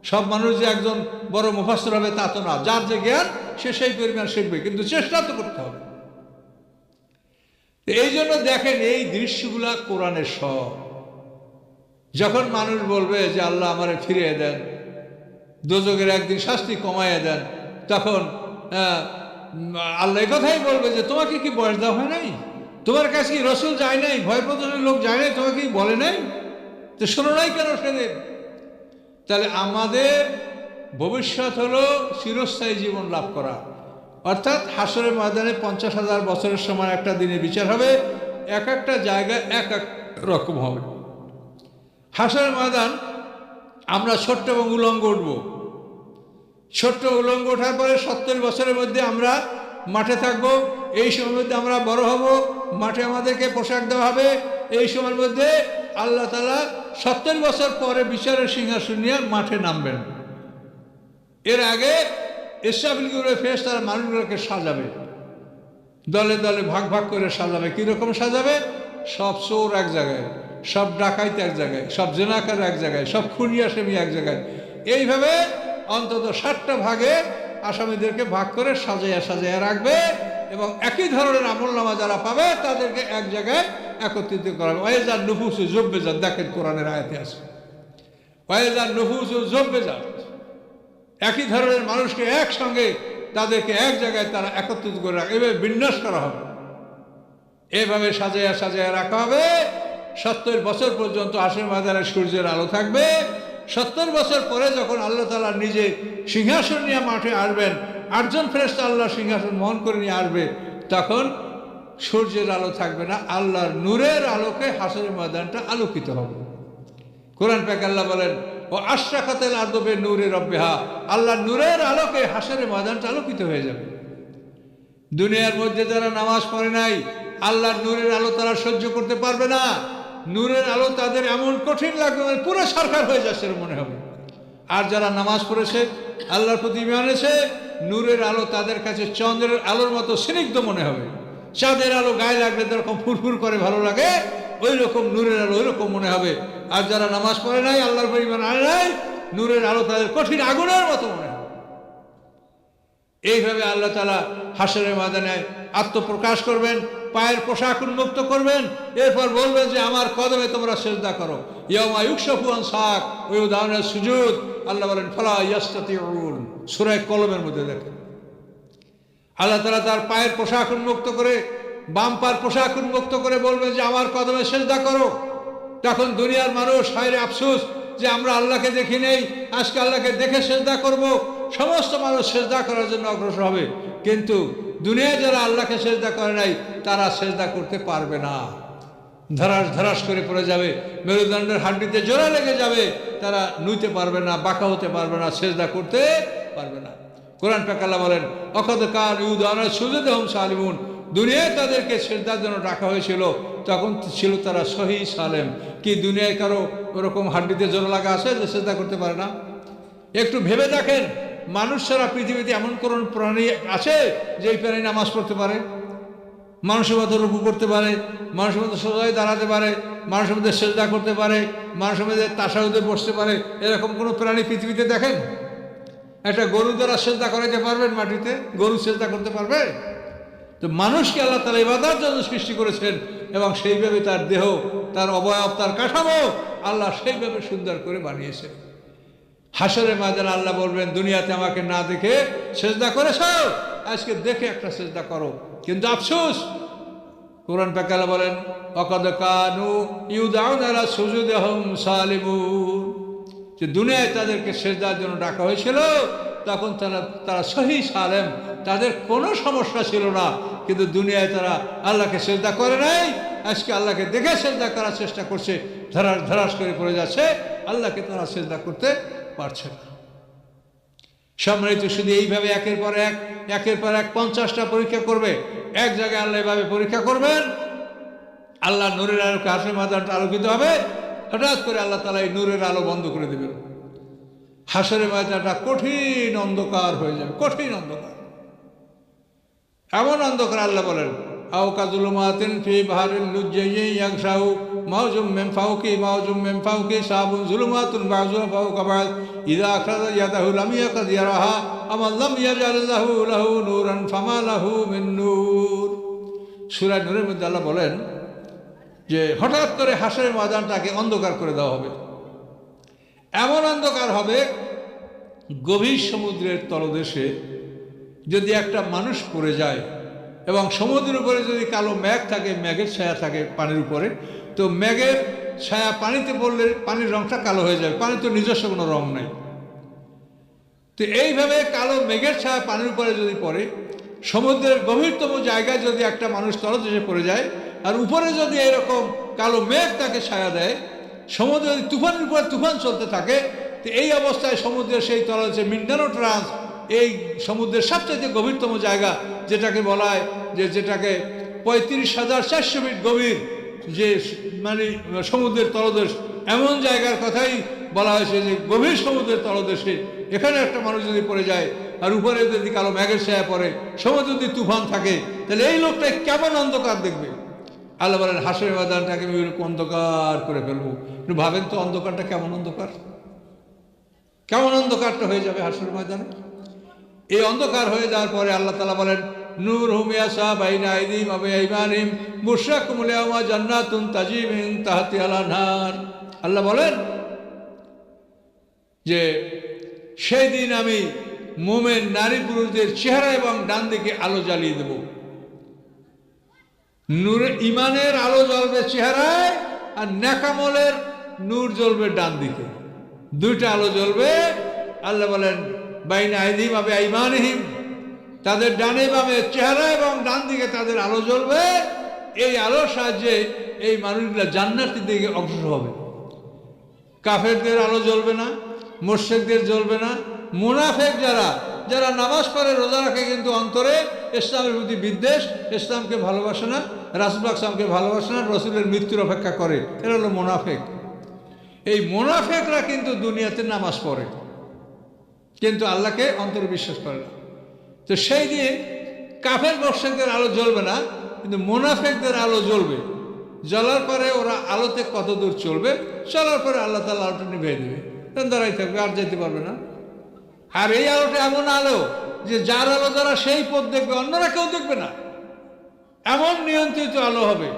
সব মানুষ যে একজন বড় মুফাসসির হবে তা তো না, যার যে জ্ঞান সে সেই পরিমাণ শিখবে, কিন্তু চেষ্টা তো করতে হবে। এই জন্য দেখেন, এই দৃশ্যগুলা কোরআনের সব। যখন মানুষ বলবে যে আল্লাহ আমারে ফিরিয়ে দেন, দোজখের একদিন শাস্তি কমাইয়া দেন, তখন আল্লাহ এই কথাই বলবে যে তোমাকে কি বয়স দেওয়া হয় নাই? তোমার কাছে কি রসুল যায় নাই? ভয় প্রদর্শনের লোক যায় নাই? তোমাকে কি বলে নাই? তো শোনো নাই কেন সেদিন? তাহলে আমাদের ভবিষ্যৎ হলো চিরস্থায়ী জীবন লাভ করা, অর্থাৎ হাসরের ময়দানে 50,000 বছরের সময় একটা দিনে বিচার হবে, এক একটা জায়গায় এক এক রকম হবে। হাসরের ময়দান আমরা ছোট্ট এবং উলঙ্গ উঠব। ছোট্ট উলঙ্গ ওঠার পরে 70 বছরের মধ্যে আমরা মাঠে থাকবো। এই সময়ের মধ্যে আমরা বড় হব, মাঠে আমাদেরকে পোশাক দেওয়া হবে। এই সময়ের মধ্যে আল্লাহ তাআলা 70 বছর পরে বিচারের সিংহাসন নিয়ে মাঠে নামবেন। এর আগে ইসরাফিল করে ফেরেশতারা মানুষগুলোকে সাজাবে, দলে দলে ভাগ ভাগ করে সাজাবে। কীরকম সাজাবে? সব চোর এক জায়গায়, সব ডাকাইত এক জায়গায়, সব জেনাকার এক জায়গায়, সব খুনি আসামি এক জায়গায়। এইভাবে অন্তত 7টা ভাগে আসামিদেরকে ভাগ করে সাজাইয়া সাজাইয়া রাখবে। এবং একই ধরনের আমলনামা যারা পাবে তাদেরকে এক জায়গায় একত্রিত করা হবে। ওয়াইজার নুফুস জব্বেজাত, দেখেন কোরআনের আয়াতে আছে ওয়াইজার নুফুস জব্বেজাত, একই ধরনের মানুষকে একসঙ্গে তাদেরকে এক জায়গায় তারা একত্রিত করে রাখা, এভাবে বিন্যাস করা হবে, এভাবে সাজাইয়া সাজাইয়া রাখা হবে। 70 বছর পর্যন্ত হাসরের ময়দানে সূর্যের আলো থাকবে। 70 বছর পরে যখন আল্লাহ তাআলা নিজে সিংহাসন নিয়ে মাঠে আসবেন, 8 জন ফেরেশতা আল্লাহ সিংহাসন বহন করে নিয়ে আসবে, তখন সূর্যের আলো থাকবে না, আল্লাহর নূরের আলোকে হাসরের ময়দানটা আলোকিত হবে। কোরআন পাক আল্লাহ বলেন, ও আশরাকাতিল আরদু বিনূরি রাব্বিহা, আল্লাহর নূরের আলোকে হাসরের ময়দানটা আলোকিত হয়ে যাবে। দুনিয়ার মধ্যে যারা নামাজ পড়ে নাই, আল্লাহর নূরের আলো তারা সহ্য করতে পারবে না। নূরের আলো তাদের এমন কঠিন লাগবে, মানে পুরো সরকার হয়ে যাচ্ছে মনে হবে। আর যারা নামাজ পড়েছে, আল্লাহর প্রতি ঈমান এনেছে, নূরের আলো তাদের কাছে চন্দ্রের আলোর মতো স্নিগ্ধ মনে হবে। চাঁদের আলো গায়ে লাগলে যেরকম ফুরফুর করে ভালো লাগে, ওই রকম নূরের আলো ওই রকম মনে হবে। আর যারা নামাজ পড়ে নাই, আল্লাহর প্রতি ঈমান আনে নাই, নূরের আলো তাদের কঠিন আগুনের মতো মনে হবে। এইভাবে আল্লাহ তাআলা হাসরের ময়দানে আত্মপ্রকাশ করবেন, পায়ের পোশাক উন্মুক্ত করবেন, এরপর বলবেন যে আমার কদমে তোমরা সিজদা করো। ইয়াউমা ইউকশাফু আন সাক ওয়া ইউদাউনা সুজুদ, আল্লাহ বলেন ফালা ইয়াস্তাতিউন, সূরা কলমের মধ্যে দেখেন আল্লাহ তাআলা তার পায়ের পোশাক উন্মুক্ত করে, বাম পায়ের পোশাক উন্মুক্ত করে বলবেন যে আমার কদমে সিজদা করো। তখন দুনিয়ার মানুষ হায়রে আফসোস যে আমরা আল্লাহকে দেখি নেই, আজকে আল্লাহকে দেখে সিজদা করব। সমস্ত মানুষ সিজদা করার জন্য অগ্রসর হবে, কিন্তু দুনিয়ায় যারা আল্লাহকে সিজদা করে নাই তারা সিজদা করতে পারবে না, ধরাস ধরাস করে পড়ে যাবে, মেরুদণ্ডের হাড্ডিতে জোড়া লেগে যাবে, তারা নুইতে পারবে না, বাঁকা হতে পারবে না, সিজদা করতে পারবে না। কোরআন পাক আল্লাহ বলেন, ওয়াকাদ কানু ইউদাউনা সুজুদহুম সালিমুন, দুনিয়ায় তাদেরকে সিজদার জন্য ডাকা হয়েছিল, তখন ছিল তারা সহি সালেম। কি দুনিয়ায় কারো ওরকম হাড্ডিতে জোড়া লাগা আছে যে সিজদা করতে পারে না? একটু ভেবে দেখেন, মানুষ ছাড়া পৃথিবীতে এমন কোন প্রাণী আছে যে এই প্রাণী নামাজ পড়তে পারে, মানুষের মতো রুকু করতে পারে, মানুষের মতো সোজায় দাঁড়াতে পারে, মানুষের মধ্যে সিজদা করতে পারে, মানুষের মধ্যে তাশাহুদে বসতে পারে? এরকম কোনো প্রাণী পৃথিবীতে দেখেন? একটা গরু দ্বারা সিজদা করাইতে পারবেন মাটিতে? গরু সিজদা করতে পারবে? তো মানুষকে আল্লাহ তাআলা ইবাদতের জন্য সৃষ্টি করেছেন, এবং সেইভাবে তার দেহ, তার অবয়ব, তার কাঠামো আল্লাহ সেইভাবে সুন্দর করে বানিয়েছেন। হাসরের ময়দানে আল্লাহ বলবেন, দুনিয়াতে আমাকে না দেখে সিজদা করেছো, আজকে দেখে একটা সিজদা করো। কিন্তু আফসোস, কোরআন পাক আল্লাহ বলেন, ওয়াকাদ কানু ইউদাউনা ইলা সুজুদিহিম সালিমুন, যে দুনিয়ায় তাদেরকে সিজদার জন্য ডাকা হয়েছিল, তখন তারা সহি সালেম, তাদের কোনো সমস্যা ছিল না, কিন্তু দুনিয়ায় তারা আল্লাহকে সিজদা করে নাই। আজকে আল্লাহকে দেখে সিজদা করার চেষ্টা করছে, ধরাস ধরাস করে পড়ে যাচ্ছে, আল্লাহকে তারা সিজদা করতে পারছে না। সম্মানিত, শুধু এইভাবে একের পর এক 50টা পরীক্ষা করবে। এক জায়গায় আল্লাহ এভাবে পরীক্ষা করবেন, আল্লাহ নূরের আলোকে হাসরের ময়দানটা আলোকিত হবে, হঠাৎ করে আল্লাহ তাআলা এই নূরের আলো বন্ধ করে দেবেন, হাসরের ময়দানটা কঠিন অন্ধকার হয়ে যাবে, কঠিন অন্ধকার, এমন অন্ধকার। আল্লাহ বলেন, আও কাযুলুমাতিন ফি বাহরিল লুজ্জাইয়িন ইয়াগশাউ মাওজুম মিন ফাওকি সাবুন যুলুমাতুন বাযুহা ফাওকা বায ইযা আখরাজা ইয়াদাহু লাম ইয়াকাদ ইয়ারাহা আমা লাম ইয়াজআল লাহু নূরান ফামা লাহু মিন নূর। সূরা নূরের মধ্যে আল্লাহ বলেন যে হঠাৎ করে হাসরের ময়দানটাকে অন্ধকার করে দেওয়া হবে। এমন অন্ধকার হবে, গভীর সমুদ্রের তলদেশে যদি একটা মানুষ পড়ে যায়, এবং সমুদ্রের উপরে যদি কালো মেঘ থাকে, মেঘের ছায়া থাকে পানির উপরে, তো মেঘের ছায়া পানিতে পড়লে পানির রংটা কালো হয়ে যাবে, পানির তো নিজস্ব কোনো রং নাই। তো এইভাবে কালো মেঘের ছায়া পানির উপরে যদি পড়ে, সমুদ্রের গভীরতম জায়গায় যদি একটা মানুষ তলদেশে পড়ে যায়, আর উপরে যদি এরকম কালো মেঘ তাকে ছায়া দেয়, সমুদ্রে যদি তুফানের উপর তুফান চলতে থাকে, তো এই অবস্থায় সমুদ্রের সেই তলদেশে মিন্ডানো ট্রান্স, এই সমুদ্রের সবচেয়ে গভীরতম জায়গা, যেটাকে বলা হয় যেটাকে 35,400 ফিট গভীর, যে মানে সমুদ্রের তলদেশ, এমন জায়গার কথাই বলা হয়েছে যে গভীর সমুদ্রের তলদেশে এখানে একটা মানুষ যদি পড়ে যায়, আর উপরে যদি কালো মেঘের ছায়া পড়ে, সমুদ্রে যদি তুফান থাকে, তাহলে এই লোকটা কেমন অন্ধকার দেখবে। আল্লাহ বলেন, হাসরের ময়দানটাকে আমি অন্ধকার করে ফেলবো। একটু ভাবেন তো, অন্ধকারটা কেমন অন্ধকার, কেমন অন্ধকারটা হয়ে যাবে হাসরের ময়দানে। এই অন্ধকার হয়ে যাওয়ার পরে আল্লাহ তাআলা বলেন, নূরুহুম ইয়াসা বাইনা আইদিহিম ওয়া বিআইমানিহিম বুশরাকুমুল ইয়াওমা জান্নাতুন তাজরি মিন তাহতিহাল আনহার। আল্লাহ বলেন যে সেই দিন আমি মোমেন নারী পুরুষদের চেহারা এবং ডান দিকে আলো জ্বালিয়ে দেব। নূরে ইমানের আলো জ্বলবে চেহারায়, আর নেকামলের নূর জ্বলবে ডান দিকে। দুইটা আলো জ্বলবে। আল্লাহ বলেন বাইনা আইদিহিম ওয়া বিআইমানিহিম, তাদের ডানে বামে চেহারা এবং ডান দিকে তাদের আলো জ্বলবে। এই আলোর সাহায্যে এই মানুষগুলা জান্নাতের দিকে অগ্রসর হবে। কাফেরদের আলো জ্বলবে না, মুশরিকদের জ্বলবে না। মুনাফিক যারা নামাজ পড়ে রোজা রাখে কিন্তু অন্তরে ইসলামের প্রতি বিদ্বেষ, ইসলামকে ভালোবাসে না, রাসূল ইসলামকে ভালোবাসে না, রসুলের মৃত্যুর অপেক্ষা করে, এরা হলো মুনাফিক। এই মুনাফিকরা কিন্তু দুনিয়াতে নামাজ পড়ে কিন্তু আল্লাহকে অন্তরে বিশ্বাস করে না। তো সেই দিন কাফের মুশরিকদের আলো জ্বলবে না, কিন্তু মুনাফিকদের আলো জ্বলবে। জ্বলার পরে ওরা আলোতে কত দূর চলবে, চলার পরে আল্লাহ তাআলা আলোটা নিভিয়ে দেবে, দাঁড়াই থাকবে, আর যেতে পারবে না। আর এই আলোটা এমন আলো যে যার আলো দ্বারা সেই পথ দেখবে, অন্যরা কেউ দেখবে না, এমন নিয়ন্ত্রিত আলো হবে।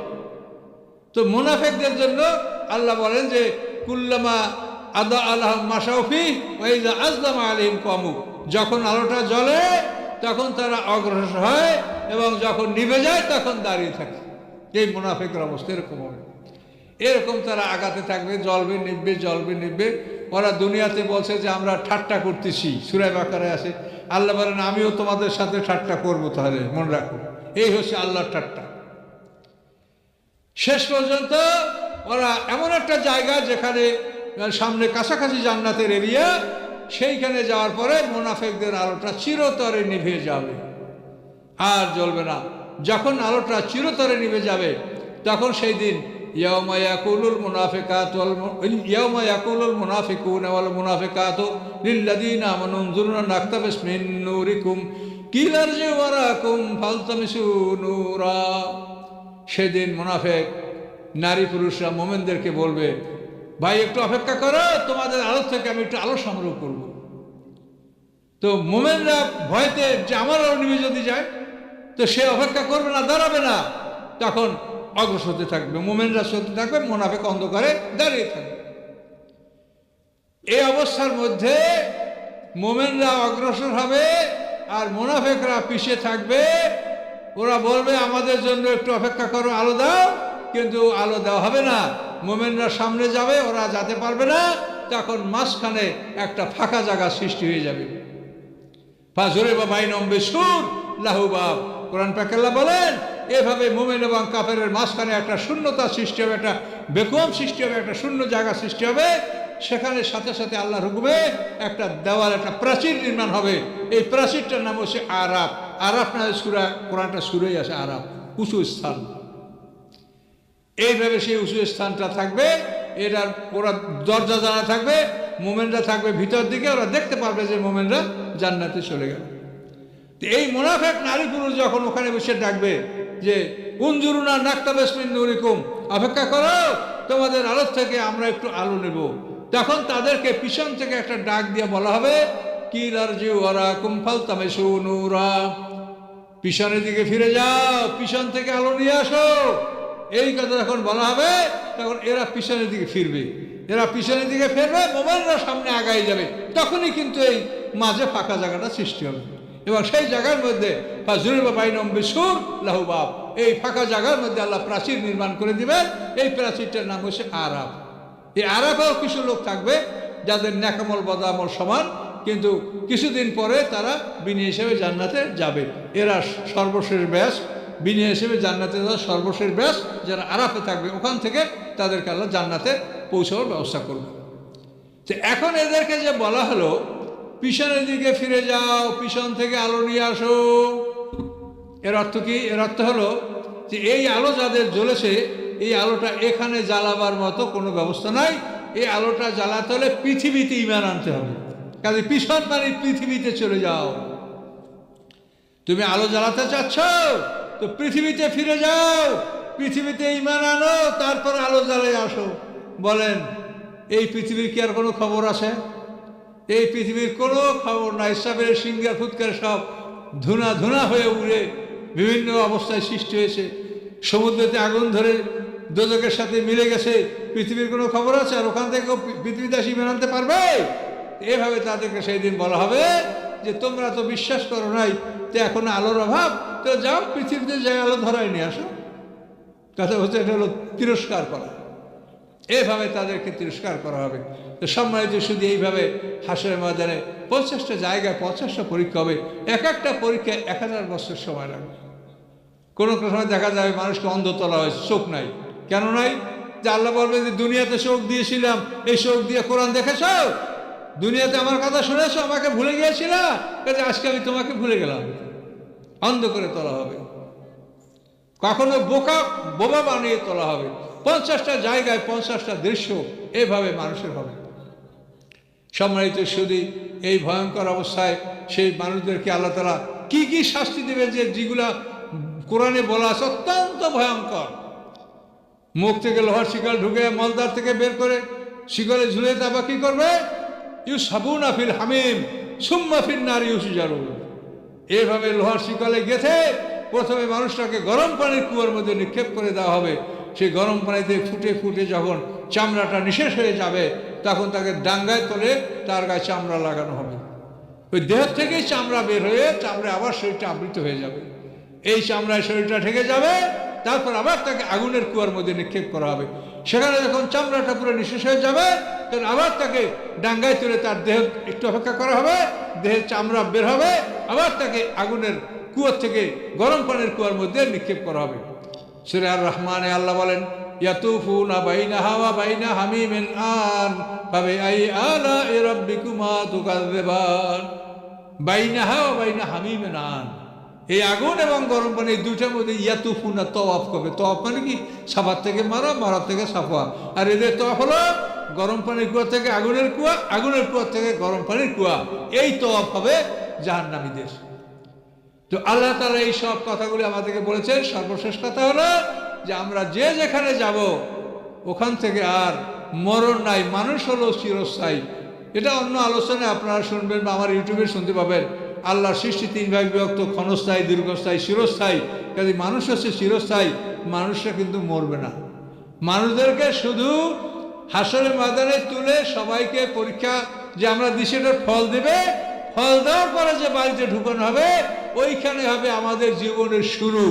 তো মুনাফিকদের জন্য আল্লাহ বলেন যে কুল্লামা আদা আল্লাহ মাশাউফি ওয়া ইযা আযলামা আলাইহিম কামু, যখন আলোটা জ্বলে তখন তারা অগ্রসর হয় এবং যখন নিভে যায় তখন দাঁড়িয়ে থাকে। এই মুনাফিকের অবস্থা এরকম হবে। এরকম তারা আগাতে থাকবে, জ্বলবে নিভবে, জ্বলবে নিভবে। ওরা দুনিয়াতে বলছে যে আমরা ঠাট্টা করতেছি, সূরা বাকারায় আছে। আল্লাহ বলেন আমিও তোমাদের সাথে ঠাট্টা করব, তাহলে মনে রাখো। এই হচ্ছে আল্লাহর ঠাট্টা। শেষ পর্যন্ত ওরা এমন একটা জায়গা যেখানে সামনে কাছাকাছি জান্নাতের এরিয়া, সেইখানে যাওয়ার পরে মুনাফিকদের আলোটা চিরতরে নিভে যাবে, আর জ্বলবে না। যখন আলোটা চিরতরে নিভে যাবে তখন সেই দিন ইয়াউমা ইয়াকুলুল মুনাফিকুনা ওয়াল মুনাফিকাতু লিল্লাযীনা আমানু উনজুরনা নাকতাবিস মিন নূরিকুম কিলা ইরজিউ ওয়ারাকুম ফালতামিসু নূরা। সেদিন মুনাফিক নারী পুরুষরা মুমিনদেরকে বলবে, ভাই একটু অপেক্ষা করো, তোমাদের আলো থেকে আমি একটু আলো সংগ্রহ করব। তো মুমিনরা ভয়তে যে আমার আলো নিভে যদি যায়, তো সে অপেক্ষা করবে না, দাঁড়াবে না, তখন অগ্রসর হতে থাকবে। মুমিনরা সত্যি থাকবে, মুনাফিক অন্ধকারে দাঁড়িয়ে থাকবে। এই অবস্থার মধ্যে মুমিনরা অগ্রসর হবে আর মুনাফিকরা পিছিয়ে থাকবে। ওরা বলবে আমাদের জন্য একটু অপেক্ষা করো, আলো দাও, কিন্তু আলো দেওয়া হবে না। মুমিনরা সামনে যাবে, ওরা যেতে পারবে না, তখন মাঝখানে একটা ফাঁকা জায়গা সৃষ্টি হয়ে যাবে। ফাজুরিবা বাইনাহুম বিসুর লাহু বাব। কোরআন পাক আল্লাহ বলেন এভাবে মুমিন এবং কাফেরের মাঝখানে একটা শূন্যতা সৃষ্টি হবে, একটা বেকুব সৃষ্টি হবে, একটা শূন্য জায়গা সৃষ্টি হবে। সেখানে সাথে সাথে আল্লাহর হুকুমে একটা দেওয়াল, একটা প্রাচীর নির্মাণ হবে। এই প্রাচীরটার নাম হচ্ছে আরাফ। আরাফ না সূরা, কোরআনটা সূরাই আছে আরাফ, উঁচু স্থান। এইভাবে সেই উঁচু স্থানটা থাকবে, এটার ওরা দরজা জানা থাকবে, মুমিনরা থাকবে ভিতর দিকে, ওরা দেখতে পারবে যে মুমিনরা জান্নাতে চলে গেল। এই মুনাফিক নারী পুরুষ যখন ওখানে বসে ডাকবে যে উনজুরুনা নাকতাবিস মিন নূরিকুম, অপেক্ষা করো, তোমাদের আলো থেকে আমরা একটু আলো নেব, তখন তাদেরকে পিছন থেকে একটা ডাক দিয়ে বলা হবে কিলা ইরজিউ ওয়ারাকুম ফালতামিসু নূরা, পিছনের দিকে ফিরে যাও, পিছন থেকে আলো নিয়ে আসো। এই কথা যখন বলা হবে তখন এরা পিছনের দিকে ফিরবে। এরা পিছনের দিকে ফিরবে, মুমিনরা সামনে আগায় যাবে। তখনই কিন্তু এই মাঝে ফাঁকা জায়গাটা সৃষ্টি হবে এবং সেই জায়গার মধ্যে ফাজুরিবা বাইনাহুম বিসুর লাহু বাব, এই ফাঁকা জায়গার মধ্যে আল্লাহ প্রাচীর নির্মাণ করে দিবেন। এই প্রাচীরটার নাম হচ্ছে আরাফ। এই আরাফেও কিছু লোক থাকবে যাদের নেকামল বদামল সমান, কিন্তু কিছুদিন পরে তারা বিনি হিসেবে জান্নাতে যাবে। এরা সর্বশেষ ব্যাস, বিনি হিসেবে জান্নাতে যাওয়ার সর্বশেষ ব্যাস যারা আরাফে থাকবে, ওখান থেকে তাদেরকে আল্লাহ জান্নাতে পৌঁছাবার ব্যবস্থা করবে। তো এখন এদেরকে যে বলা হলো পিছনের দিকে ফিরে যাও, পিছন থেকে আলো নিয়ে আসো, এর অর্থ কি? এর অর্থ হলো যে এই আলো যাদের জ্বলেছে, এই আলোটা এখানে জ্বালাবার মতো কোনো ব্যবস্থা নাই। এই আলোটা জ্বালাতে হলে পৃথিবীতে ঈমান আনতে হবে। কাজে পিছন মানে পৃথিবীতে চলে যাও। তুমি আলো জ্বালাতে চাচ্ছ তো পৃথিবীতে ফিরে যাও, পৃথিবীতে ঈমান আনো, তারপর আলো জ্বালিয়ে আসো। বলেন এই পৃথিবীর কি আর কোনো খবর আছে? এই পৃথিবীর কোনো খবর নাই। সবের সিঙ্গার ফুৎকার সব ধুনা ধুনা হয়ে উড়ে বিভিন্ন অবস্থায় সৃষ্টি হয়েছে। সমুদ্রেতে আগুন ধরে দোজখের সাথে মিলে গেছে, পৃথিবীর কোনো খবর আছে? আর ওখান থেকেও পৃথিবীতে আসি মেনাতে পারবে? এভাবে তাদেরকে সেই দিন বলা হবে যে তোমরা তো বিশ্বাস করো নাই, তো এখন আলোর অভাব, তো যাও পৃথিবীতে যাই আলো ধরাই নিয়ে আসো। কথা হচ্ছে এটা হলো তিরস্কার করা। এভাবে তাদেরকে তিরস্কার করা হবে। তো সম্মানিত শুধু এইভাবে হাসরের ময়দানে 50টা জায়গায় 50টা পরীক্ষা হবে। এক একটা পরীক্ষায় 1000 বছর সময় লাগবে। কোনো সময় দেখা যাবে মানুষকে অন্ধ তোলা হয়েছে, চোখ নাই। কেন নাই? যে আল্লাহ বলবে যে দুনিয়াতে চোখ দিয়েছিলাম, এই চোখ দিয়ে কোরআন দেখেছ, দুনিয়াতে আমার কথা শুনেছো, আমাকে ভুলে গিয়েছিল, কাজে আজকে আমি তোমাকে ভুলে গেলাম। অন্ধ করে তোলা হবে, কখনো বোবা বানিয়ে তোলা হবে। 50টা জায়গায় 50টা দৃশ্য এভাবে মানুষের হবে। সম্মানিত শুধু এই ভয়ঙ্কর অবস্থায় সেই মানুষদেরকে আল্লাহ তাআলা কি কি শাস্তি দেবে, যেগুলা কোরআনে বলা আছে অত্যন্ত ভয়ঙ্কর। মুখ থেকে লোহার শিকল ঢুকে মলদার থেকে বের করে শিকলে ঝুলে তারপর কি করবে? ইউসহাবুনা ফিল হামিম সুম্মা ফিন নারি ইউসজারুন। এভাবে লোহার শিকলে গেঁথে প্রথমে মানুষটাকে গরম পানির কুয়োর মধ্যে নিক্ষেপ করে দেওয়া হবে। সেই গরম পানিতে ফুটে ফুটে যখন চামড়াটা নিঃশেষ হয়ে যাবে, তখন তাকে ডাঙ্গায় তোলে তার গায়ে চামড়া লাগানো হবে। ওই দেহ থেকেই চামড়া বের হয়ে চামড়া আবার শরীরটা আবৃত হয়ে যাবে। এই চামড়ায় শরীরটা ঢেকে যাবে, তারপর আবার তাকে আগুনের কুয়ার মধ্যে নিক্ষেপ করা হবে। সেখানে যখন চামড়াটা পুরো নিঃশেষ হয়ে যাবে, তখন আবার তাকে ডাঙ্গায় তুলে তার দেহ একটু অপেক্ষা করা হবে, দেহের চামড়া বের হবে, আবার তাকে আগুনের কুয়ার থেকে গরম পানির কুয়ার মধ্যে নিক্ষেপ করা হবে। সূরা আর রহমানে আল্লাহ বলেন, ইয়াতুফুনা বাইনাহা ওয়া বাইনা হামিমিন আন ফাবিআই আলাই রাব্বিকুমা তুকাযযিবান। বাইনাহা ওয়া বাইনা হামিমিন আন, এই আগুন এবং গরম পানি এই দুইটার মধ্যে ইয়াতুফুনা তওয়াফ করবে। তওয়াফ মানে কি? সাফার থেকে মারা, মারা থেকে সাফা। আর এদের তওয়াফ হলো গরম পানির কুয়া থেকে আগুনের কুয়া, আগুনের কুয়া থেকে গরম পানির কুয়া। এই তওয়াফ হবে জাহান্নামীদের। তো আল্লাহ তাআলা এই সব কথাগুলি আমাদেরকে বলেছেন। সর্বশেষ কথা হলো যে আমরা যে যেখানে যাব ওখান থেকে আর মরণ নাই, মানুষ হলো চিরস্থায়ী। এটা অন্য আলোচনায় আপনারা শুনবেন বা আমার ইউটিউবে শুনতে পাবেন। আল্লাহর সৃষ্টি 3 ভাগে বিভক্ত, ক্ষণস্থায়ী, দীর্ঘস্থায়ী, চিরস্থায়ী। কাজে মানুষ হচ্ছে চিরস্থায়ী, মানুষরা কিন্তু মরবে না। মানুষদেরকে শুধু হাসরের ময়দানে তুলে সবাইকে পরীক্ষা যে আমরা দিশেটার ফল দেবে, ফল দেওয়ার পরে যে বাড়িতে ঢুকানো হবে, ওইখানে হবে আমাদের জীবনের শুরু।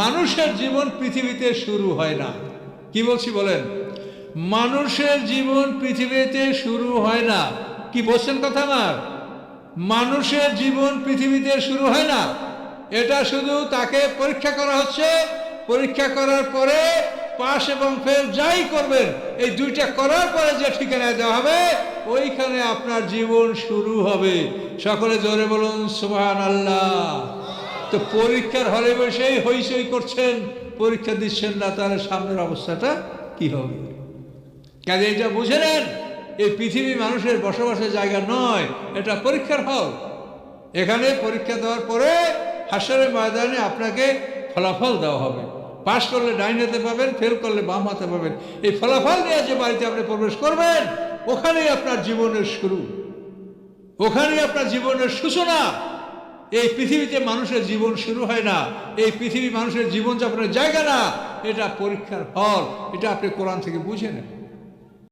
মানুষের জীবন পৃথিবীতে শুরু হয় না। কি বলছি বলেন? মানুষের জীবন পৃথিবীতে শুরু হয় না। কি বলছেন কথা আমার? মানুষের জীবন পৃথিবীতে শুরু হয় না। এটা শুধু তাকে পরীক্ষা করা হচ্ছে। পরীক্ষা করার পরে পাস এবং ফেল যাই করবেন, এই দুইটা করার পরে যে ঠিকানায় দেওয়া হবে, ওইখানে আপনার জীবন শুরু হবে। সকলে জোরে বলুন সুবহানাল্লাহ। তো পরীক্ষার হলে বসেই হইচই করছেন, পরীক্ষা দিচ্ছেন না, তাহলে সামনের অবস্থাটা কি হবে? কাজে এটা বুঝে নেন, এই পৃথিবী মানুষের বসবাসের জায়গা নয়, এটা পরীক্ষার হল। এখানে পরীক্ষা দেওয়ার পরে হাসরের ময়দানে আপনাকে ফলাফল দেওয়া হবে। পাস করলে ডাইন হাতে পাবেন, ফেল করলে বাম হাতে পাবেন। এই ফলাফল নিয়ে যে বাড়িতে আপনি প্রবেশ করবেন, ওখানেই আপনার জীবনের শুরু, ওখানেই আপনার জীবনের সূচনা। এই পৃথিবীতে মানুষের জীবন শুরু হয় না, এই পৃথিবী মানুষের জীবনযাপনের জায়গা না, এটা পরীক্ষার ফল। এটা আপনি কোরআন থেকে বুঝে নেন।